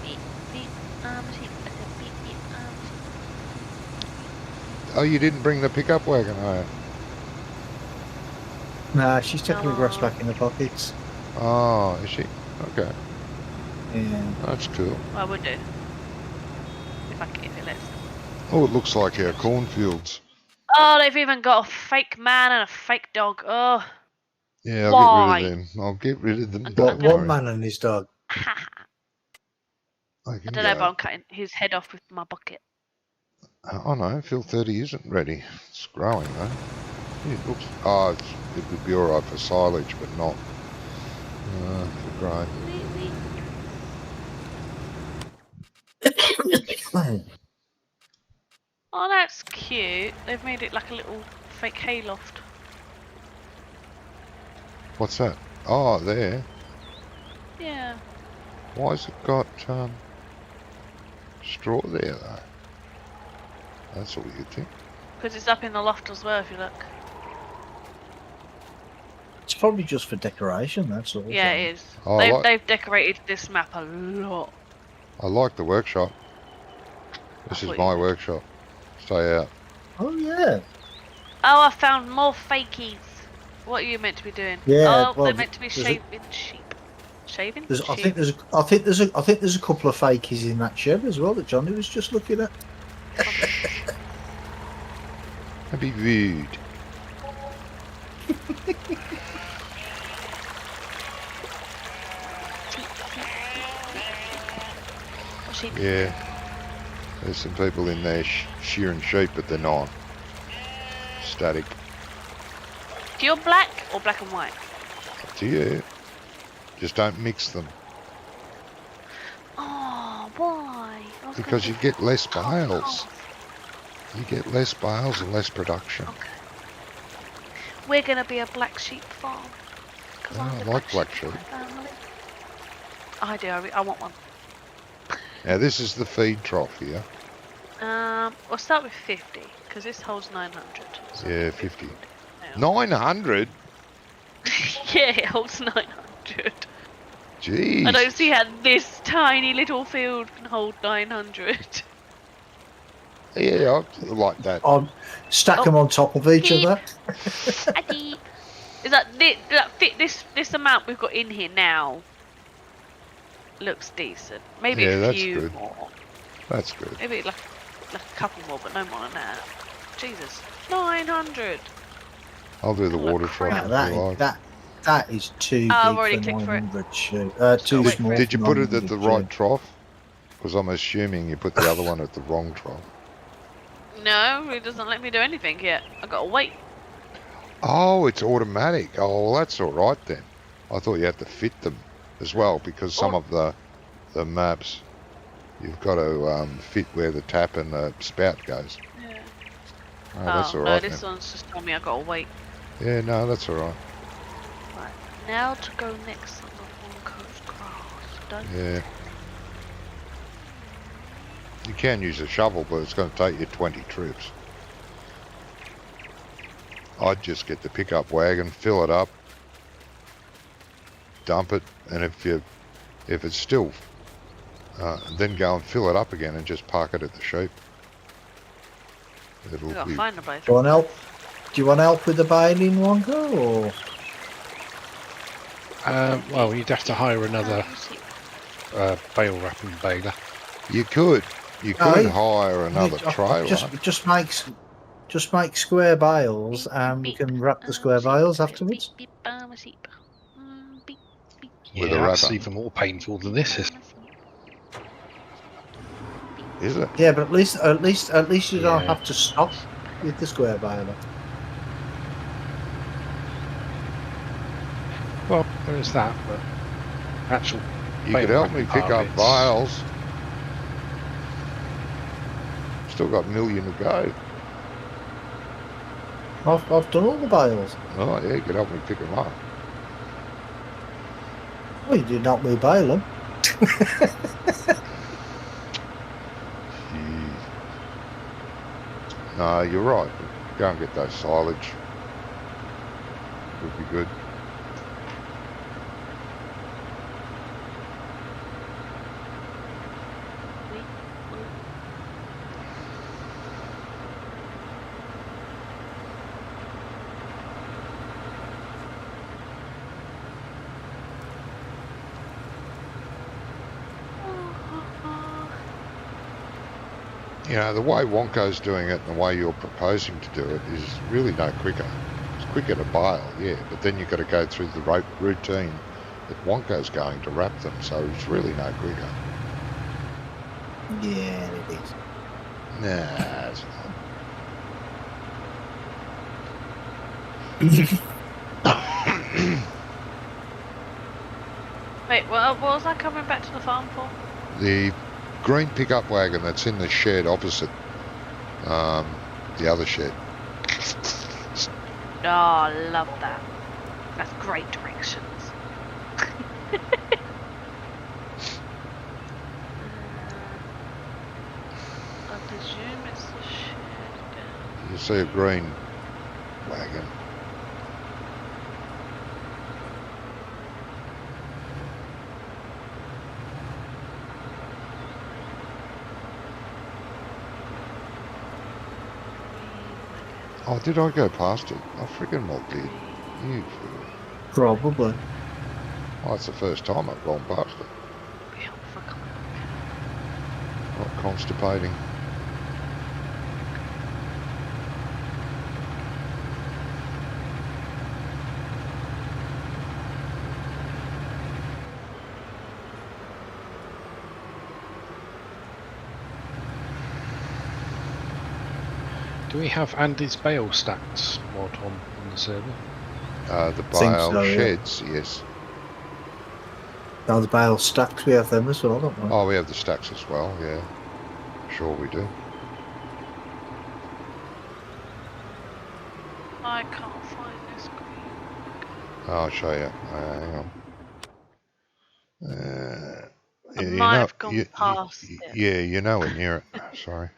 Beep, beep, sheep. I said beep, beep, sheep. Oh, you didn't bring the pickup wagon, are Nah, she's taking the grass No. back in the pockets. you? Oh, is she? Okay. Yeah. That's cool. I would do. If it lets. Oh, it looks like our cornfields. Oh, they've even got a fake man and a fake dog. Oh. Yeah, I'll Why? get rid of them. I'll get rid of them. I Don't don't- One worry. man and his dog. I I can don't know, go. but I'm cutting his head off with my bucket. Oh no, Phil 30 isn't ready. It's growing though. It looks. Oh, it would be alright for silage, but not for growing. Oh, that's cute. They've made it like a little fake hayloft. What's that? Oh, there. Yeah. Why has it got straw there though? That's a weird thing. Because it's up in the loft as well, if you look. It's probably just for decoration, that's all. Yeah, it is. Oh, They've decorated this map a lot. I like the workshop. This is thought my you would. workshop. Stay out. Oh, yeah. Oh, I found more fakies. What are you meant to be doing? Yeah, Oh, well, they're meant to be there's a- shaving sheep. Shaving? There's, I sheep. think there's a couple of fakies in that shed as well that Johnny was just looking at. Don't be rude. Sheep. Yeah. There's some people in there shearing sheep, but they're not. Static. Do you black or black and white? Up to you. Just don't mix them. Oh, why? I was Because you gonna get less cut bales. off. You get less bales and less production. Okay. We're gonna be a black sheep farm. 'Cause Oh, I'm I the like black in my sheep. family. I do. I want one. Now this is the feed trough here. We'll start with 50 because this holds 900. So Yeah, 50. now. 900? Yeah, it holds 900. Jeez. I don't see how this tiny little field can hold 900. Yeah, I like that. On stack them on top of each Beep. other. Addy. Is that fit this amount we've got in here now? Looks decent. Maybe Yeah, a that's few good. more. That's good. Maybe like a couple more, but no more than that. Jesus, 900. I'll do the Oh, water crap. trough if you like. That is too Oh, I've big already for clicked for it. 900 shoe. Just Too gotta wait for small. it. Did you for put it at 900 the right shoe. trough? Because I'm assuming you put the other one at the wrong trough. No, it doesn't let me do anything yet. I gotta wait. Oh, it's automatic. Oh, well, that's all right then. I thought you had to fit them as well, because some of the maps you've got to fit where the tap and the spout goes. Yeah. Oh, that's all no, right this then. one's just told me I gotta wait. Yeah, no, that's all right. Right, now to go next on the Wonko's Cross. Don't Yeah. You can use a shovel, but it's going to take you 20 trips. I'd just get the pickup wagon, fill it up, dump it, and if it's still, then go and fill it up again and just park it at the sheep. I It'll gotta be. find the place. Do you want help? Do you want help with the baling, Wonka, or? Well, you'd have to hire another bale wrapping baler. You could Aye. hire another trailer. Just make square bales, and we can wrap the square bales afterwards. With a That's wrapper. even more painful than this is. Is it? Yeah, but at least you don't Yeah. have to stop with the square baler. Well, there is that, but actual. You bale could help me wrapping pick part up of it's- bales. Still got a million to go. I've done all the bales. Oh yeah, you could help me pick them up. Well, you did help me bale them. Jeez. No, you're right. Go and get those silage. Would be good. You know, the way Wonko's doing it and the way you're proposing to do it is really no quicker. It's quicker to bale, yeah, but then you've got to go through the routine that Wonko's going to wrap them, so it's really no quicker. Yeah, it is. Nah, it's not. Wait, what was I coming back to the farm for? The green pickup wagon that's in the shed opposite the other shed. Oh, I love that. That's great directions. I presume it's the shed. You see a green wagon. Oh, did I go past it? I freaking well did. You fool. Probably. Oh, it's the first time I've gone past it. Not constipating. Do we have Andy's bale stacks mod on the server? The Think bale so, yeah. sheds, yes. Now the bale stacks, we have them as well, don't we? Oh, we have the stacks as well, yeah. Sure we do. I can't find this green. I'll show you. Hang on. I might have gone past it. Yeah, you know when you're sorry.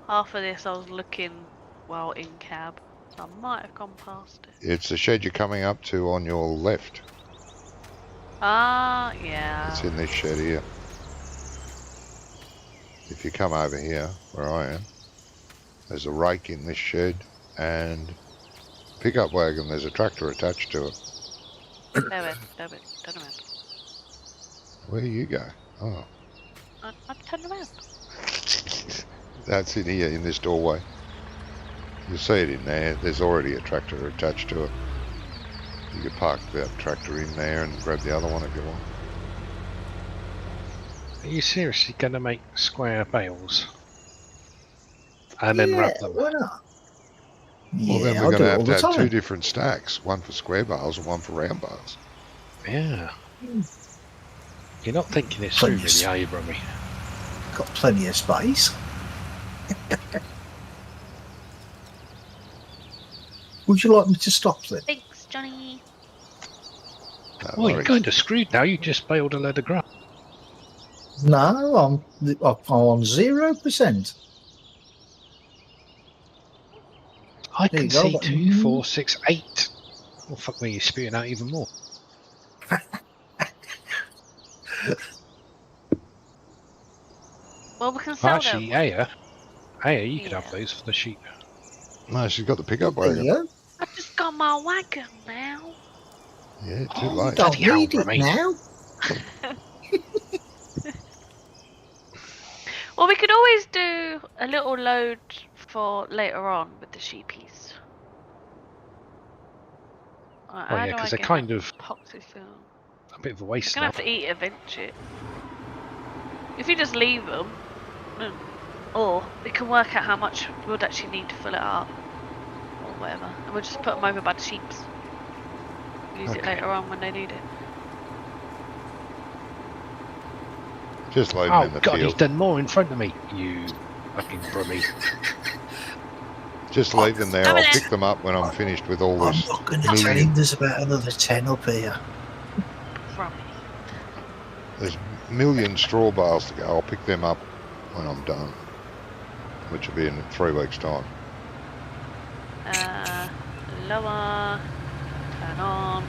Half of this I was looking while in cab, so I might have gone past it. It's the shed you're coming up to on your left. Ah, yeah. It's in this shed here. if you come over here, where I am, there's a rake in this shed and pickup wagon. There's a tractor attached to it. Turn around. Where you go? Oh, I've turned around. that's in here, in this doorway. You'll see it in there. There's already a tractor attached to it. You could park that tractor in there and grab the other one if you want. Are you seriously going to make square bales? And then wrap them? Why not? Well, Yeah, then I'll we're do going it all to the have two time. different stacks, one for square bales and one for round bales. Yeah. You're not thinking this through, Please. really, are you, Brummy? Got plenty of space. Would you like me to stop then? Thanks, Johnny. No Oh, you're worries. kind of screwed now. You just baled a load of grass. No, I'm on 0%. I There can you go, see but- 2, 4, 6, 8. Well, fuck me, you're spewing out even more. Well, we can sell Actually, them. Aya, you could have Yeah. those for the sheep. No, she's got the pickup There wagon. you go. I've just got my wagon now. Yeah, too Oh, late. Don't Bloody hell, need it Rummy. now. Well, we could always do a little load for later on with the sheepies. Right, Oh, how yeah, do I because they're get kind that of epoxy film? a bit of a I'm waste gonna now. have to eat eventually. If you just leave them, or we can work out how much we'd actually need to fill it up, or whatever, and we'll just put them over by the sheeps. Use it Okay. later on when they need it. Just leave them Oh, in the God, he's field. done more in front of me. You fucking Brummy. Just leave them there. Come I'll in. pick them up when I'm finished with all I'm this. not going to tell million- him there's about another 10 up here. From me. There's a million straw bales to go. I'll pick them up when I'm done, which will be in 3 weeks' time. Lower. Turn on.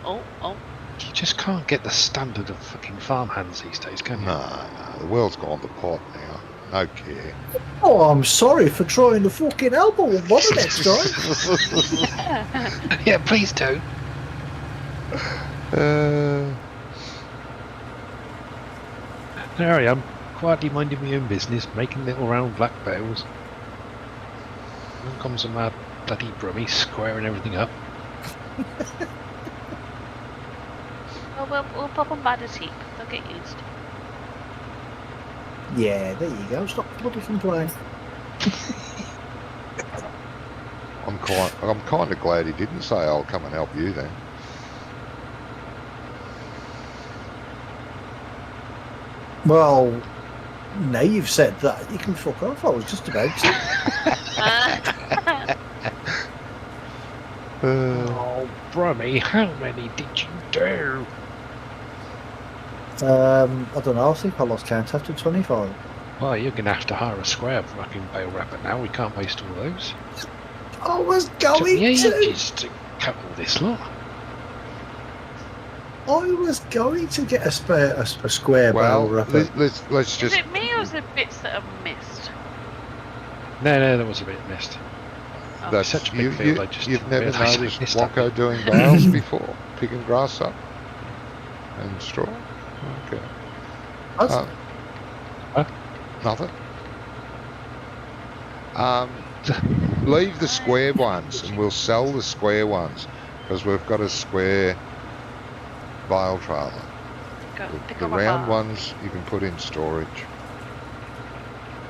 Oh. You just can't get the standard of fucking farmhands these days, can you? No, the world's gone to pot now. No care. Oh, I'm sorry for trying to fucking help. I won't bother next time. Yeah, please do. There I am, quietly minding my own business, making little round black bales. Then comes a mad bloody Brummy squaring everything up. Well, we'll pop them by the sheep. They'll get used. Yeah, there you go. Stop bloody complaining. I'm kind of glad he didn't say I'll come and help you then. Well, now you've said that, you can fuck off. I was just about to. Oh, Brummy, how many did you do? I don't know. I think I lost count after 25. Well, you're going to have to hire a square fucking bale wrapper now. We can't waste all those. I was Took me going to. ages to cut all this lot. I was going to get a square Well, barrel wrapper. let's Is just. it me or is it bits that are missed? No, there was a bit missed. Oh. That's such a big field, I just you've never realised I noticed missed that Wacko bit. doing bales before, picking grass up and straw. Okay. That's- Nothing. Leave the square ones, and we'll sell the square ones because we've got a square bale trailer. Go, pick The up my round bar. ones you can put in storage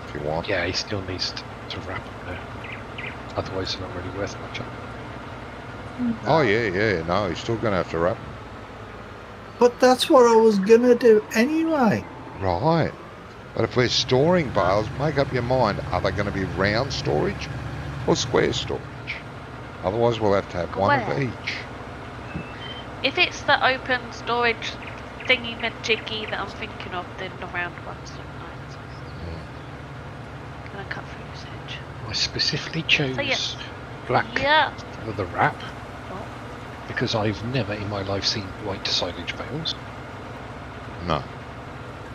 if you want. Yeah, he still needs to wrap them there. Otherwise, they're not really worth much. Oh yeah, no, he's still going to have to wrap. But that's what I was going to do anyway. Right. But if we're storing bales, make up your mind, are they going to be round storage or square storage? Otherwise we'll have to have one of Square. each. If it's the open storage thingy majiggy that I'm thinking of, then the round ones look nice. Gonna cut through this edge. I specifically chose So, yeah. black Yeah. for the wrap Oh. because I've never in my life seen white silage bales. No.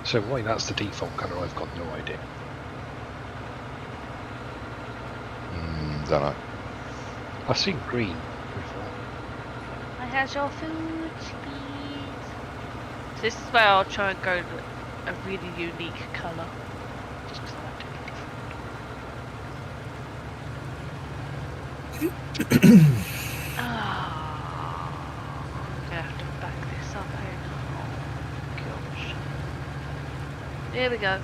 So why that's the default colour, I've got no idea. Don't know. I've seen green before. I has your food, please. So this is where I'll try and go to a really unique colour. Just because I like to be different. I'm gonna have to back this up here now. Oh, gosh. Here we go.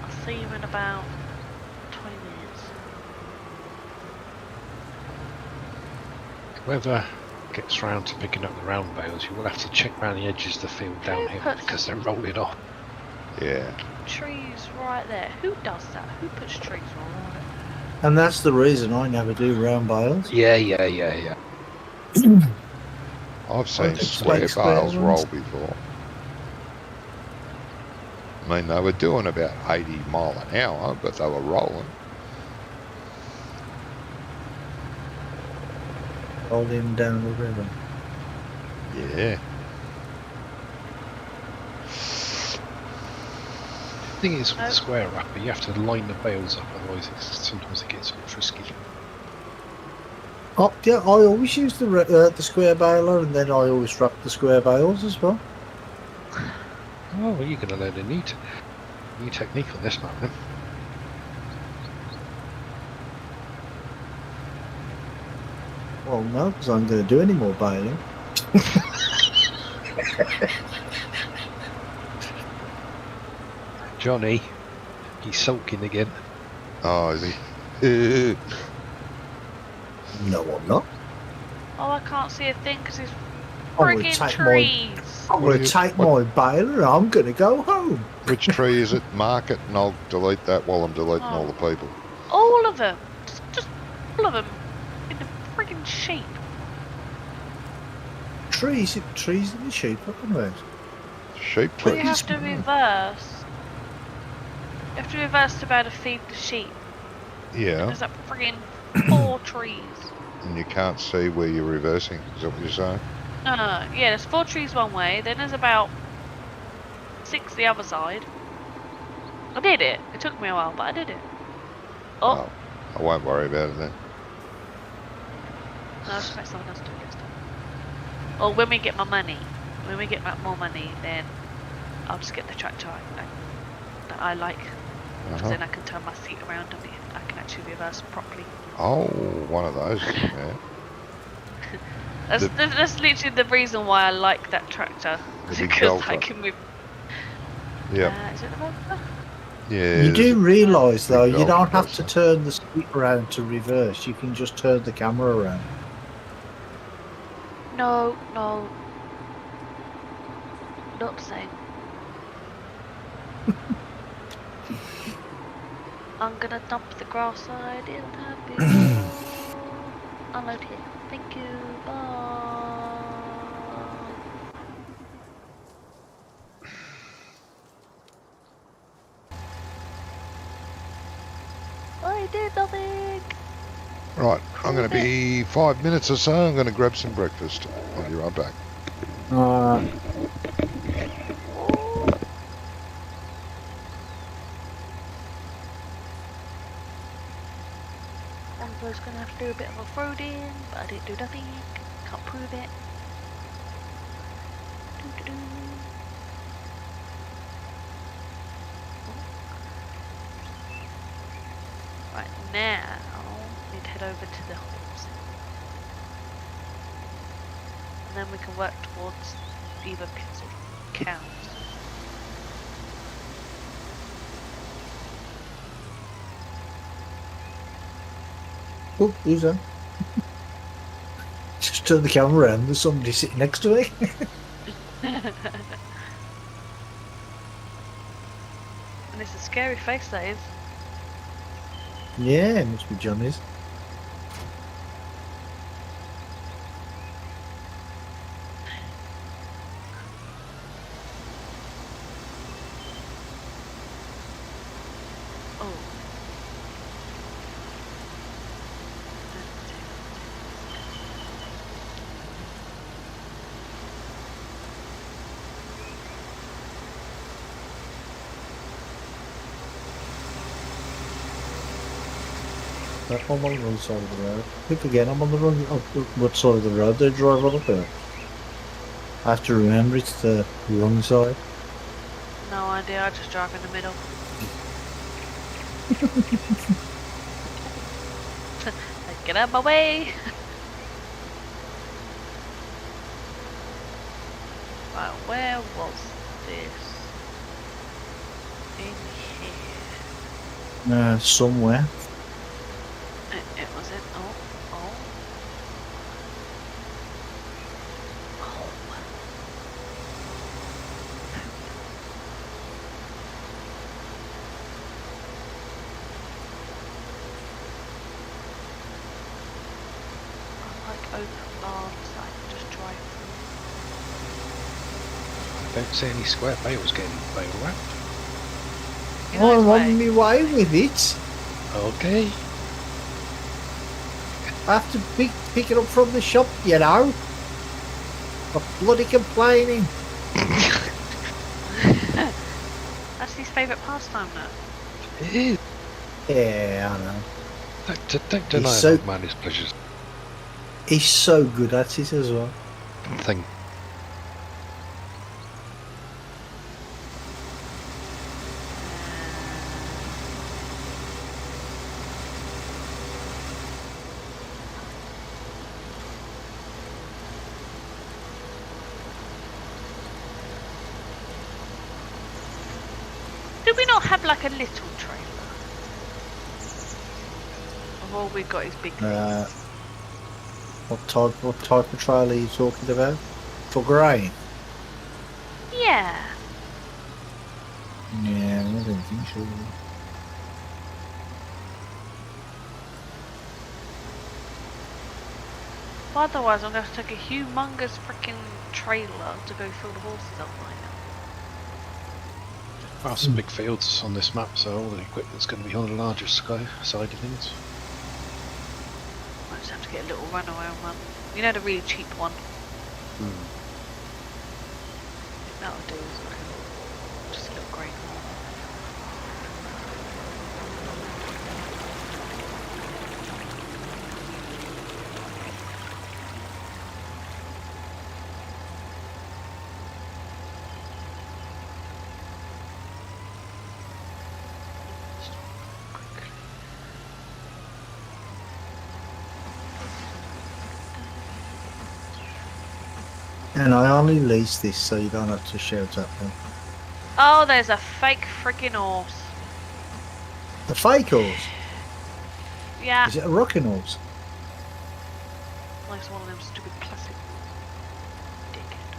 I'll see you in about 20 minutes. Whoever gets round to picking up the round bales, you will have to check round the edges of the field down here puts- because they're rolling off. Yeah. Trees right there. Who does that? Who puts trees right there? And that's the reason I never do round bales. Yeah. I've seen did square square bales ones. roll before. I mean, they were doing about 80 mile an hour, but they were rolling. Roll him down the river. Yeah. The thing is, with Oh. the square wrapper, you have to line the bales up, otherwise sometimes it gets a bit frisky. Oh, yeah, I always use the square baler, and then I always wrap the square bales as well. Oh, well, you're going to learn a new technique on this map then. Well, no, because I'm going to do any more baling. Johnny, he's sulking again. Oh, is he? No, I'm not. Oh, I can't see a thing because there's I'm going to friggin' take my, trees. I'm What going do to you- take my baler, and I'm going to go home. Which tree is it? Mark it, and I'll delete that while I'm deleting all the people. All of them. Just all of them. In the friggin' sheep. Trees and the sheep, what am I? Sheep Well, you trees. have to reverse. You have to reverse to be able to feed the sheep. Yeah, There's like friggin' 4 trees. and you can't see where you're reversing. Is that what you're saying? No. Yeah, there's 4 trees one way, then there's about 6 the other side. I did it. It took me a while, but I did it. Oh, I won't worry about it then. no, I'll just make someone else do it next time. Or when we get my money, when we get more money, then I'll just get the tractor that I like. Because Uh-huh. then I can turn my seat around and I can actually reverse properly. Oh, one of those. Yeah. That's literally the reason why I like that tractor. The big Because I belter. can move. Yeah. Is it the Volta? Yeah. You do realise, though, big you don't belter have does to that. turn the seat around to reverse. You can just turn the camera around. No. Not the same. I'm gonna dump the grass side in the bin. Unload here. Thank you. Bye. I did nothing. Right, I'm going to be 5 minutes or so. I'm going to grab some breakfast. I'll be right back. Envoy's gonna have to do a bit of off-roading, but I didn't do nothing. Can't prove it. Doo-doo-doo. Right now, we need to head over to the horse. And then we can work towards either pits or cows. Oh, who's that? Just turn the camera around. There's somebody sitting next to me. And it's a scary face that is. Yeah, it must be Johnny's. Oh. I'm on the wrong side of the road. I keep forgetting I'm on the wrong. What side of the road they drive on up here? I have to remember it's the wrong side. No idea, I just drive in the middle. Like, get out of my way! Right, where was this? In here. Somewhere. It was in. Oh. I like open barns that I can just drive through. I don't see any square bales getting bale wrapped. You know I'm his way. on my way with it. Okay. I have to pick it up from the shop, you know. I'm bloody complaining. That's his favourite pastime now. It is. Yeah, I know. Don't deny He's an so- old man his pleasures. He's so good at it as well. Thing. Do we not have like a little trailer? Or all we've got is big things? What type of trailer are you talking about? For grain? Yeah. Yeah, I don't think so. Otherwise, I'm going to have to take a humongous freaking trailer to go fill the horses up right now. There are some big fields on this map, so all the equipment's going to be on the larger side of things. I just have to get a little runaway one. You know, the really cheap one. That'll do as well. Just a little grey one. And I only lease this so you don't have to shout at me. Oh, there's a fake freaking horse. The fake horse? Yeah. Is it a rocking horse? Like one of them stupid plastic ones. Dickhead.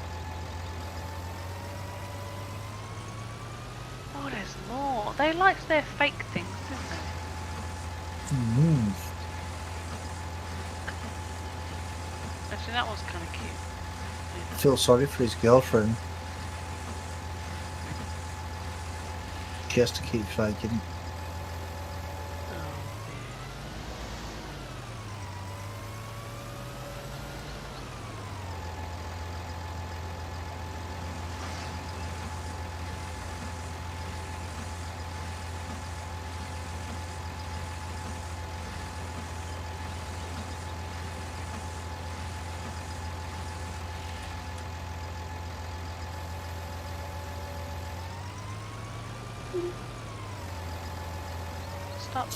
Oh, there's more. They like their fake things, don't they? Mm. Actually, that one's kind of cute. I feel sorry for his girlfriend. She has to keep faking it. Stop.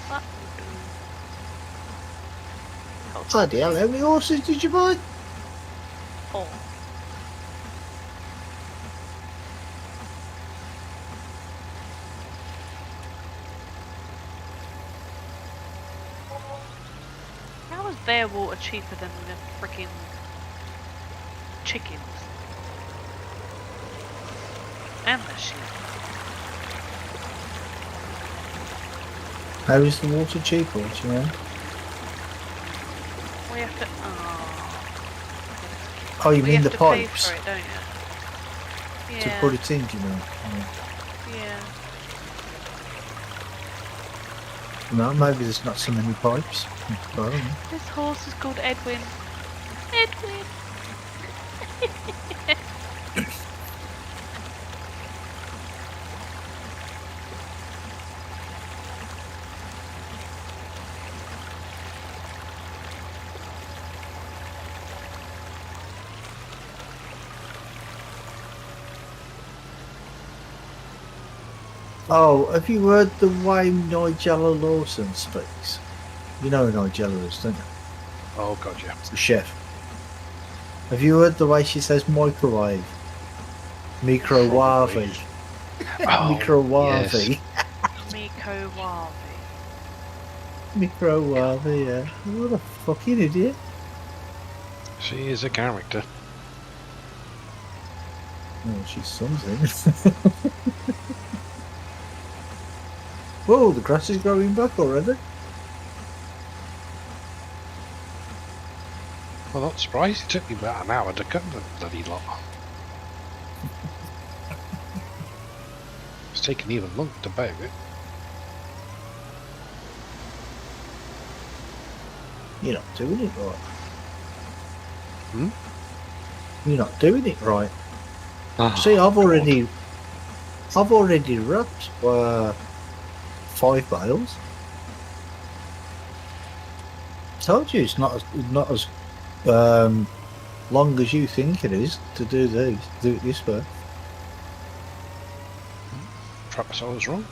That will do. Oh, Bloody hell, how many horses did you buy? 4. How is their water cheaper than the freaking chickens? And the sheep. How is the water cheaper, what do you mean? We have to. Oh, you we mean have the to pipes? Pay for it, don't you? To Yeah. put it in, do you mean? Yeah. No, maybe there's not so many pipes. I don't know. This horse is called Edwin. Edwin. Oh, have you heard the way Nigella Lawson speaks? You know who Nigella is, don't you? Oh god, yeah. The chef. Have you heard the way she says microwave? Microwave. Oh, Microwave. yes. Miko Wavi. Microwave, yeah. What a fucking idiot. She is a character. Oh, she's something. Whoa, the grass is growing back already. Well, not surprised. It took me about an hour to cut the bloody lot. It's taken even longer to bag it. You're not doing it right. Hmm? You're not doing it right. Oh, See, I've God. already wrapped 5 bales. Told you it's not as long as you think it is to do these. Do it this way. Perhaps I was wrong.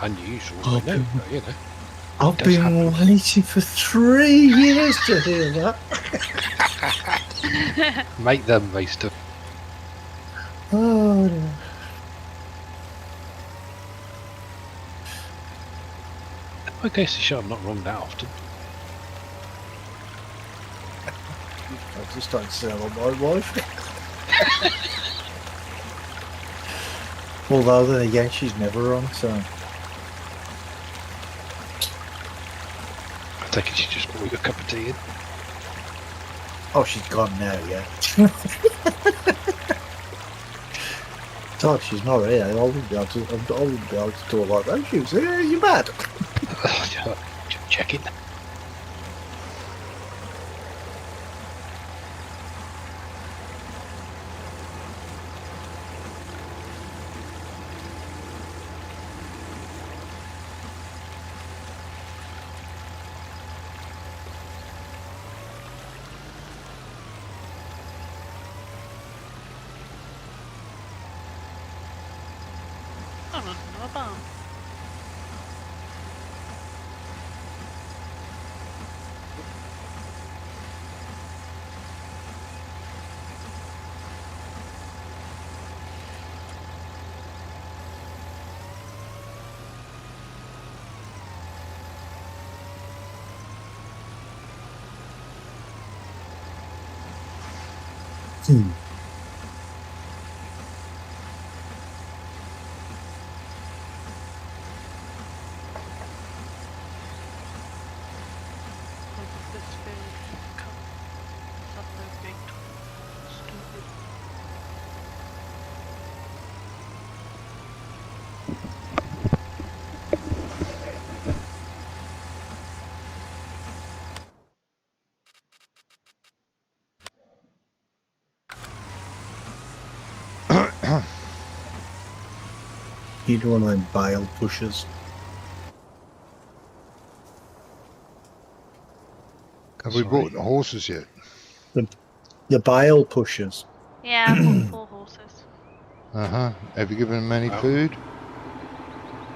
Unusual, I know, but you know. I've Does been happen. waiting for 3 years to hear that. Make them waste of. Oh, no. I guess to show I'm not wrong that often. I just don't sell on my wife. Although then again, she's never wrong, so. I take it she just bought you a cup of tea in. Oh, she's gone now, yeah. God, she's not here. I wouldn't be able to talk like that. She was here. You mad? Just checking. Oh, no, no, no. This field come somewhere big, stupid. You'd one of them bale pushers. Have we Sorry. brought the horses yet? The bale pushers. Yeah, I bought 4 horses. Uh-huh. Have you given them any Oh. food?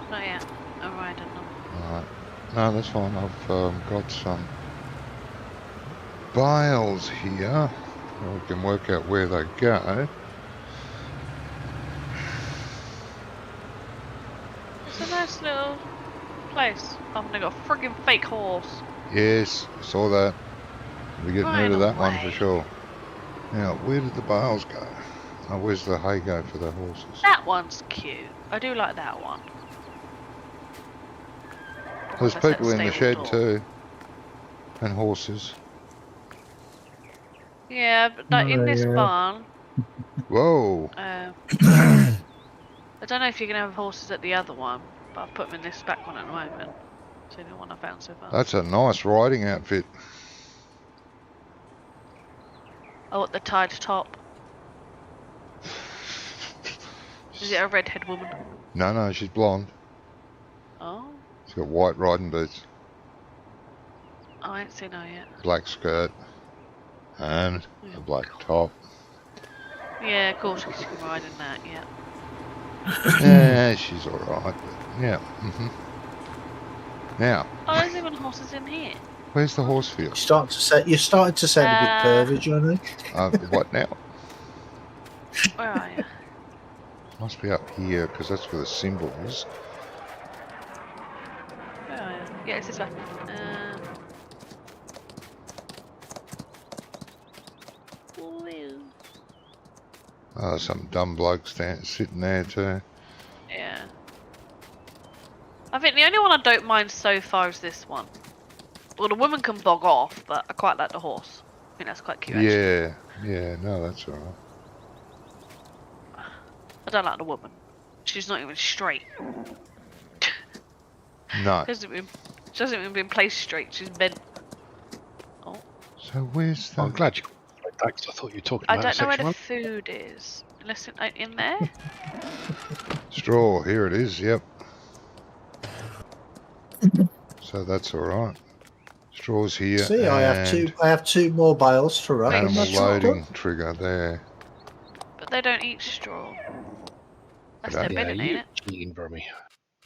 Not yet. I'm riding them. Alright. No, that's fine. I've got some bales here. We can work out where they go. It's a nice little place. Oh, they got a friggin' fake horse. Yes, I saw that. We're getting rid Right of that one for away. sure. Now, where did the bales go? Oh, where's the hay go for the horses? That one's cute. I do like that one. There's Like I said, people in the stable shed dog. too. And horses. Yeah, but like in this Yeah. barn, Whoa! I don't know if you're gonna have horses at the other one, but I've put them in this back one at the moment. It's the only one I found so far. That's a nice riding outfit. Oh, at the tied top. Is it a redhead woman? No, she's blonde. Oh, She's got white riding boots, I ain't seen her yet. black skirt, and a black top. Yeah, of course she can ride in that. Yeah. Yeah, she's all right. But yeah. Now, Oh, there's even horses in here. where's the horse field? You're starting to sound a bit pervy, Johnny. What now? Where are you? Must be up here because that's where the symbol is. Where are you? Yeah, it's this way. Woo. Oh, some dumb bloke sitting there too. Yeah. I think the only one I don't mind so far is this one. Well, the woman can bog off, but I quite like the horse. I think that's quite cute, actually. Yeah, no, that's all right. I don't like the woman. She's not even straight. No. She hasn't even been placed straight. She's bent. Oh. So where's the... I'm glad you like that because I thought you were talking I about don't know where section the one. food is. Unless it's in there? straw? Here it is, yep. So that's all right. Straw's here. See, I have two more bales to wrap. Wait, and Animal that's all loading done. trigger there. But they don't eat straw. That's They their don't? Yeah, bedding, ain't you it? cheating for me.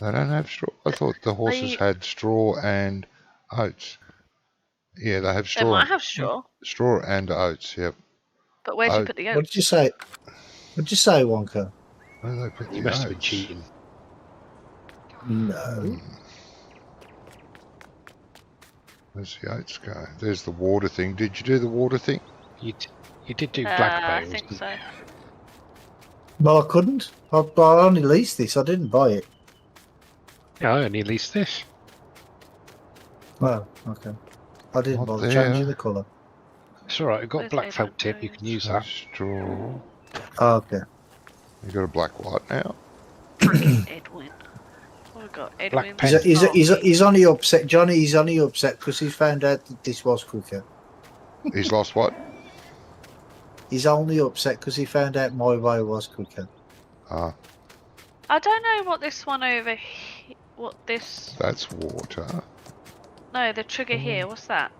They don't have straw. I thought the horses eat- had straw and oats. Yeah, they have They straw. might have straw. Straw and oats, yep. But where'd you Oh, put the What oats? did you say? What did you say, Wonka? Where do they put the You must have been oats? cheating. No. Where's the oats go? There's the water thing. Did you do the water thing? You did do I black bones. think so. Well, I couldn't. I only leased this. I didn't buy it. Yeah, I only leased this. Well, okay. I didn't Not bother there. changing the colour. It's alright, I've got Where's black Adrian felt tip, you Jones? can use So that. straw. Oh, okay. You got a black white now? Edwin. Oh, we've got Edwin. pen. He's only upset, Johnny. He's only upset because he found out that this was quicker. He's lost what? He's only upset because he found out my way was quicker. Ah, I don't know what this one over here. What this? that's water. No, the trigger here. What's that?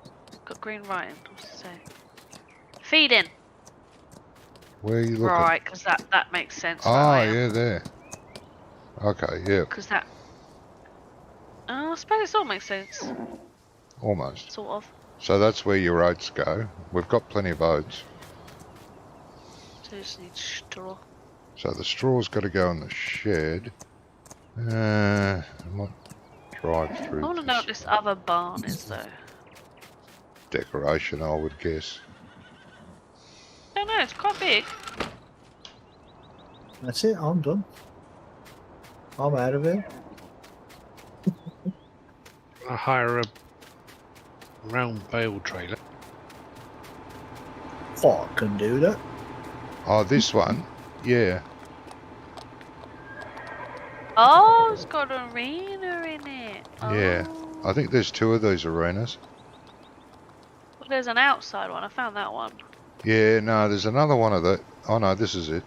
Got green writing. What's it say? Feeding. Where are you looking? Right, because that makes sense. Ah, yeah, there. Okay, yeah, Because that. I suppose it all makes sense. almost. Sort of. So that's where your oats go. We've got plenty of oats. So you just need straw. So the straw's got to go in the shed. I might drive through I want to this know what this other barn is, though. decoration, I would guess. I don't know. It's quite big. That's it. I'm done. I'm out of here. I hire a round bale trailer. Oh, I can do that. Oh, this one? Yeah. Oh, it's got an arena in it. Yeah. Oh. I think there's two of these arenas. Well, there's an outside one. I found that one. Yeah, no, there's another one of the... Oh, no, this is it.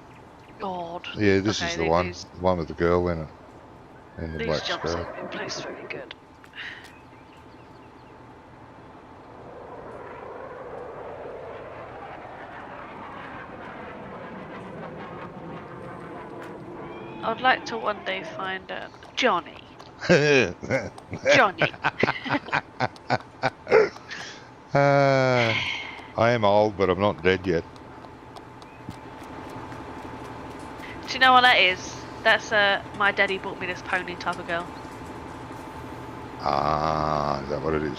God. Yeah, this Okay, is the one. These, The one with the girl in it. In the these black jumps skirt. have been placed very good. I'd like to one day find Johnny. Johnny. I am old, but I'm not dead yet. Do you know what that is? That's my daddy bought me this pony type of girl. Ah, is that what it is?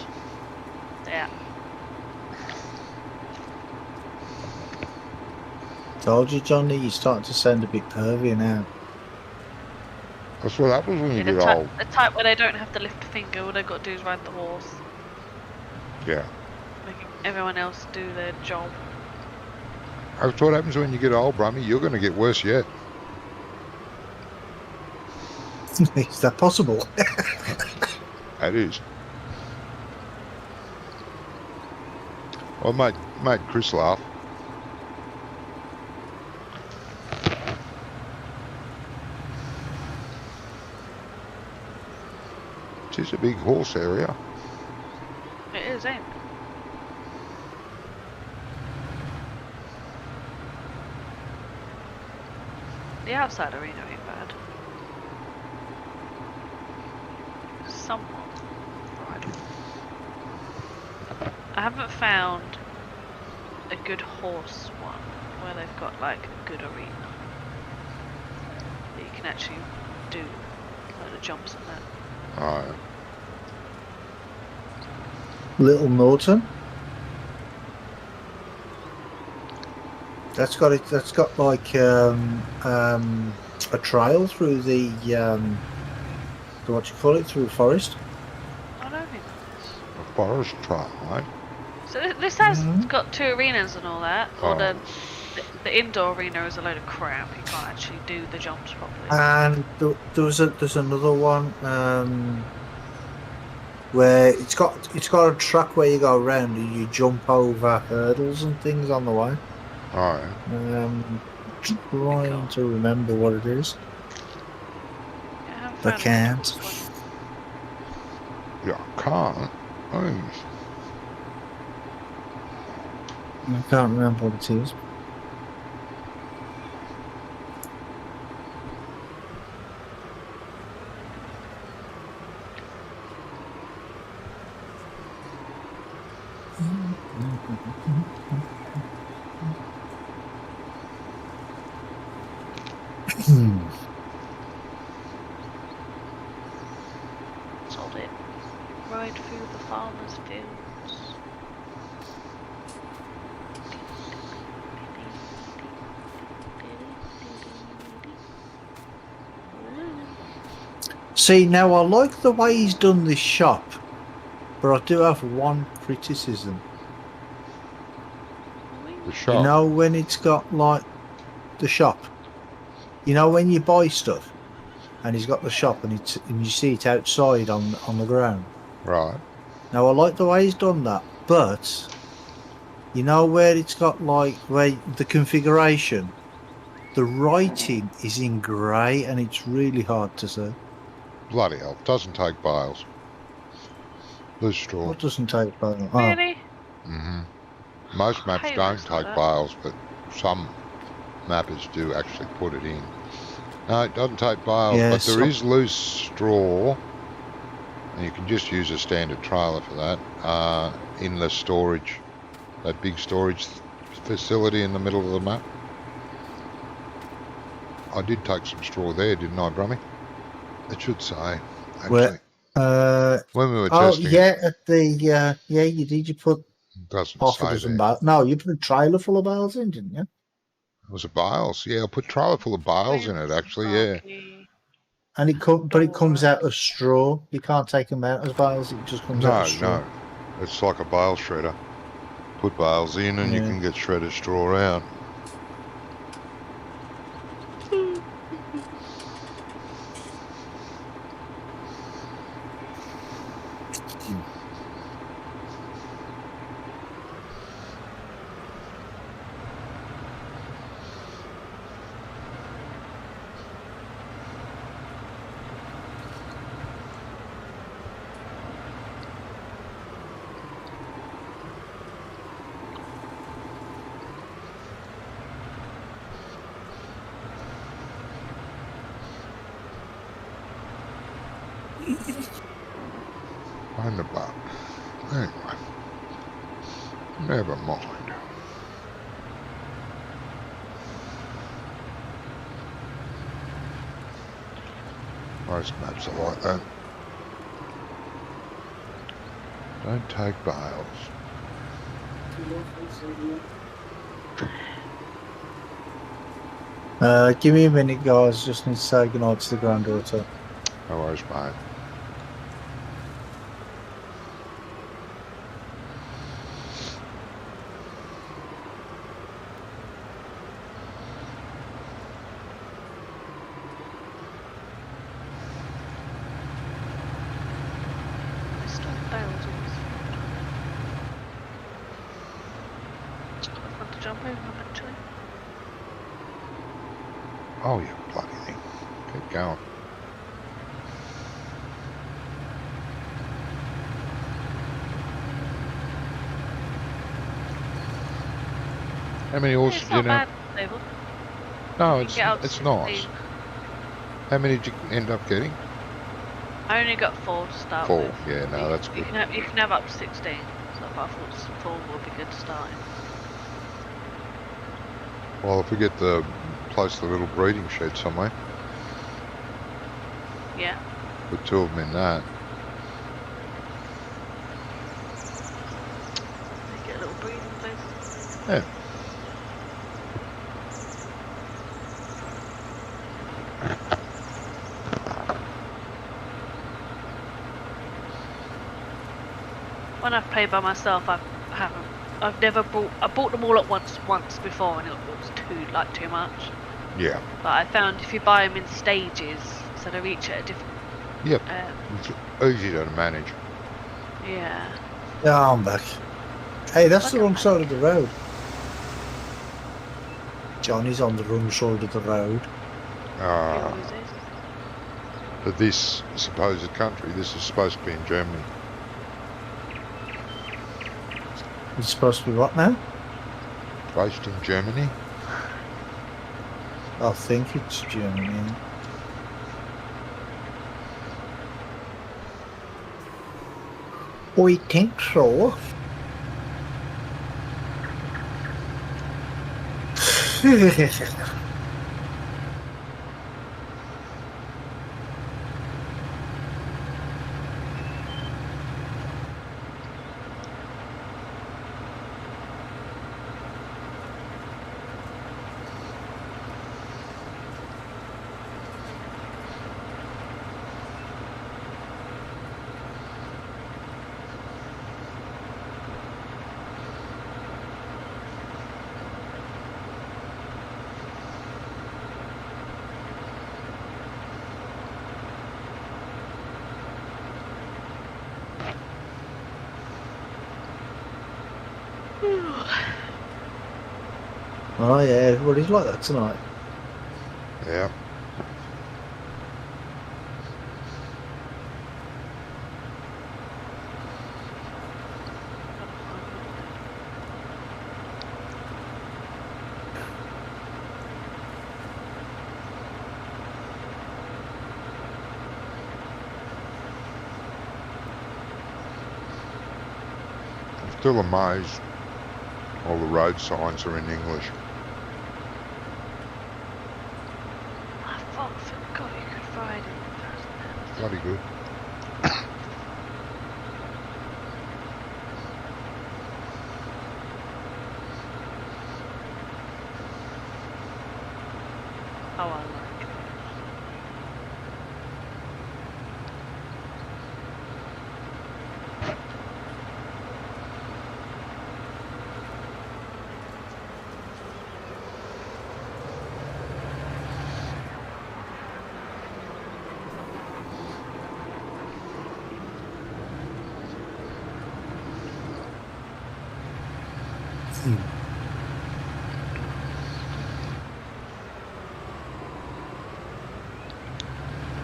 Yeah. Told you, Johnny. You're starting to sound a bit pervy now. That's what happens when you The get type, old. the type where they don't have to lift a finger, all they've got to do is ride the horse. Yeah. Making everyone else do their job. That's what happens when you get old, Brummy. You're going to get worse yet. Is that possible? That is. I made Chris laugh. It is a big horse area. It is, ain't it? The outside arena ain't bad. Somewhat rideable. I haven't found a good horse one where they've got like a good arena that you can actually do a load of jumps and that. Alright. Little Norton. That's got it. That's got like a trail through the what you call it, through the forest. I don't think that's... A forest trail, right? So this has Mhm. got 2 arenas and all that. Or Oh. the indoor arena is a load of crap. You can't actually do the jumps properly. And there's another one where it's got a track where you go around and you jump over hurdles and things on the way. Alright. Trying to remember what it is. Yeah, I haven't I found a good can't. horse one. Yeah, I can't. I mean, I can't remember what it is. Sold it. Ride through the farmer's fields. See, now I like the way he's done this shop, but I do have one criticism. the shop. You know when it's got like the shop. You know when you buy stuff, and he's got the shop, and you see it outside on the ground. Right. Now I like the way he's done that, but you know where it's got like where the configuration, the writing is in grey, and it's really hard to see. Bloody hell. Doesn't take bales. Loose straw. What doesn't take oh. Really? hmm Most maps hate don't maps like take that. bales, but some mappers do actually put it in. No, it doesn't take bales, Yeah, but there some- is loose straw, and you can just use a standard trailer for that. In the storage, that big storage facility in the middle of the map. I did take some straw there, didn't I, Brummy? It should say, actually. When we were Oh testing yeah, at the yeah you did. You put it doesn't half a say dozen there. bales. No, you put a trailer full of bales in, didn't you? Was it bales? Yeah, I put a trailer full of bales in it, actually, yeah. Sparky. And but it comes out of straw. You can't take them out as bales. It just comes out No, of straw. no. It's like a bale shredder. Put bales in and you Yeah. can get shredded straw out. Find the butt. Anyway. Never mind. Most maps are like that. Don't take bales. Give me a minute, guys. Just need to say goodnight to the granddaughter. No worries, mate. There's still bales on this field. It's quite fun to jump over them, actually. Oh, you bloody thing. Keep going. How many Yeah, horses it's do you not have? bad, stable. No, You it's can get up to it's nice. 16. How many did you end up getting? I only got 4 to start 4. with. Yeah, no, that's good. You can have up to 16. So I thought 4 would be good starting. Well, if we get the place the little breeding shed somewhere, Yeah. put 2 of them in that. Get a little breathing place. Yeah. When I've played by myself, I've never I bought them all at once before, and it was too much. Yeah. But I found if you buy them in stages, so they're each at a different. Yep. It's easy to manage. Yeah. Yeah, I'm back. Hey, that's the wrong side of the road. Johnny's on the wrong side of the road. For this supposed country, this is supposed to be in Germany. It's supposed to be what now? Based in Germany. I think it's Germany. I think so. Oh yeah, everybody's like that tonight. Yeah. I'm still amazed all the road signs are in English. I forgot you could ride in Bloody good. Oh, I like it.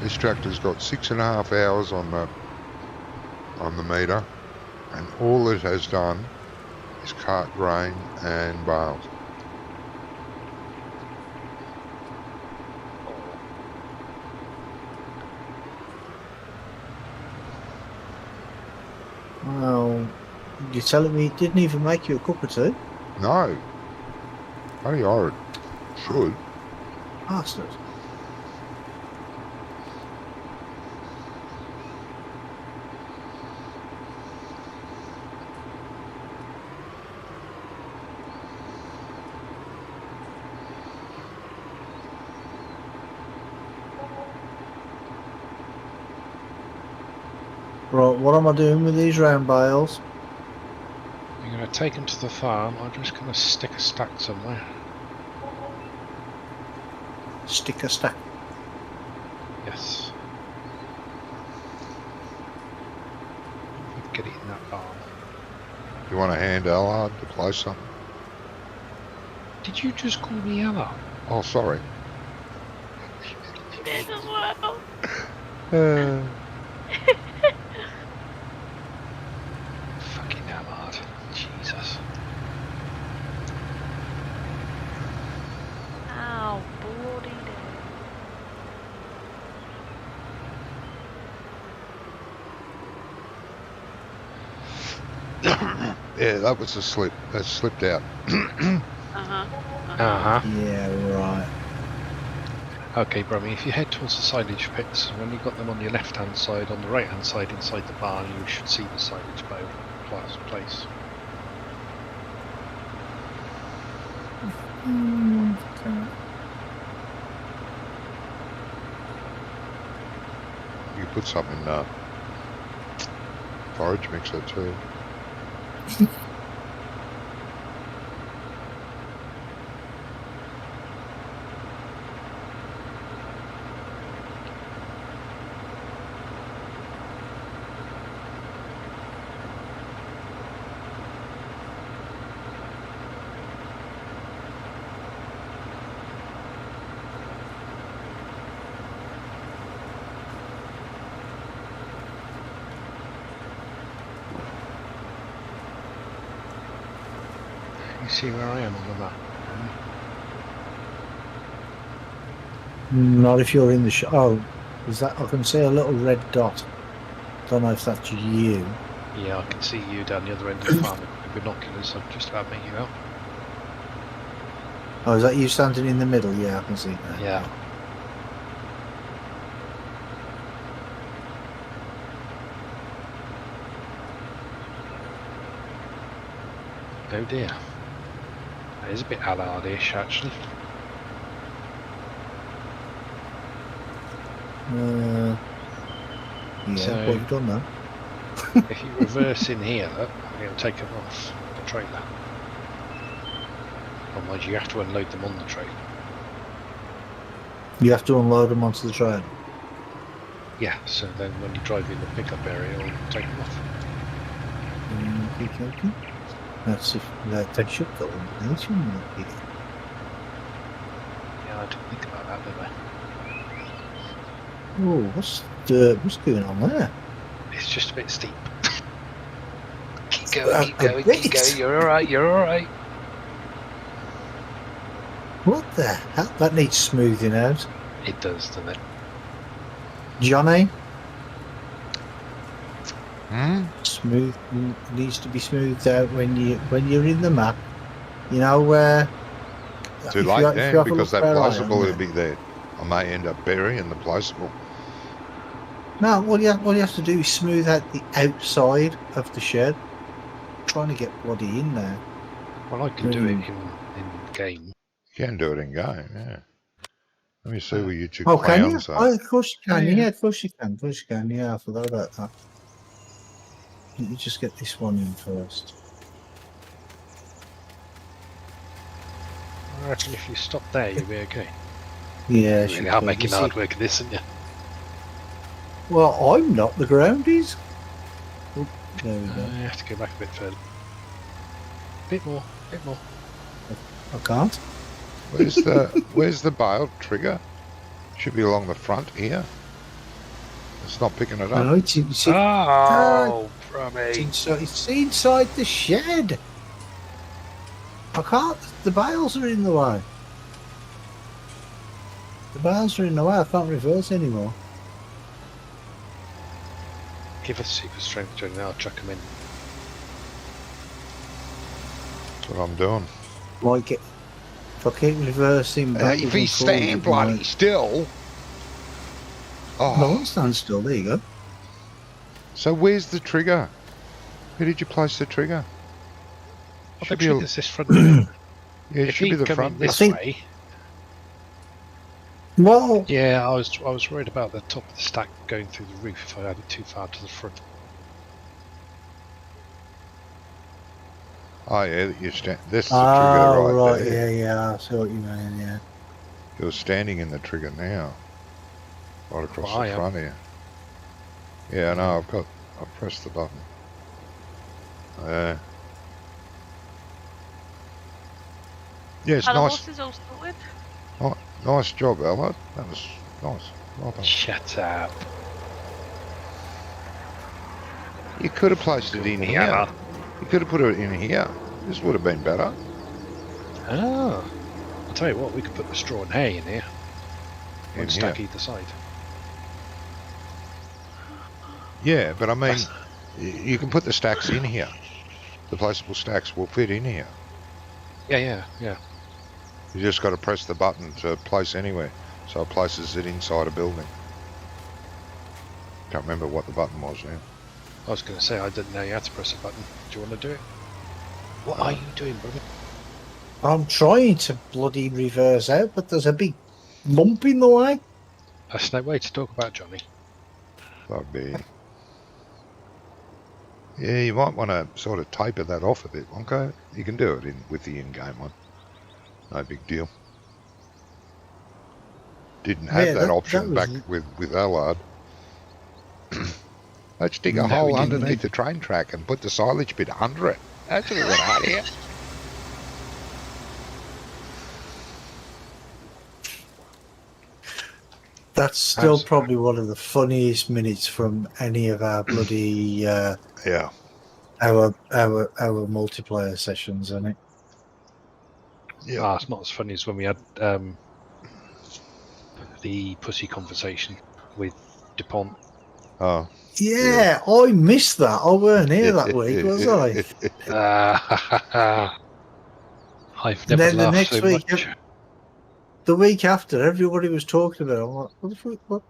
This tractor's got 6.5 hours on the meter, and all it has done is cart grain and bales. Well, you're telling me it didn't even make you a cup of tea? No. Bloody horrid. Should. Bastard. Right, what am I doing with these round bales? You're going to take them to the farm. I'm just going to stick a stack somewhere. Stick a stack. Yes. We can get it in that barn. You want a hand, Allard, to play something? Did you just call me Ella? Oh, sorry. You did as well. Fucking Allard. Jesus. Ow, boy. Yeah, that was a slip. That slipped out. Yeah, right. Okay, Brummy, if you head towards the silage pits, when you've got them on your left-hand side, on the right-hand side inside the barn, you should see the silage bale place. You put some in forage mixer too. You see where I am on the map? Not if you're in the oh, is that? I can see a little red dot. Don't know if that's you. Yeah, I can see you down the other end of the farm with binoculars. I'm just about making you out. Oh, is that you standing in the middle? Yeah, I can see that. Yeah. Oh dear. That is a bit Allard-ish, actually. Yeah, So- what have you done now? If you reverse in here, it'll take them off the trailer. Otherwise, you have to unload them on the trailer. You have to unload them onto the trailer. Yeah, so then when you drive in the pickup area, it'll take them off. Okay. That's if that should go on. They shouldn't be. Yeah, I didn't think about that, did I? Oh, what's going on there? It's just a bit steep. keep A going, keep going. bit? You're alright, you're alright. What the hell? That needs smoothing out. It does, doesn't it? Johnny, smooth needs to be smoothed out when you're in the map. You know where. Too if late you- if then, you have a because look that where I am placeable will there. be there. I may end up burying the placeable. No, all you have to do is smooth out the outside of the shed. Trying to get bloody in there. Well, I can do it in game. You can do it in game, yeah. Let me see where you two Oh, can you? clowns are. Oh, of course you can. Yeah. Yeah, of course you can. Of course you can. Yeah, I forgot about that. Let me just get this one in first. I reckon if you stop there, you'll be okay. Yeah, You she really are can. making You hard see- work of this, aren't you? Well, I'm not. The ground is. Oh, there we go. You have to go back a bit further. Bit more, bit more. I can't. Where's the bale trigger? Should be along the front here. It's not picking it I up. know it's Oh, Brummy. it's inside the shed. I can't. The bales are in the way. The bales are in the way. I can't reverse anymore. Give us super strength, Johnny, I'll chuck him in. That's what I'm doing. Like it. If I keep reversing backwards If he and stand forwards, bloody still. No, Oh, I'll stand still. There you go. so where's the trigger? Where did you place the trigger? I Should bet be you there's this front bit. Yeah, it If should be he'd the come front in bit. this I think- way, Well, yeah, I was worried about the top of the stack going through the roof if I had it too far to the front. Oh yeah, you stand. This is the trigger oh, right right. there. Yeah. I see what you mean. Yeah. You're standing in the trigger now, right across Well, I the am. front here. Yeah, I know. I've pressed the button. Yes, Are the nice, horses all sorted? nice job, Albert. That was nice. Well done. Shut up. You could have placed it in here. Hammer. You could have put it in here. This would have been better. Oh. I'll tell you what, we could put the straw and hay in here. In One stack here. either side. Yeah, but I mean, you can put the stacks in here. The placeable stacks will fit in here. Yeah. You just got to press the button to place anywhere, so it places it inside a building. Can't remember what the button was now. I was going to say I didn't know you had to press a button. Do you want to do it? What are you doing, brother? I'm trying to bloody reverse out, but there's a big lump in the way. That's no way to talk about Johnny. Bugbear. Yeah, you might want to sort of taper that off a bit, Wonko. You can do it with the in-game one. No big deal. Didn't have Yeah, that that option was- back with Allard. Let's dig a No, hole we didn't. underneath the train track and put the silage bit under it. That's a good idea. That's still Absolutely. probably one of the funniest minutes from any of our bloody Yeah. our multiplayer sessions, isn't it? Yeah. Ah, it's not as funny as when we had the pussy conversation with DuPont. Oh. Yeah, I missed that. I weren't here that week, was I? I've And never then the laughed next so week, much. The week after, everybody was talking about it. I'm like,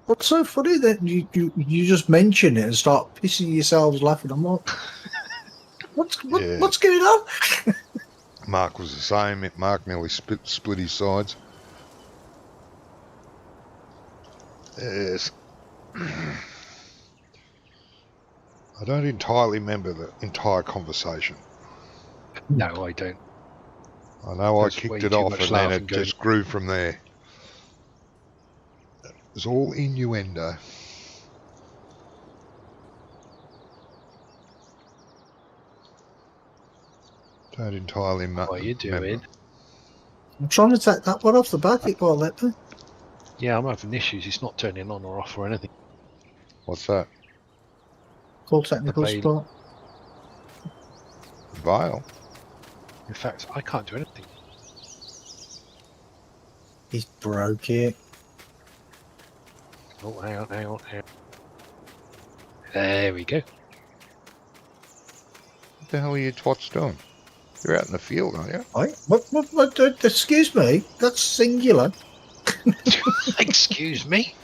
what's so funny that you just mention it and start pissing yourselves laughing? I'm like, what's going on? Mark was the same. Mark nearly split his sides. Yes. I don't entirely remember the entire conversation. No, I don't. I know I There's way kicked it too off much and then laughing it going just grew from there. It was all innuendo. Don't entirely What are you doing? remember. I'm trying to take that one off the back. It won't let me. Yeah, I'm having issues. It's not turning on or off or anything. What's that? Call technical Avail- support. Vile? In fact, I can't do anything. He's broke it. Oh, hang on. There we go. What the hell are you twats doing? You're out in the field, aren't you? Right? What, excuse me, that's singular. Excuse me?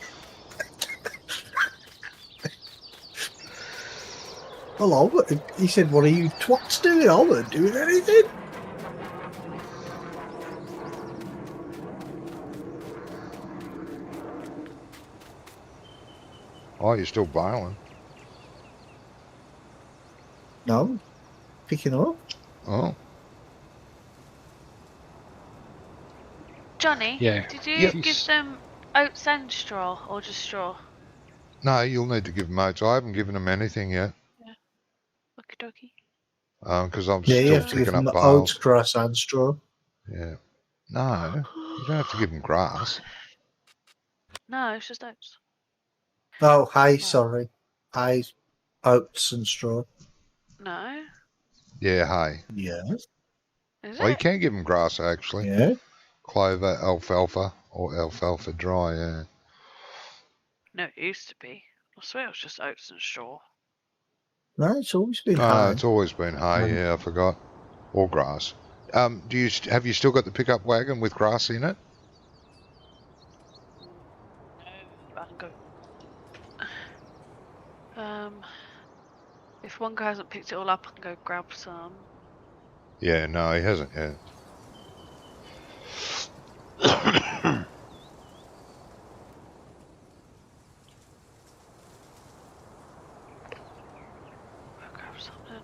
Hello? He said, what are you twats doing? I weren't doing anything. Oh, you're still bailing. No. Picking up. Oh. Johnny, Yeah. did you Yes. give them oats and straw, or just straw? No, you'll need to give them oats. I haven't given them anything yet. Okie dokie. Because I'm Yeah, you still have to give picking them up the bales. oats, grass and straw. Yeah. No, you don't have to give them grass. No, it's just oats. Oh, hay, sorry. Hay, oats and straw. No, Yeah, hay. Yes. is Well, you it? can give them grass, actually. Yeah. Clover, alfalfa, or alfalfa dry, yeah. No, it used to be. I swear it was just oats and straw. No, it's always been Oh, hay. it's always been hay, yeah, I forgot. Or grass. Have you still got the pickup wagon with grass in it? No, I can go. If one guy hasn't picked it all up, I can go grab some. Yeah, no, he hasn't yet. I'll grab something.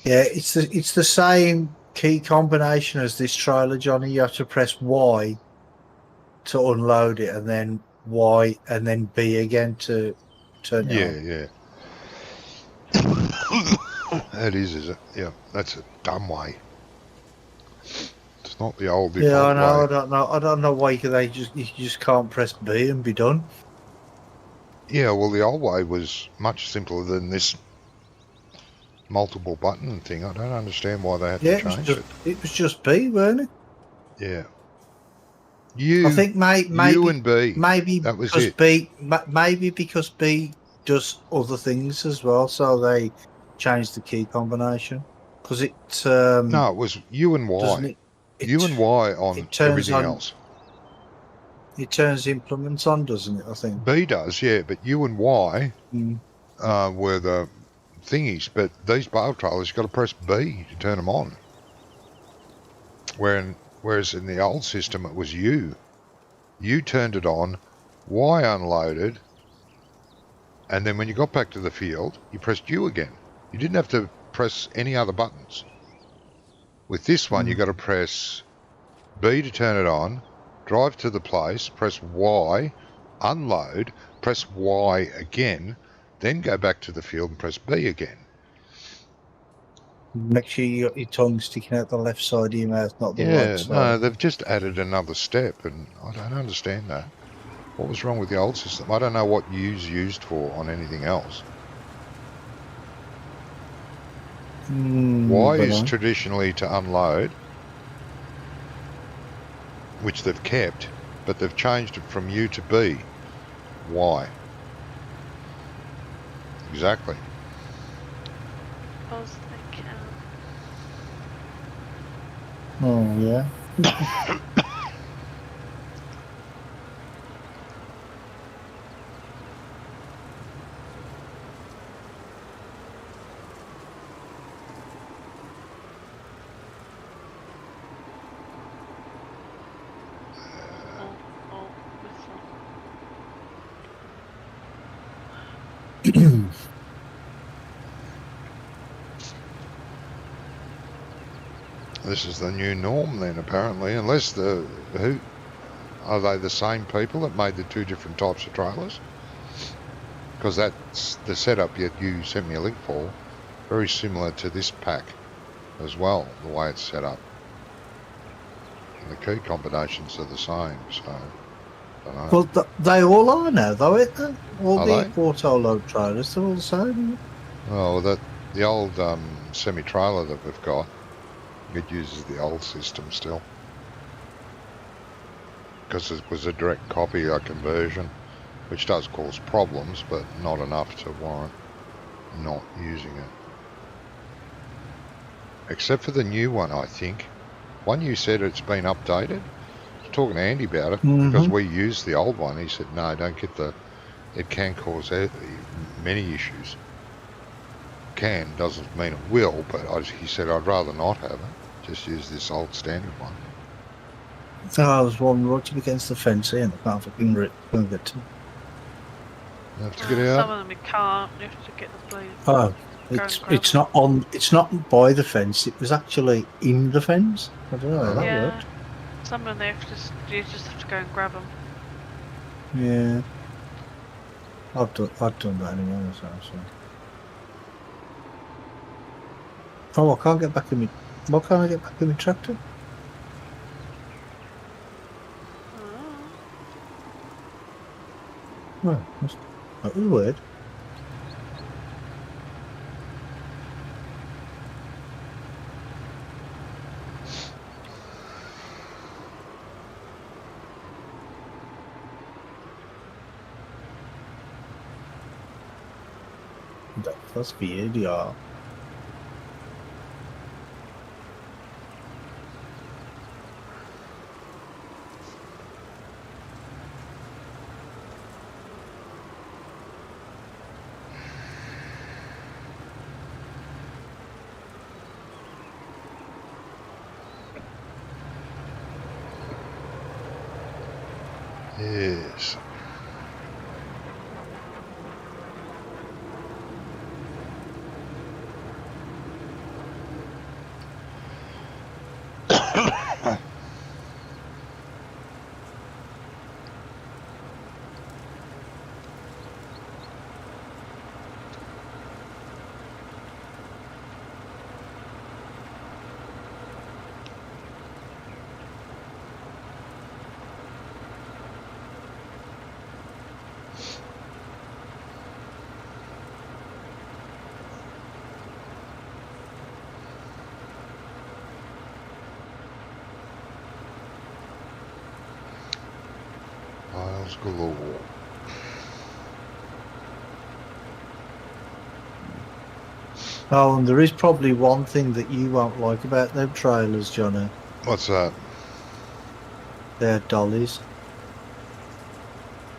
Yeah, it's the same key combination as this trailer, Johnny. You have to press Y to unload it, and then Y, and then B again to turn it on. Yeah. That is it? Yeah, that's a dumb way. It's not the old default Yeah, I know. way. I don't know why you just can't press B and be done. Yeah, well, the old way was much simpler than this multiple button thing. I don't understand why they had Yeah, to change it. it was just B, weren't it? Yeah. I think maybe and B. maybe That was because it. maybe because B does other things as well, so they changed the key combination because it No, it was U and doesn't Y. it U and Y on it turns everything on else. it turns implements on, doesn't it? I think. B does, yeah, but U and Y Mm. were the thingies, but these bale trailers, you've got to press B to turn them on. Whereas in the old system, it was U. U turned it on, Y unloaded, and then when you got back to the field, you pressed U again. You didn't have to press any other buttons. With this one, you got to press B to turn it on, drive to the place, press Y, unload, press Y again, then go back to the field and press B again. Make sure you got your tongue sticking out the left side of your mouth, not the right Yeah, side. no, they've just added another step, and I don't understand that. What was wrong with the old system? I don't know what U's used for on anything else. Y is traditionally to unload, which they've kept, but they've changed it from U to B. Why? Exactly. I was thinking. Oh yeah. Oh, whistle. This is the new norm then, apparently, unless who are they the same people that made the two different types of trailers? Because that's the setup you sent me a link for, very similar to this pack as well, the way it's set up. And the key combinations are the same, so I don't know. Well, they all are now, though, aren't they? All Are the they? auto load trailers, they're all the same. Oh, the old semi-trailer that we've got, it uses the old system still. Because it was a direct copy, a conversion, which does cause problems, but not enough to warrant not using it. Except for the new one, I think. One you said it's been updated. I was talking to Andy about it, because we used the old one. He said, no, don't get it can cause many issues. Can doesn't mean it will, but he said I'd rather not have it. Just use this old standard one. So I was one right against the fence here, and I can't fucking get to. You have to get Some out. of them you can't. You have to get the blue. Oh, it's not on. It's not by the fence. It was actually in the fence. I don't know how that Yeah. worked. Some of them you just have to go and grab them. Yeah, I've done that anyway. So. Oh, I can't get back in my. Why can't I get back in my tractor? Well, that was weird. That's weird, yeah. Yes. bales galore. Oh, and there is probably one thing that you won't like about them trailers, Johnny. What's that? They're dollies.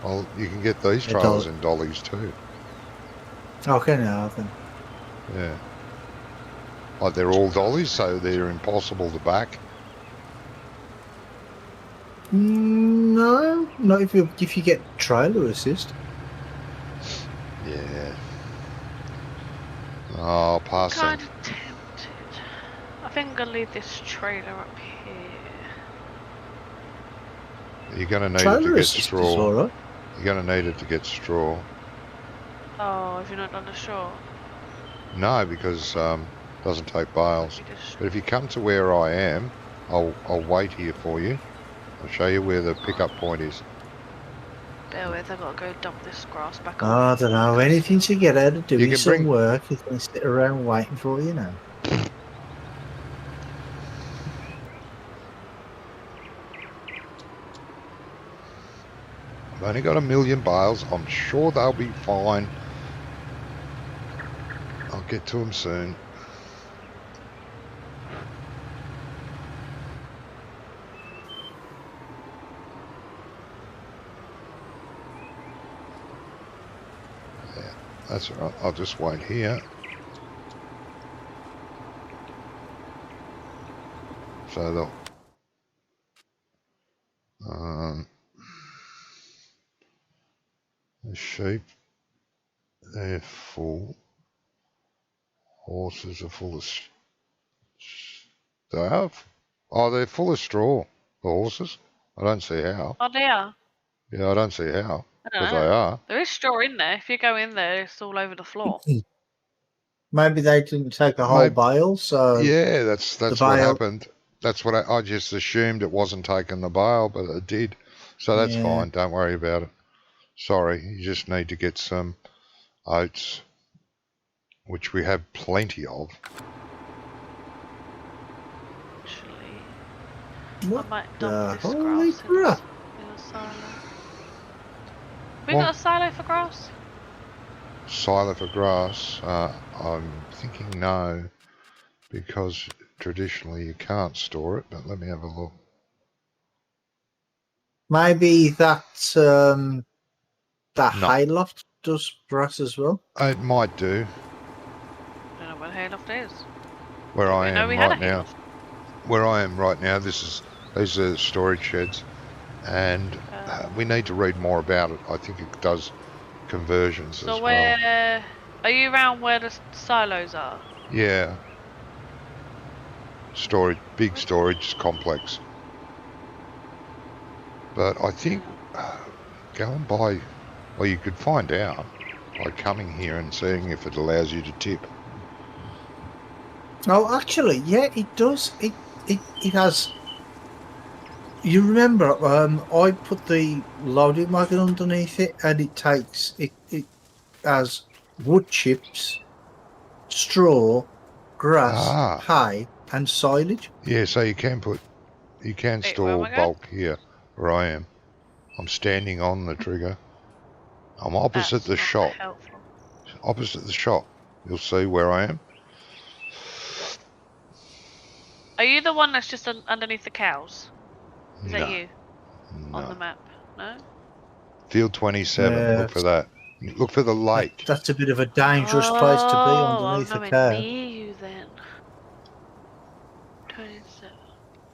Well, you can get these They're trailers in dollies too. Okay, now I think. Yeah. Like they're all dollies, so they're impossible to back. No, not if you get trailer assist. Yeah. Oh, pass them. Kind of tempted. I think I'm gonna leave this trailer up here. You're going to need it Trailer to get assist is straw. alright. You're going to need it to get straw. Oh, have you not done the shore? No, because doesn't take bales. Maybe just- But if you come to where I am, I'll wait here for you. I'll show you where the pickup point is. Bear with, I've got to go dump this grass back Oh, on. I don't know. Anything to get out of doing can some bring- work, you can sit around waiting for you now. I've only got 1 million bales. I'm sure they'll be fine. I'll get to them soon. Yeah, that's all right. I'll just wait here. So they'll... the sheep, they're full. Horses are full of... They have? Oh, they're full of straw, the horses. I don't see how. Oh, they are. Yeah, I don't see how. I But don't they know. are. There is straw in there. If you go in there, it's all over the floor. Maybe they didn't take a whole Maybe- bale, so Yeah, that's what bale- happened. That's what I just assumed it wasn't taking the bale, but it did. So that's Yeah. fine. Don't worry about it. Sorry, you just need to get some oats, which we have plenty of. Actually, what I might the dump this holy grass crap? in a silo. We What? got a silo for grass? Silo for grass, I'm thinking no, because traditionally you can't store it, but let me have a look. Maybe that that No. hayloft does grass as well. It might do, I don't know what hayloft is. where I We know am we had a right now. hayloft. Where I am right now, these are storage sheds, and we need to read more about it. I think it does conversions So as well. where... Are you around where the silos are? Yeah. Storage, big storage complex. But I think go and buy, well, you could find out by coming here and seeing if it allows you to tip. Oh, actually, yeah, it does. It has. You remember, I put the loading wagon underneath it, and it takes it has wood chips, straw, grass, hay, and silage. Yeah, so you can Wait, where store am I going? bulk here where I am. I'm standing on the trigger. I'm opposite That's the not shop. helpful. Opposite the shop. You'll see where I am. Are you the one that's just underneath the cows? Is that No, you on the no. map? No? Field 27. Yeah, Look for that. Look for the lake. That's a bit of a dangerous place to be underneath I'm the nowhere cow. near you then. 27.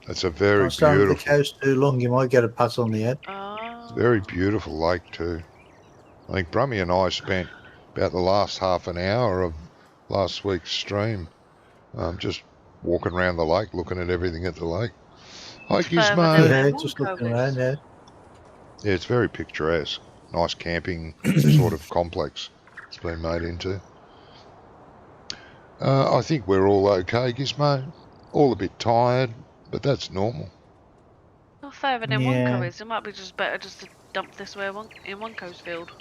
It's a very Don't stand with the beautiful, cows too long, you might get a pat on the head. Oh. very beautiful lake too. I think Brummy and I spent about the last half an hour of last week's stream just walking around the lake, looking at everything at the lake. Hi, It's further Gizmo. down. Yeah, Yeah, just one looking cove around, is. yeah. Yeah, it's very picturesque. Nice camping sort of complex it's been made into. I think we're all okay, Gizmo. All a bit tired, but that's normal. Not further than Yeah. Wonko is. It might be just better just to dump this way in Wonko's field.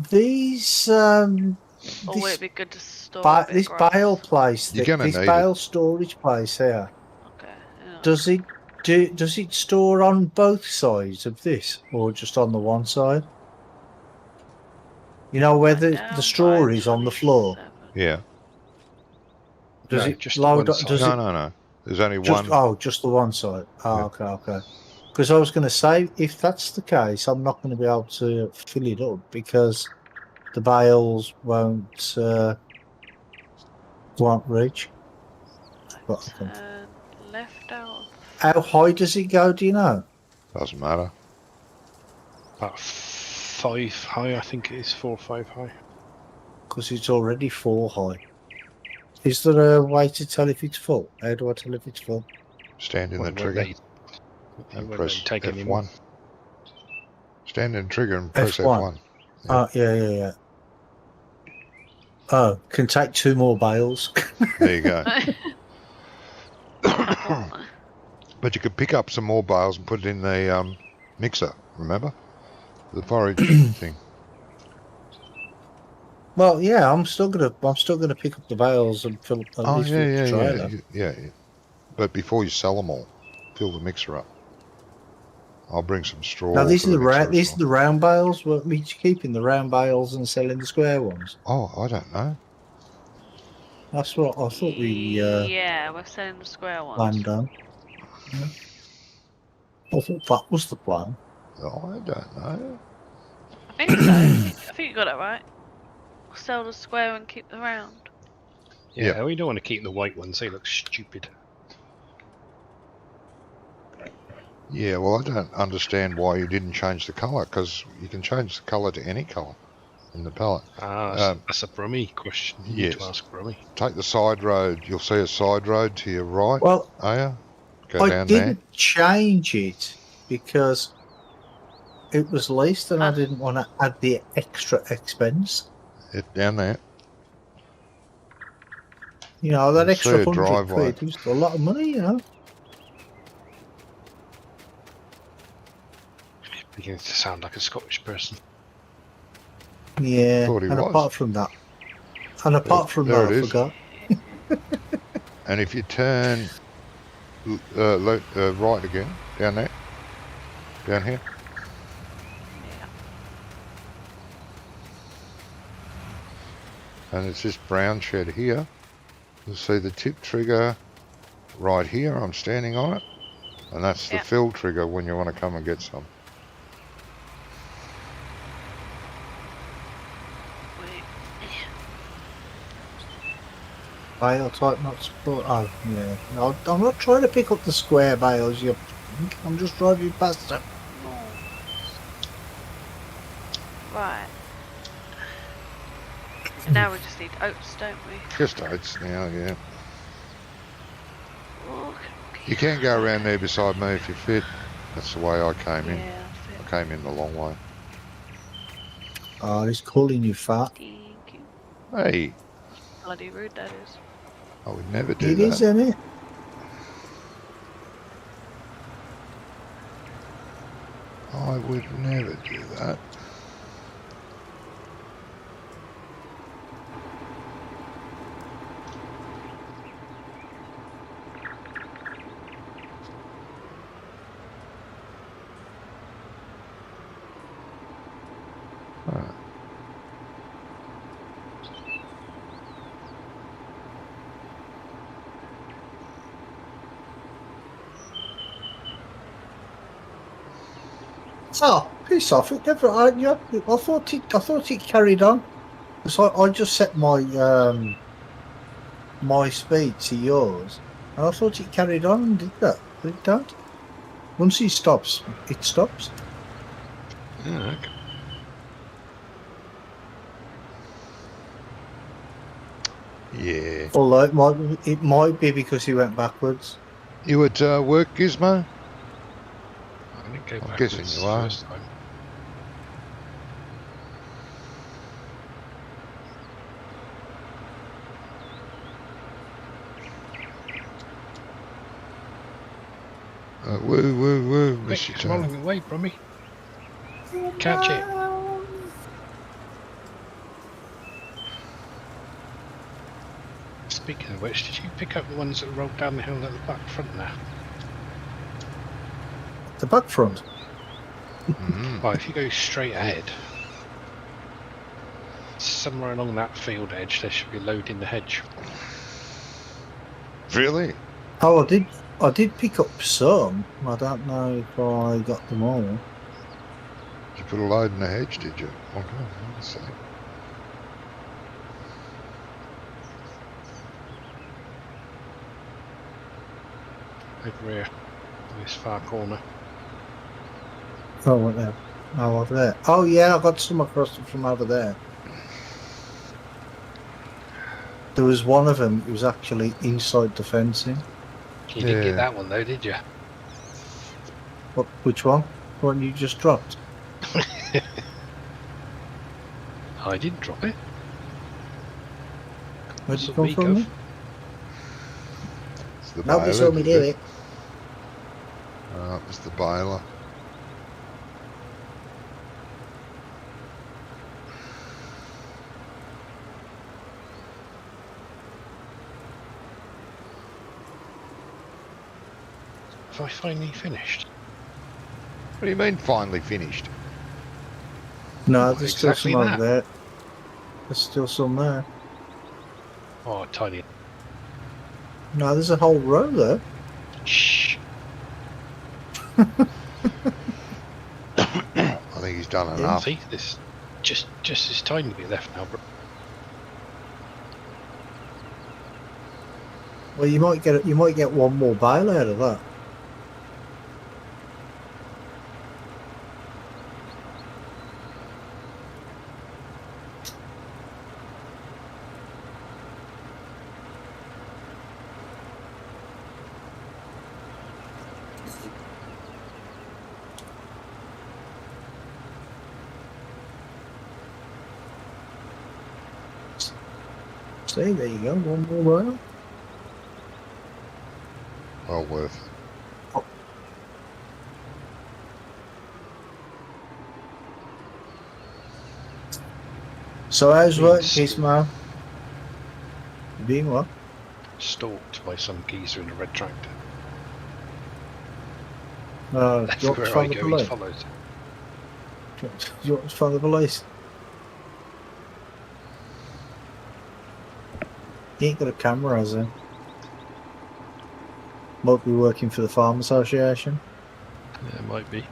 These Or would this it be good to store a bit of this grass? bale place, You're gonna this need bale storage place here. Okay. Yeah. Does Does it store on both sides of this, or just on the one side? You know where the Down straw by is on the floor. 27. Yeah. Does No, it just the load? one Does side. it No. There's only just? one. Oh, just the one side. Oh, Yeah. okay. Because I was going to say, if that's the case, I'm not going to be able to fill it up because the bales won't reach. But I can. Turn left out. How high does it go? Do you know? Doesn't matter. About 5 high, I think it is 4 or 5 high. Because it's already 4 high. Is there a way to tell if it's full? How do I tell if it's full? Stand in Well, the it won't trigger let you- it and won't let press you take any more. F1. Stand in the trigger and press F1. F1. Oh, yeah. Oh, can take 2 more bales. There you go. Oh, But you could pick up some more bales and put it in the mixer. Remember the forage thing? Well, yeah, I'm still gonna pick up the bales and fill at Oh least fill up the trailer. yeah. But before you sell them all, fill the mixer up. I'll bring some straw. Now these for are the mixer as these are well. the round bales. Were we keeping the round bales and selling the square ones? Oh, I don't know. That's what I thought we yeah, we're selling the square ones. planned on. Yeah. I thought that was the plan. Oh, I don't know. I think so. I think you got it right. Sell the square and keep the round. Yeah, we don't want to keep the white ones, they look stupid. Yeah, well, I don't understand why you didn't change the colour, because you can change the colour to any colour in the palette. That's a Brummy question. You need to yes. ask Brummy. Take the side road. You'll see a side road to your right. Well, Go I down didn't change it because it was leased and I Ah. didn't want to add the extra expense. there. Down there. You know, that You'll extra see a 100 driveway. quid was a lot of money, you know. Beginning to sound like a Scottish person. Yeah, Thought he and was. apart from that, There it I is. forgot. And if you turn right again, down there, down here, Yeah. and it's this brown shed here, you'll see the tip trigger right here. I'm standing on it, and that's the Yeah. fill trigger when you want to come and get some. Wait. Bale type not support. Oh, yeah. No, I'm not trying to pick up the square bales, you think. I'm just driving past them. Right. And now we just need oats, don't we? Just oats now, yeah. Oh, You can go around there beside me if you fit. That's the way I came in. yeah, I came in the long way. Oh, he's calling you fat. thank you. Hey, Bloody rude that is. I would never do It that. is, isn't it? I would never do that. Alright. Oh, piss off! It never. I thought it carried on. So I just set my my speed to yours, and I thought it carried on and did that, but it don't. Once it stops, it stops. Yeah, okay. Yeah. Although it might be because he went backwards. You at work, Gizmo? I didn't go I'm backwards guessing you are. first time. Woo, Quick, miss your it's turn. rolling away, Brummy. Catch it. Speaking of which, did you pick up the ones that rolled down the hill at the back front there? The back front. Mm. Well, if you go straight ahead, somewhere along that field edge, there should be a load in the hedge. Really? Oh, I did pick up some. I don't know if I got them all. Did you put a load in the hedge, did you? Okay, let's see. Over here, this far corner. Oh, what there? Oh, over there. Oh, yeah, I got some across from over there. There was one of them. It was actually inside the fencing. You didn't Yeah. get that one though, did you? What? Which one? The one you just dropped? I didn't drop it. Where'd you Some come from? Beaker. then? It's the Nobody baler, saw me did do it. It's the baler. Have I finally finished? What do you mean finally finished? No, What, there's still exactly some that? over there. There's still some there. Oh, tiny. No, there's a whole row there. Shh. I think he's done enough. See, this just this tiny bit left now, bro. Well, you might get one more bale out of that. See, there you go, one more bale. Well worth it. So how's work, Yes. Gizmo? Being what? Stalked by some geezer in a red tractor. Do you want to Everywhere I phone the go, he police? follows. Do you want to phone the police? He ain't got a camera, has he? Might be working for the Farm Association. Yeah, it might be.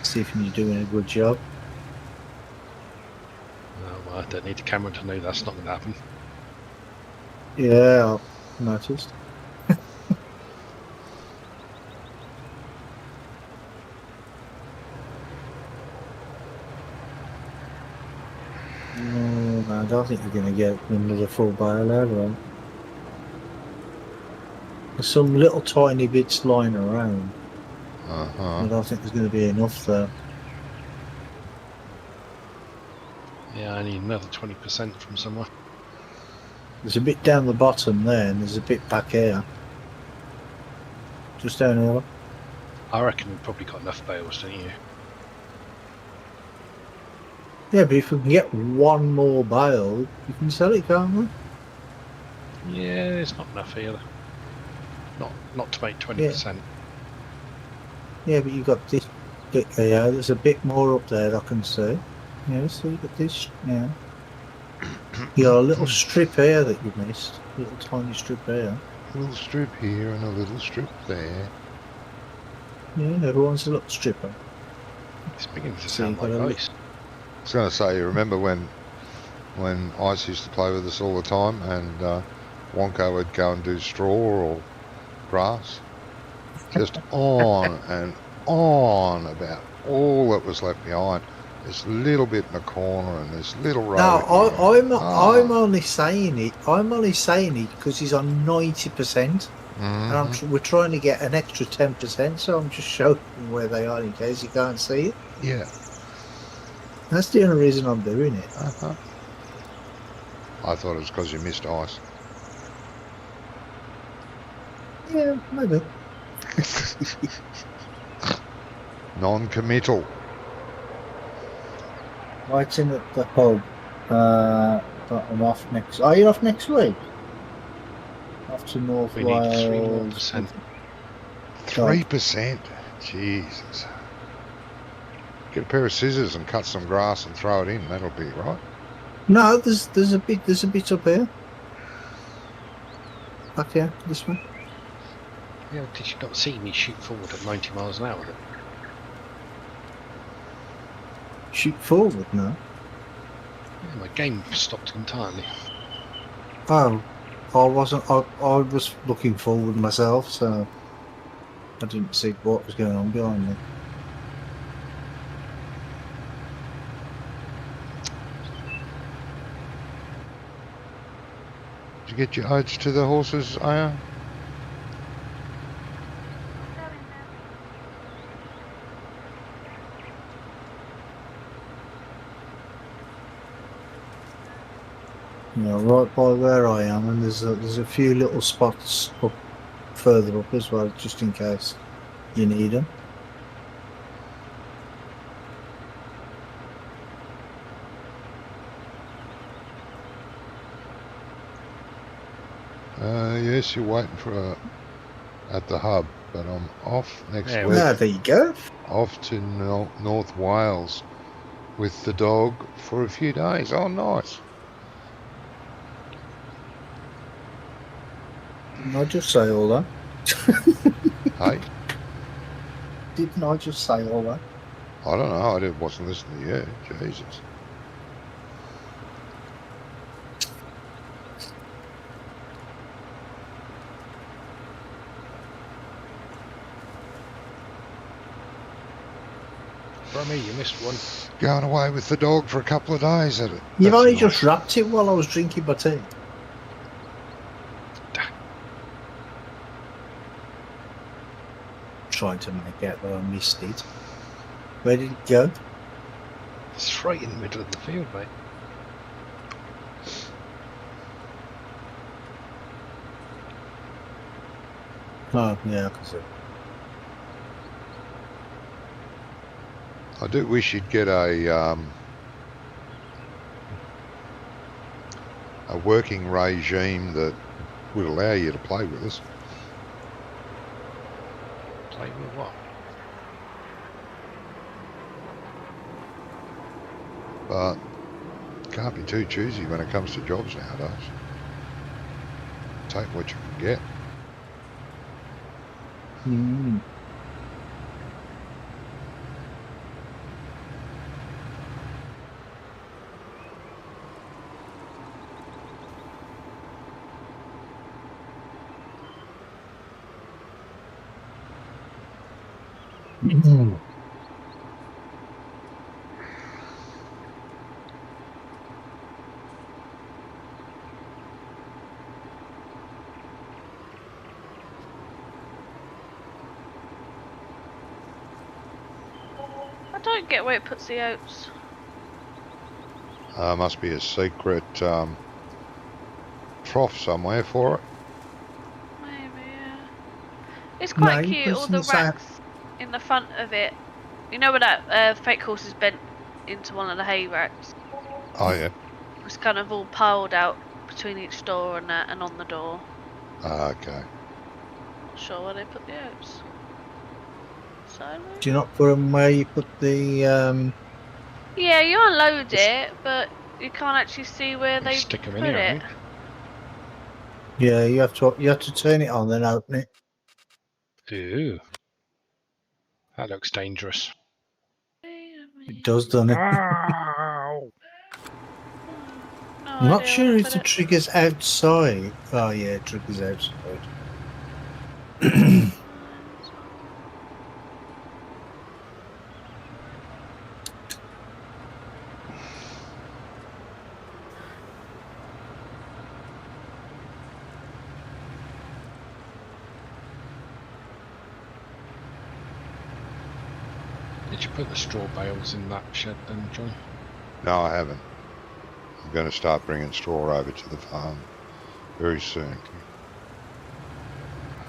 See if you're doing a good job. No, well, I don't need a camera to know that's not going to happen. Yeah, I noticed. No, I don't think you're going to get another full bale out of them. There's some little tiny bits lying around. I Uh-huh. don't think there's going to be enough there. Yeah, I need another 20% from somewhere. There's a bit down the bottom there, and there's a bit back here. Just down here. I reckon we've probably got enough bales, don't you? Yeah, but if we can get one more bale, you can sell it, can't we? Yeah, there's not enough either. Not to make 20%. Yeah, but you've got this bit here. There's a bit more up there I can see. Yeah, so you've got this. Yeah. You got a little strip here that you missed. A little tiny strip here. A little strip here and a little strip there. Yeah, everyone's a little stripper. It's beginning to So sound you've got like a li- ice. I was going to say, you remember when Ice used to play with us all the time and Wonko would go and do straw or grass? Just on and on about all that was left behind. This little bit in the corner and this little road. No, here. I'm only saying it. I'm only saying it because he's on 90%, Mhm. and we're trying to get an extra 10%. So I'm just showing him where they are in case you can't see it. Yeah. That's the only reason I'm doing it. Uh-huh. I thought it was because you missed Ice. Yeah, maybe. Non-committal. Waiting at the hub. But I'm off next. Are you off next week? Off to North We need 3 more Wales. percent. 3%. Jesus. Get a pair of scissors and cut some grass and throw it in. That'll be right. No, there's a bit up here. Back here, this way. Yeah, did you not see me shoot forward at 90 miles an hour? Shoot forward now. Yeah, my game stopped entirely. Oh, I wasn't. I was looking forward myself, so I didn't see what was going on behind me. Did you get your oats to the horses, Aya? You know, right by where I am, and there's a few little spots up further up as well, just in case you need them. Yes, you're waiting for at the hub, but I'm off next Yeah, week. Yeah, there you go. Off to North Wales with the dog for a few days. Oh, nice. Didn't I just say all that? Hey, Didn't I just say all that? I don't know. Wasn't listening to you. Jesus. For me, you missed one. Going away with the dog for a couple of days at it. You've That's only nice. just wrapped it while I was drinking my tea. Trying to make out that I missed it. Where did it go? It's right in the middle of the field, mate. Oh, yeah, I can see. I do wish you'd get a working regime that would allow you to play with us. Play with what? But can't be too choosy when it comes to jobs nowadays. Take what you can get. Mm. I don't get where it puts the oats. Must be a secret trough somewhere for it. Maybe, yeah. It's quite No, cute, it's all the inside. racks in the front of it. You know where that fake horse is bent into one of the hay racks? Oh yeah. It's kind of all piled out between each door and that, and on the door. Okay. Not sure where they put the oats. So, Do you not put them where you put the yeah, you unload it, but you can't actually see where they Stick 'em put in here, I it. think. Yeah, you have to turn it on then open it. Ooh. That looks dangerous. It does, doesn't it? Ow! No I'm not idea sure where if to the put it. trigger's outside. Oh yeah, it trigger's outside. Did you put the straw bales in that shed then, John? No, I haven't. I'm going to start bringing straw over to the farm very soon.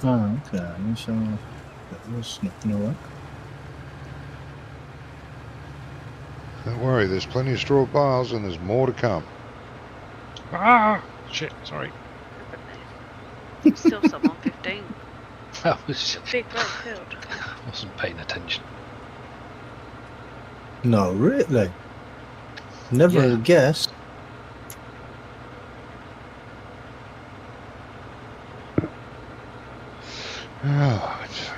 Oh, okay. So that was not gonna work. Don't worry, there's plenty of straw bales and there's more to come. Ah! Shit, sorry. Still some on 15. I was, Big red field. wasn't paying attention. No, really. Never Yeah. would guess. Right.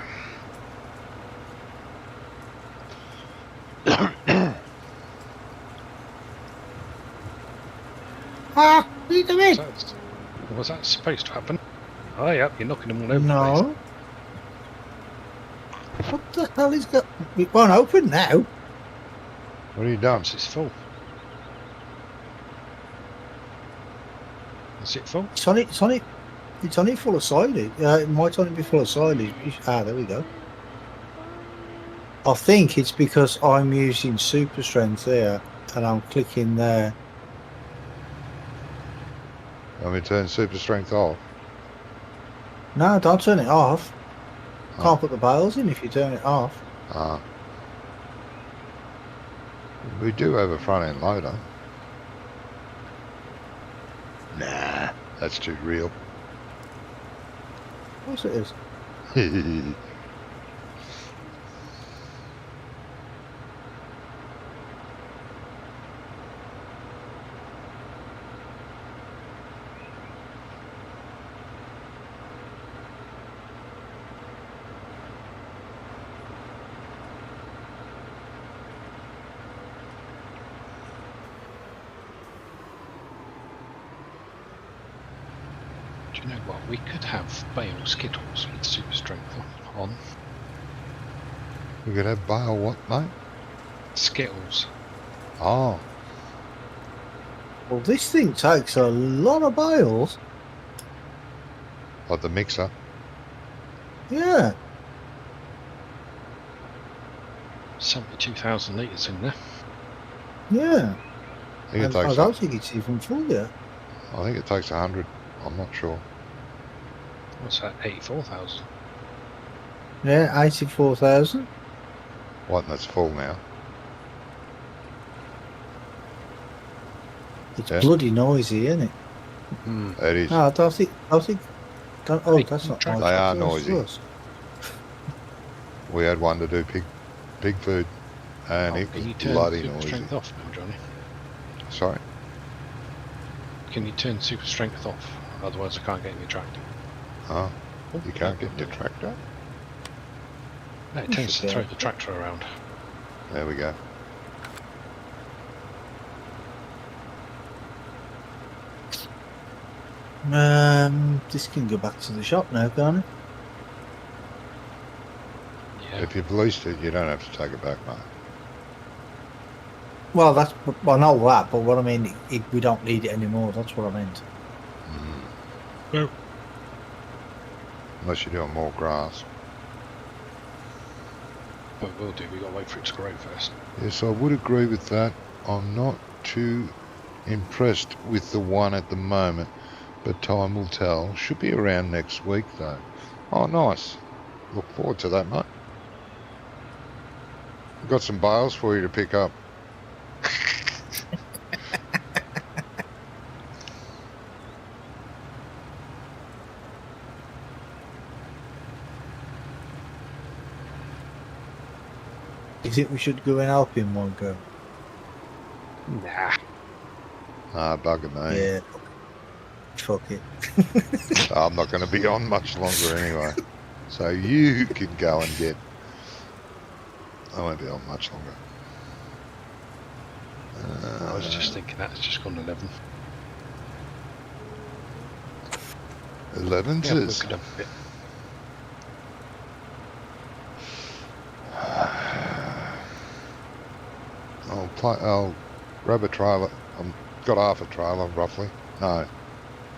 Ah, what are you doing? Was that supposed to happen? Oh, yep, you're knocking them all over the No. What the hell is that? It won't open now. What have you done? place. It's full. Is it full? It's on it full of silage. It might only be full of silage. Ah, there we go. I think it's because I'm using super strength there and I'm clicking there. Want me to turn super strength off? No, don't turn it off. Oh. Can't put the bales in if you turn it off. Ah. We do have a front end loader. Nah, that's too real. Of course it is. Do you know what? We could have bale skittles with super strength on. We could have bale what, mate? Skittles. Oh, Well, this thing takes a lot of bales. like the mixer. Yeah. 72,000 litres in there. Yeah. I think it And I takes. don't think it's even full yet. I think it takes 100. I'm not sure. What's that? 84,000. Yeah, 84,000. What? And that's full now. It's Yeah. bloody noisy, isn't it? Hmm. It is. No, I don't think. Oh, that's not They noisy. are That's noisy. us. We had one to do pig food, and it Can you was turn bloody super noisy. strength off now, Johnny? Sorry. Can you turn super strength off? Otherwise I can't get in your tractor. Oh, you can't get in your tractor. No, it tends to Okay. throw the tractor around. There we go. This can go back to the shop now, can't it? Yeah. If you've leased it, you don't have to take it back, mate. Well, I know that, but what I mean, we don't need it anymore. That's what I meant. Well, Unless you're doing more grass. but we'll do. We got to wait for it to grow first. Yes, I would agree with that. I'm not too impressed with the one at the moment, but time will tell. Should be around next week, though. Oh, nice. Look forward to that, mate. I've got some bales for you to pick up. You think we should go and help him one go? Nah. Ah, bugger me. Yeah. Fuck it. I'm not going to be on much longer anyway. So you can go and get... I won't be on much longer. I was just thinking that's just gone 11. 11 Yeah, is... look at a bit. I'll grab a trailer. I've got half a trailer, roughly. No,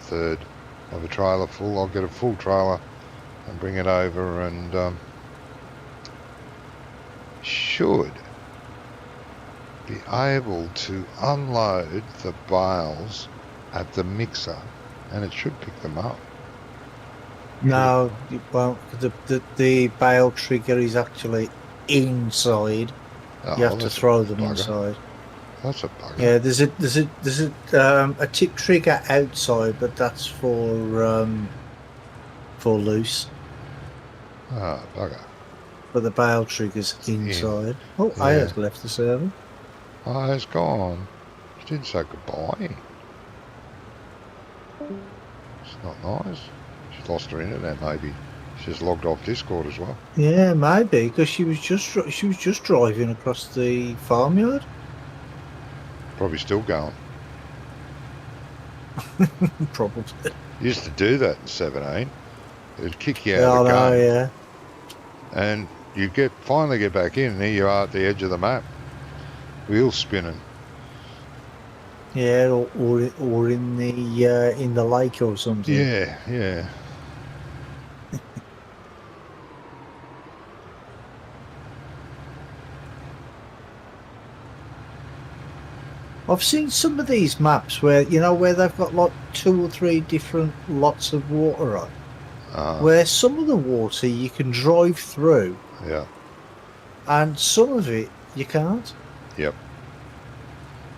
third of a trailer full. I'll get a full trailer and bring it over and should be able to unload the bales at the mixer and it should pick them up. No, it won't. The bale trigger is actually inside. Oh, You have to that's a throw them bugger. inside. That's a bugger. Yeah, there's a tip trigger outside, but that's for loose. Ah, bugger. but the bail trigger's inside. Oh, Yeah. I has left the server. Oh, it's gone. She didn't say goodbye. It's not nice. She's lost her internet, maybe. She's logged off Discord as well. Yeah, maybe because she was just driving across the farmyard. Probably still going. Probably. Used to do that in 17. It'd kick you Yeah, out I of the know. game. Yeah. And you finally get back in, and here you are at the edge of the map. Wheels spinning. Yeah, or in the lake or something. Yeah, yeah. I've seen some of these maps where where they've got like 2 or 3 different lots of water on. Where some of the water you can drive through, Yeah. and some of it you can't. Yep.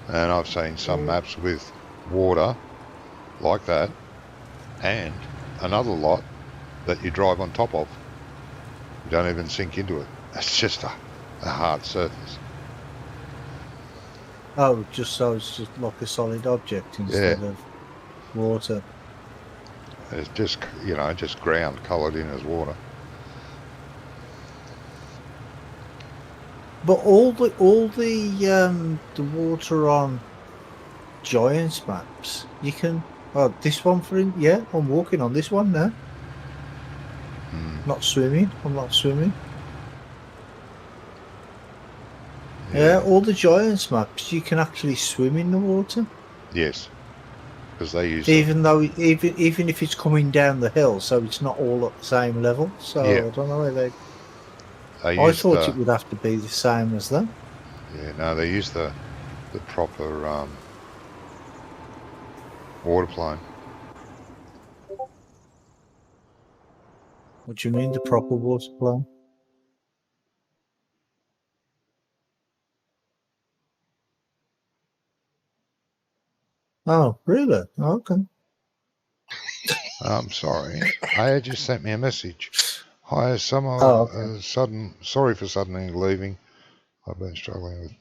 And I've seen some maps with water like that, and another lot that you drive on top of. You don't even sink into it. It's just a hard surface. Oh, just so it's just like a solid object instead of water. It's just, just ground coloured in as water. But all the water on Giants maps, you can. Oh, this one I'm walking on this one now. Not swimming. I'm not swimming. Yeah, all the Giants maps, you can actually swim in the water. Yes, because they use even if it's coming down the hill, so it's not all at the same level. So I don't know where I thought it would have to be the same as that. Yeah, no, they use the proper water plane. What do you mean, the proper water plane? Oh, really? Okay. I'm sorry. Aya just sent me a message. Hi, sorry for suddenly leaving. I've been struggling with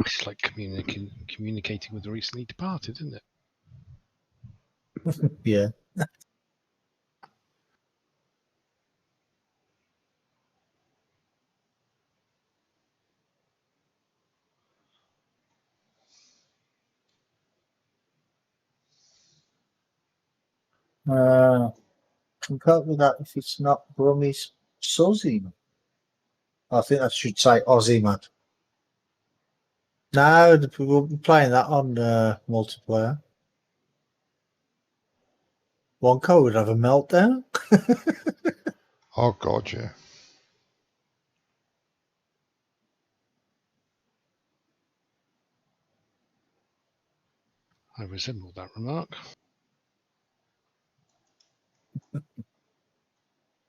It's like communicating with the recently departed, isn't it? Yeah. Compared with that, if it's not Brummie's Suzy, I think I should say Aussie man. No, we'll be playing that on multiplayer. Wonko would have a meltdown. Oh, God, yeah. I resemble that remark.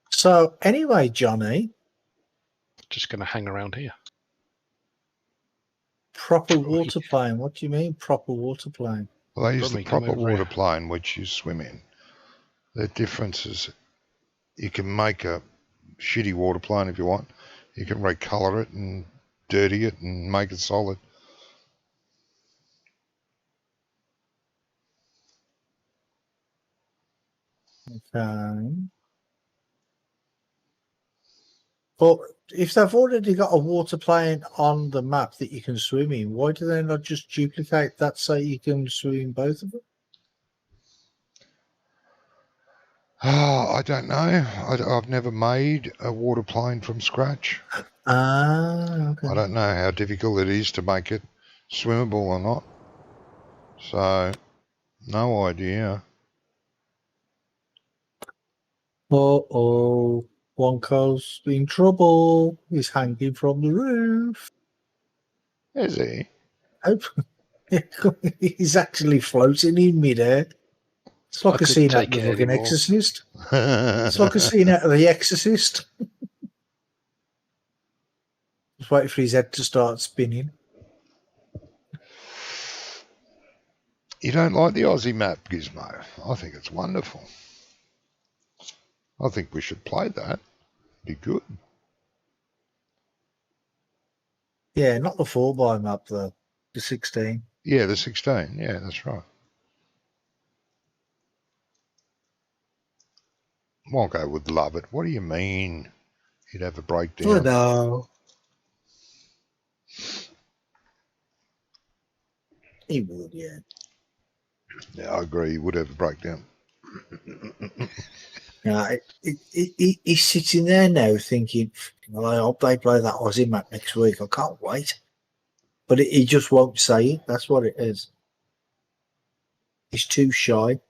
So, anyway, Johnny. Just going to hang around here. Proper water plane. What do you mean, proper water plane? Well, they use the proper water plane which you swim in. The difference is you can make a shitty water plane if you want. You can recolour it and dirty it and make it solid. Okay. But if they've already got a water plane on the map that you can swim in, why do they not just duplicate that so you can swim in both of them? Oh, I don't know. I've never made a water plane from scratch. Okay. I don't know how difficult it is to make it swimmable or not. So, no idea. Uh-oh. Wonko's in trouble. He's hanging from the roof. Is he? He's actually floating in midair. It's like a scene out of the fucking Exorcist. It's like a scene out of The Exorcist. Just waiting for his head to start spinning. You don't like the Aussie map, Gizmo? I think it's wonderful. I think we should play that. Be good. Yeah, not the 4x map though. The 16. Yeah, the 16. Yeah, that's right. Wonko would love it. What do you mean? He'd have a breakdown. Oh no. He would, yeah. Yeah, I agree. He would have a breakdown. Yeah, he's sitting there now thinking, well, I hope they play that Aussie map next week. I can't wait. But he just won't say it. That's what it is. He's too shy.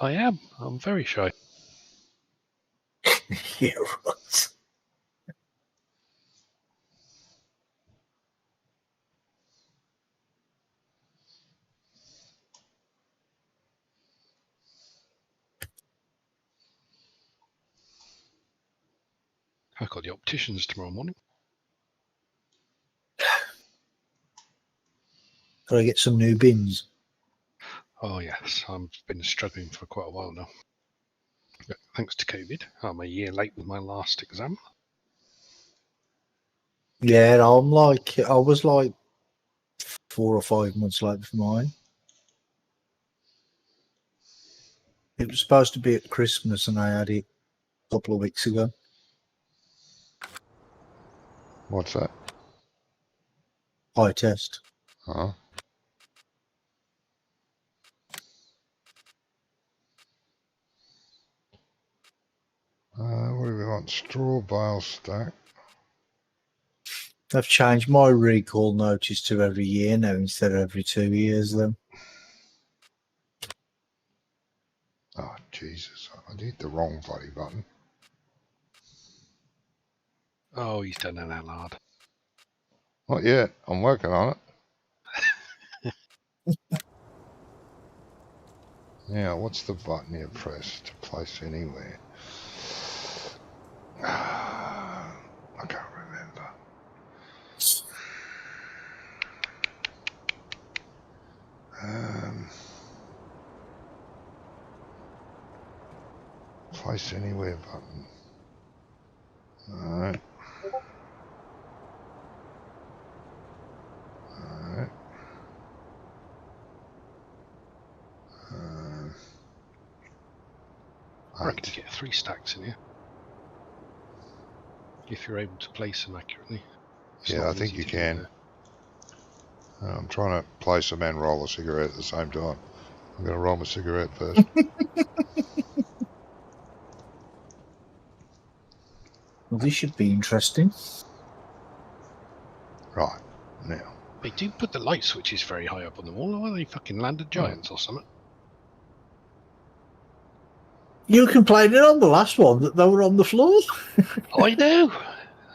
I am. I'm very shy. Yeah, right. I've got the opticians tomorrow morning. Gotta get some new bins. Oh yes, I've been struggling for quite a while now. But thanks to COVID, I'm a year late with my last exam. Yeah, I was like 4 or 5 months late for mine. It was supposed to be at Christmas and I had it a couple of weeks ago. What's that? Eye test. Huh? What do we want? Straw bale stack. I've changed my recall notice to every year now instead of every 2 years then. Oh, Jesus. I hit the wrong bloody button. Oh, he's done an Allard. Not yet. I'm working on it. Now, what's the button you press to place anywhere? I can't remember. Place anywhere button. Alright. Alright. I reckon you get 3 stacks in here. If you're able to place them accurately. It's Yeah, not I think easy you to do can. I'm trying to place them and roll a cigarette at the same time. I'm going to roll my cigarette first. Well, this should be interesting. Right, now. They do put the light switches very high up on the wall, or are they fucking landed giants or something? You complaining on the last one that they were on the floor? I know!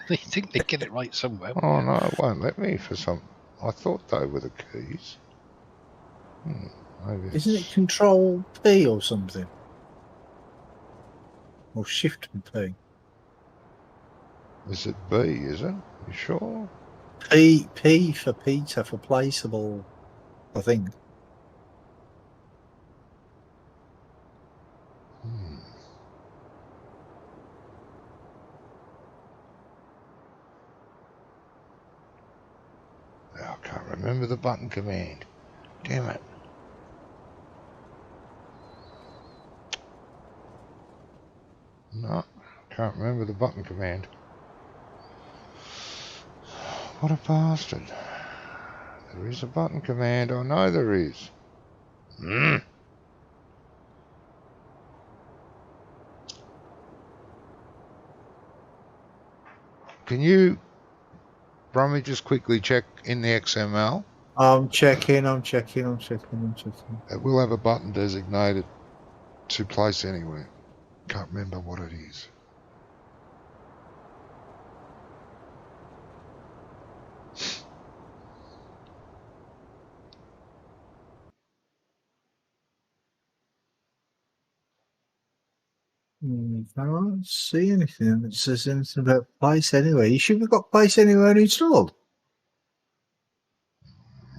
They think they get it right somewhere. Oh no, it won't let me for some. I thought they were the keys. Maybe Isn't it it's- Control P or something? Or Shift and P? Is it B, is it? You sure? P for Peter for placeable, I think. I can't remember the button command. Damn it. No, can't remember the button command. What a bastard. There is a button command. I know there is. Can you, Brummy, just quickly check in the XML? I'm checking. It will have a button designated to place anywhere. Can't remember what it is. I can't see anything that says anything about Place Anywhere. You should have got Place Anywhere installed.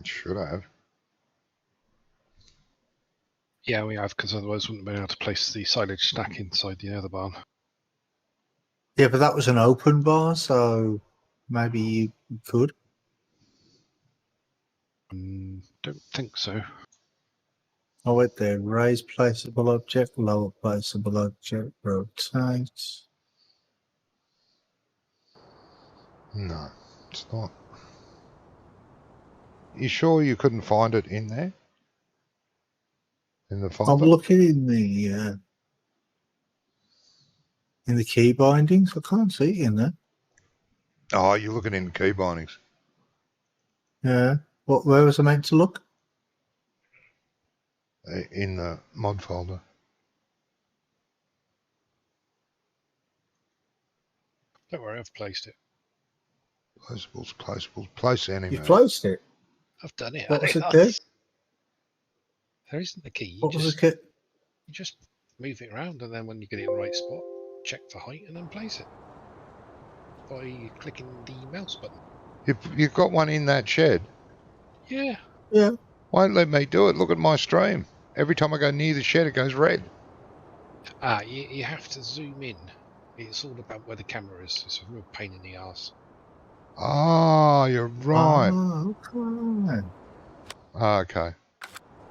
Should have. Yeah, we have, because otherwise we wouldn't have been able to place the silage stack inside the other barn. Yeah, but that was an open bar, so maybe you could. Don't think so. I went there. Raise placeable object, lower placeable object, rotate. No, it's not. You sure you couldn't find it in there? In the I'm folder? looking in the key bindings. I can't see it in there. Oh, you're looking in key bindings. Yeah. Where was I meant to look? In the mod folder. Don't worry, I've placed it. Placeables, place You anywhere. closed it. I've done it. What was it do? There isn't a key. You What was just, the key? you just move it around, and then when you get it in the right spot, check for height, and then place it by clicking the mouse button. You've got one in that shed. Yeah. Yeah. Won't let me do it. Look at my stream. Every time I go near the shed, it goes red. You have to zoom in. It's all about where the camera is. It's a real pain in the arse. Ah, you're right. Oh, okay. Okay.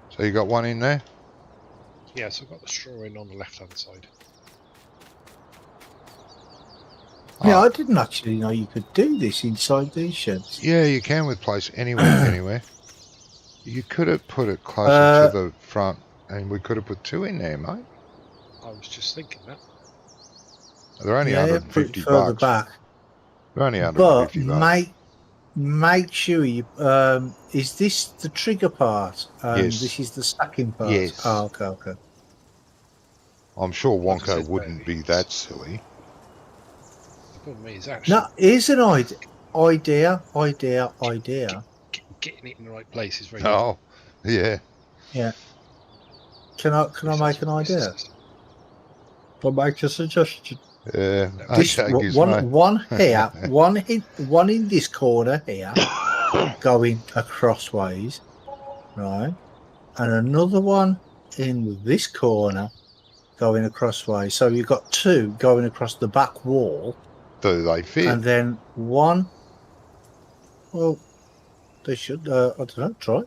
So you got one in there? Yeah, so I've got the straw in on the left-hand side. Yeah, Oh, I didn't actually know you could do this inside these sheds. yeah, you can with place anywhere. You could have put it closer to the front, and we could have put two in there, mate. I was just thinking that. They're only Yeah, put it 150 further bucks. back. They're only But 150 bucks. make sure you is this the trigger part and Yes. this is the stacking part? Yes. Oh, okay. I'm sure What does Wonko it wouldn't say? be that silly. The problem is actually No, here's an idea. getting it in the right place is very Oh, yeah. Can I make an idea? I'll make a suggestion. Okay, Gizmo. One here, one in this corner here, going acrossways, right, and another one in this corner, going acrossways. So you've got two going across the back wall, Do they fit? and then one. Well, they should. I don't know. Try,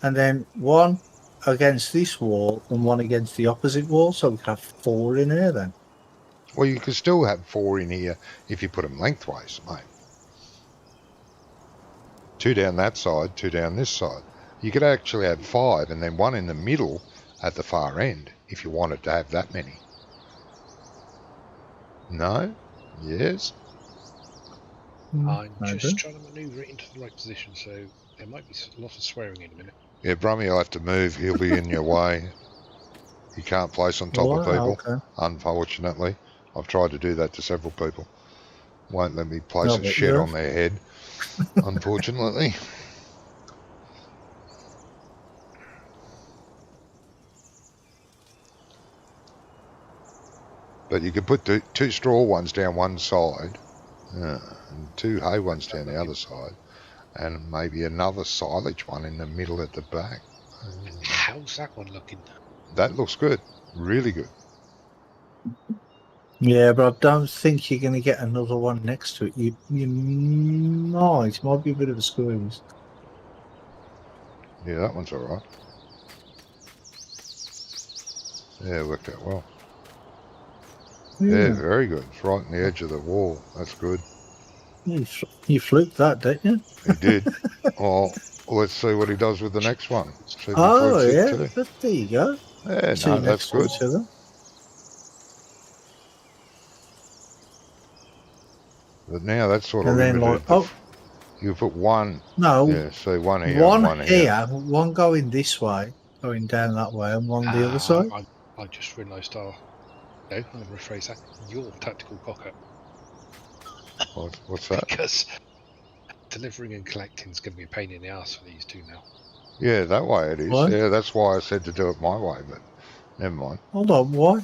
and then one against this wall and one against the opposite wall. So we can have four in here then. Well, you could still have four in here if you put them lengthways, mate. Two down that side, two down this side. You could actually have five and then one in the middle at the far end if you wanted to have that many. No? Yes? I'm Maybe. just trying to manoeuvre it into the right position, so there might be a lot of swearing in a minute. Yeah, Brummy will have to move. He'll be in your way. He can't place on top of people, Okay. unfortunately. I've tried to do that to several people. Won't let me place No, a but shed you on their head, unfortunately. But you could put two straw ones down one side, and two hay ones down the other side, and maybe another silage one in the middle at the back. How's that one looking? That looks good. Really good. Yeah, but I don't think you're going to get another one next to it. You might. Might be a bit of a squeeze. Yeah, that one's alright. Yeah, it worked out well. Yeah, very good. It's right on the edge of the wall. That's good. You fluked that, didn't you? He did. Well, let's see what he does with the next one. See if he Oh, flukes it yeah. too. There you go. Yeah, Two no, that's next to good. each other. But now that's sort of And then, limited. You put one, no, yeah, so one here, one and one here. here, one going this way, going down that way, and one the other side. I just realised, no, I'm going to rephrase that. Your tactical cocker. What's that? Because delivering and collecting is going to be a pain in the ass for these two now. Yeah, that way it is. What? Yeah, that's why I said to do it my way, but never mind. Hold on, why?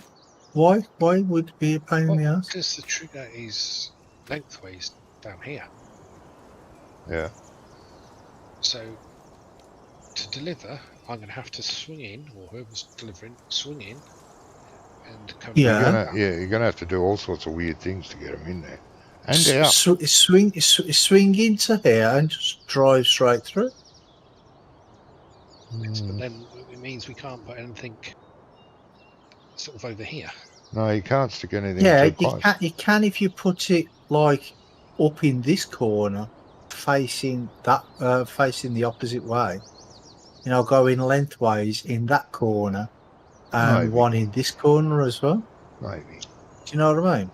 Why would it be a pain in the ass? Because the trigger is lengthways down here. Yeah. So to deliver, I'm going to have to swing in, or whoever's delivering, swing in, and come. Yeah. You're gonna have to do all sorts of weird things to get them in there and out. Swing into here and just drive straight through. But then it means we can't put anything sort of over here. No, you can't stick anything Yeah, too close. you can if you put it like up in this corner, facing the opposite way. You know, going lengthways in that corner, and Maybe. one in this corner as well. Maybe. Do you know what I mean?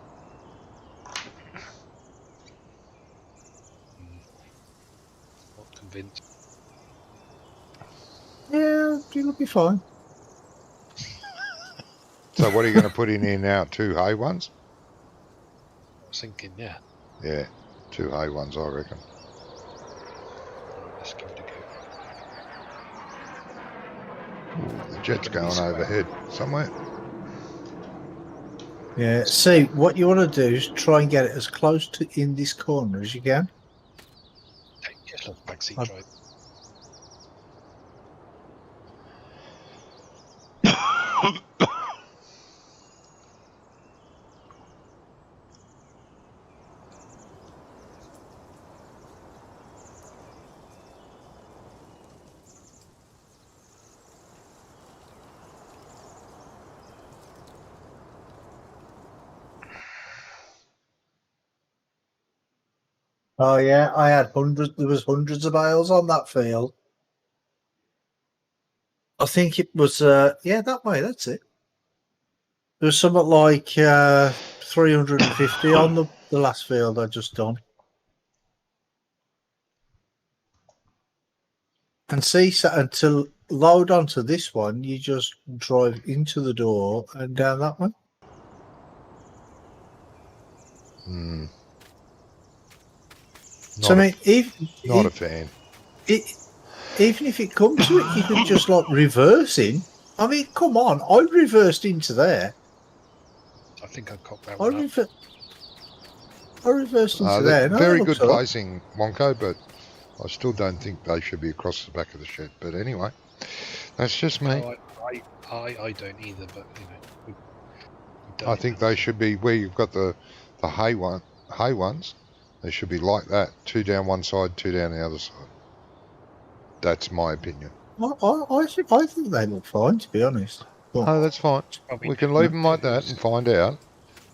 Not convinced. Yeah, it'll be fine. So what are you going to put in here now? 2 hay ones? I was thinking, yeah, Yeah, 2 hay ones, I reckon. let's give it a go. Ooh, the jet's going overhead somewhere. Yeah. See, what you want to do is try and get it as close to in this corner as you can. Just love backseat I've- drive. Oh yeah, I had hundreds. There was hundreds of bales on that field. I think it was. Yeah, that way. That's it. There was something like 350 on the last field I just done. And see, so, and to load onto this one, you just drive into the door and down that one. Hmm. So I mean, Not a fan. even if it comes to it, you can just like reverse in. I mean, come on! I reversed into there. I think I cocked that I one up. reversed into there. No, Very that good looks all right. placing, Wonko, but I still don't think they should be across the back of the shed. But anyway, that's just me. No, I don't either, but you know, we don't I think they should be where you've got the hay ones. They should be like that. 2 down one side, 2 down the other side. That's my opinion. I think they look fine, to be honest. But Oh, that's fine. probably We can do leave them like that. that and find out.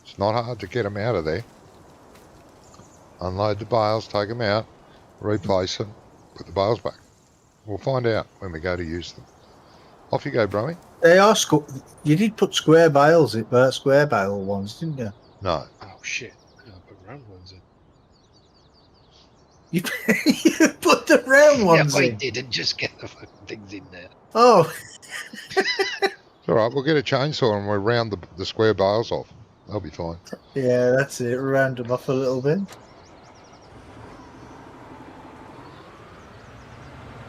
It's not hard to get them out of there. Unload the bales, take them out, replace them, put the bales back. We'll find out when we go to use them. Off you go, Bromy. they are you did put square bales, square bale ones, didn't you? No. Oh shit! Yeah, I put round ones in. You put the round ones Yeah, I in. didn't just get the fucking things in there. Oh, It's all right. We'll get a chainsaw and we'll round the square bales off. They'll be fine. yeah, that's it. Round them off a little bit.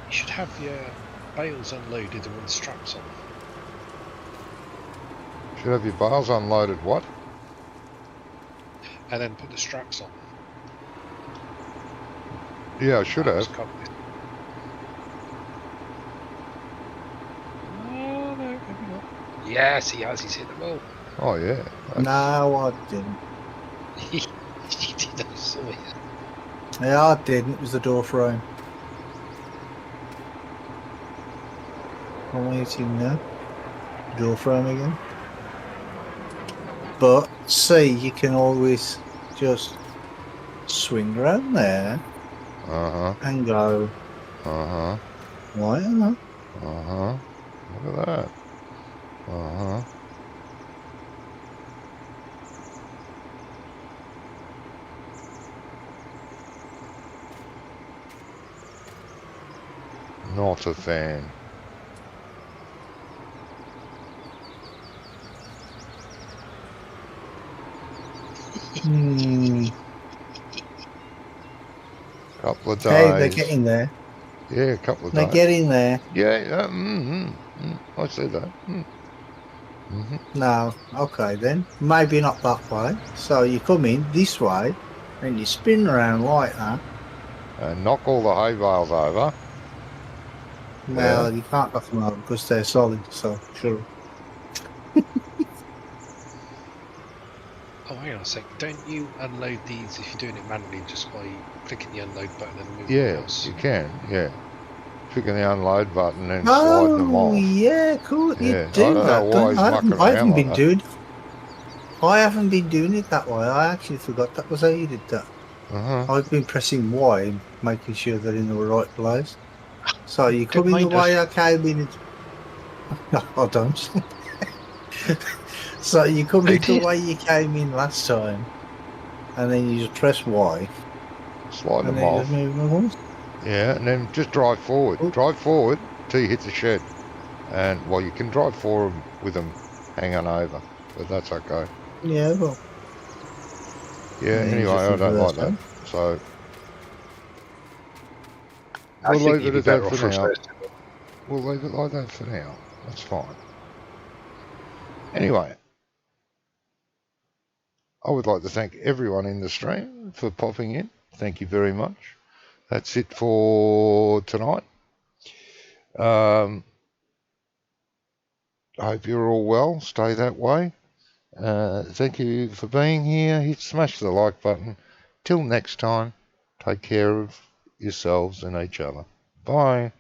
You should have your bales unloaded and with straps on. Should have your bales unloaded. What? And then put the straps on. Yeah, I should have. Just cock this. Oh, no, maybe not. Yes, he has. He's hit the ball. Oh yeah. No, I didn't. He did. I saw it. Yeah, I didn't. It was the door frame. I'm waiting now. Door frame again. But see, you can always just swing around there Uh huh. and go, Uh huh. why not? Uh huh. Look at that. Uh huh. Not a fan. Couple of days. Hey, they're getting there. Yeah, a couple of They're days. getting there. Yeah, I see that. No, okay then. Maybe not that way. So you come in this way and you spin around like that. And knock all the hay bales over. Well, you can't lock them out because they're solid, so sure. Oh, hang on a sec. Don't you unload these if you're doing it manually just by clicking the unload button and moving the Yeah, mouse? you can. Yeah, clicking the unload button and sliding them Oh, off. yeah, cool. You Yeah, I do don't know that. why he's mucking I haven't around been like doing. I haven't been doing it that way. I actually forgot that was how you did that. that. I've been pressing Y and making sure they're in the right place. So you Don't come in the mind us. way I came in. No, I don't. So you come in the did. way you came in last time, and then you just press Y, Slide and them then you off. just move them along. Yeah, and then just drive forward. Oh. Drive forward till you hit the shed. And, well, you can drive forward with them hanging over, but that's okay. Yeah, well. Yeah, And then you anyway, just I don't reverse like that. them. So, I we'll think leave you'd it be at that better off for now. reversing. We'll leave it like that for now. That's fine. Anyway, I would like to thank everyone in the stream for popping in. Thank you very much. That's it for tonight. I hope you're all well. Stay that way. Thank you for being here. Smash the like button. Till next time, take care of yourselves and each other. Bye.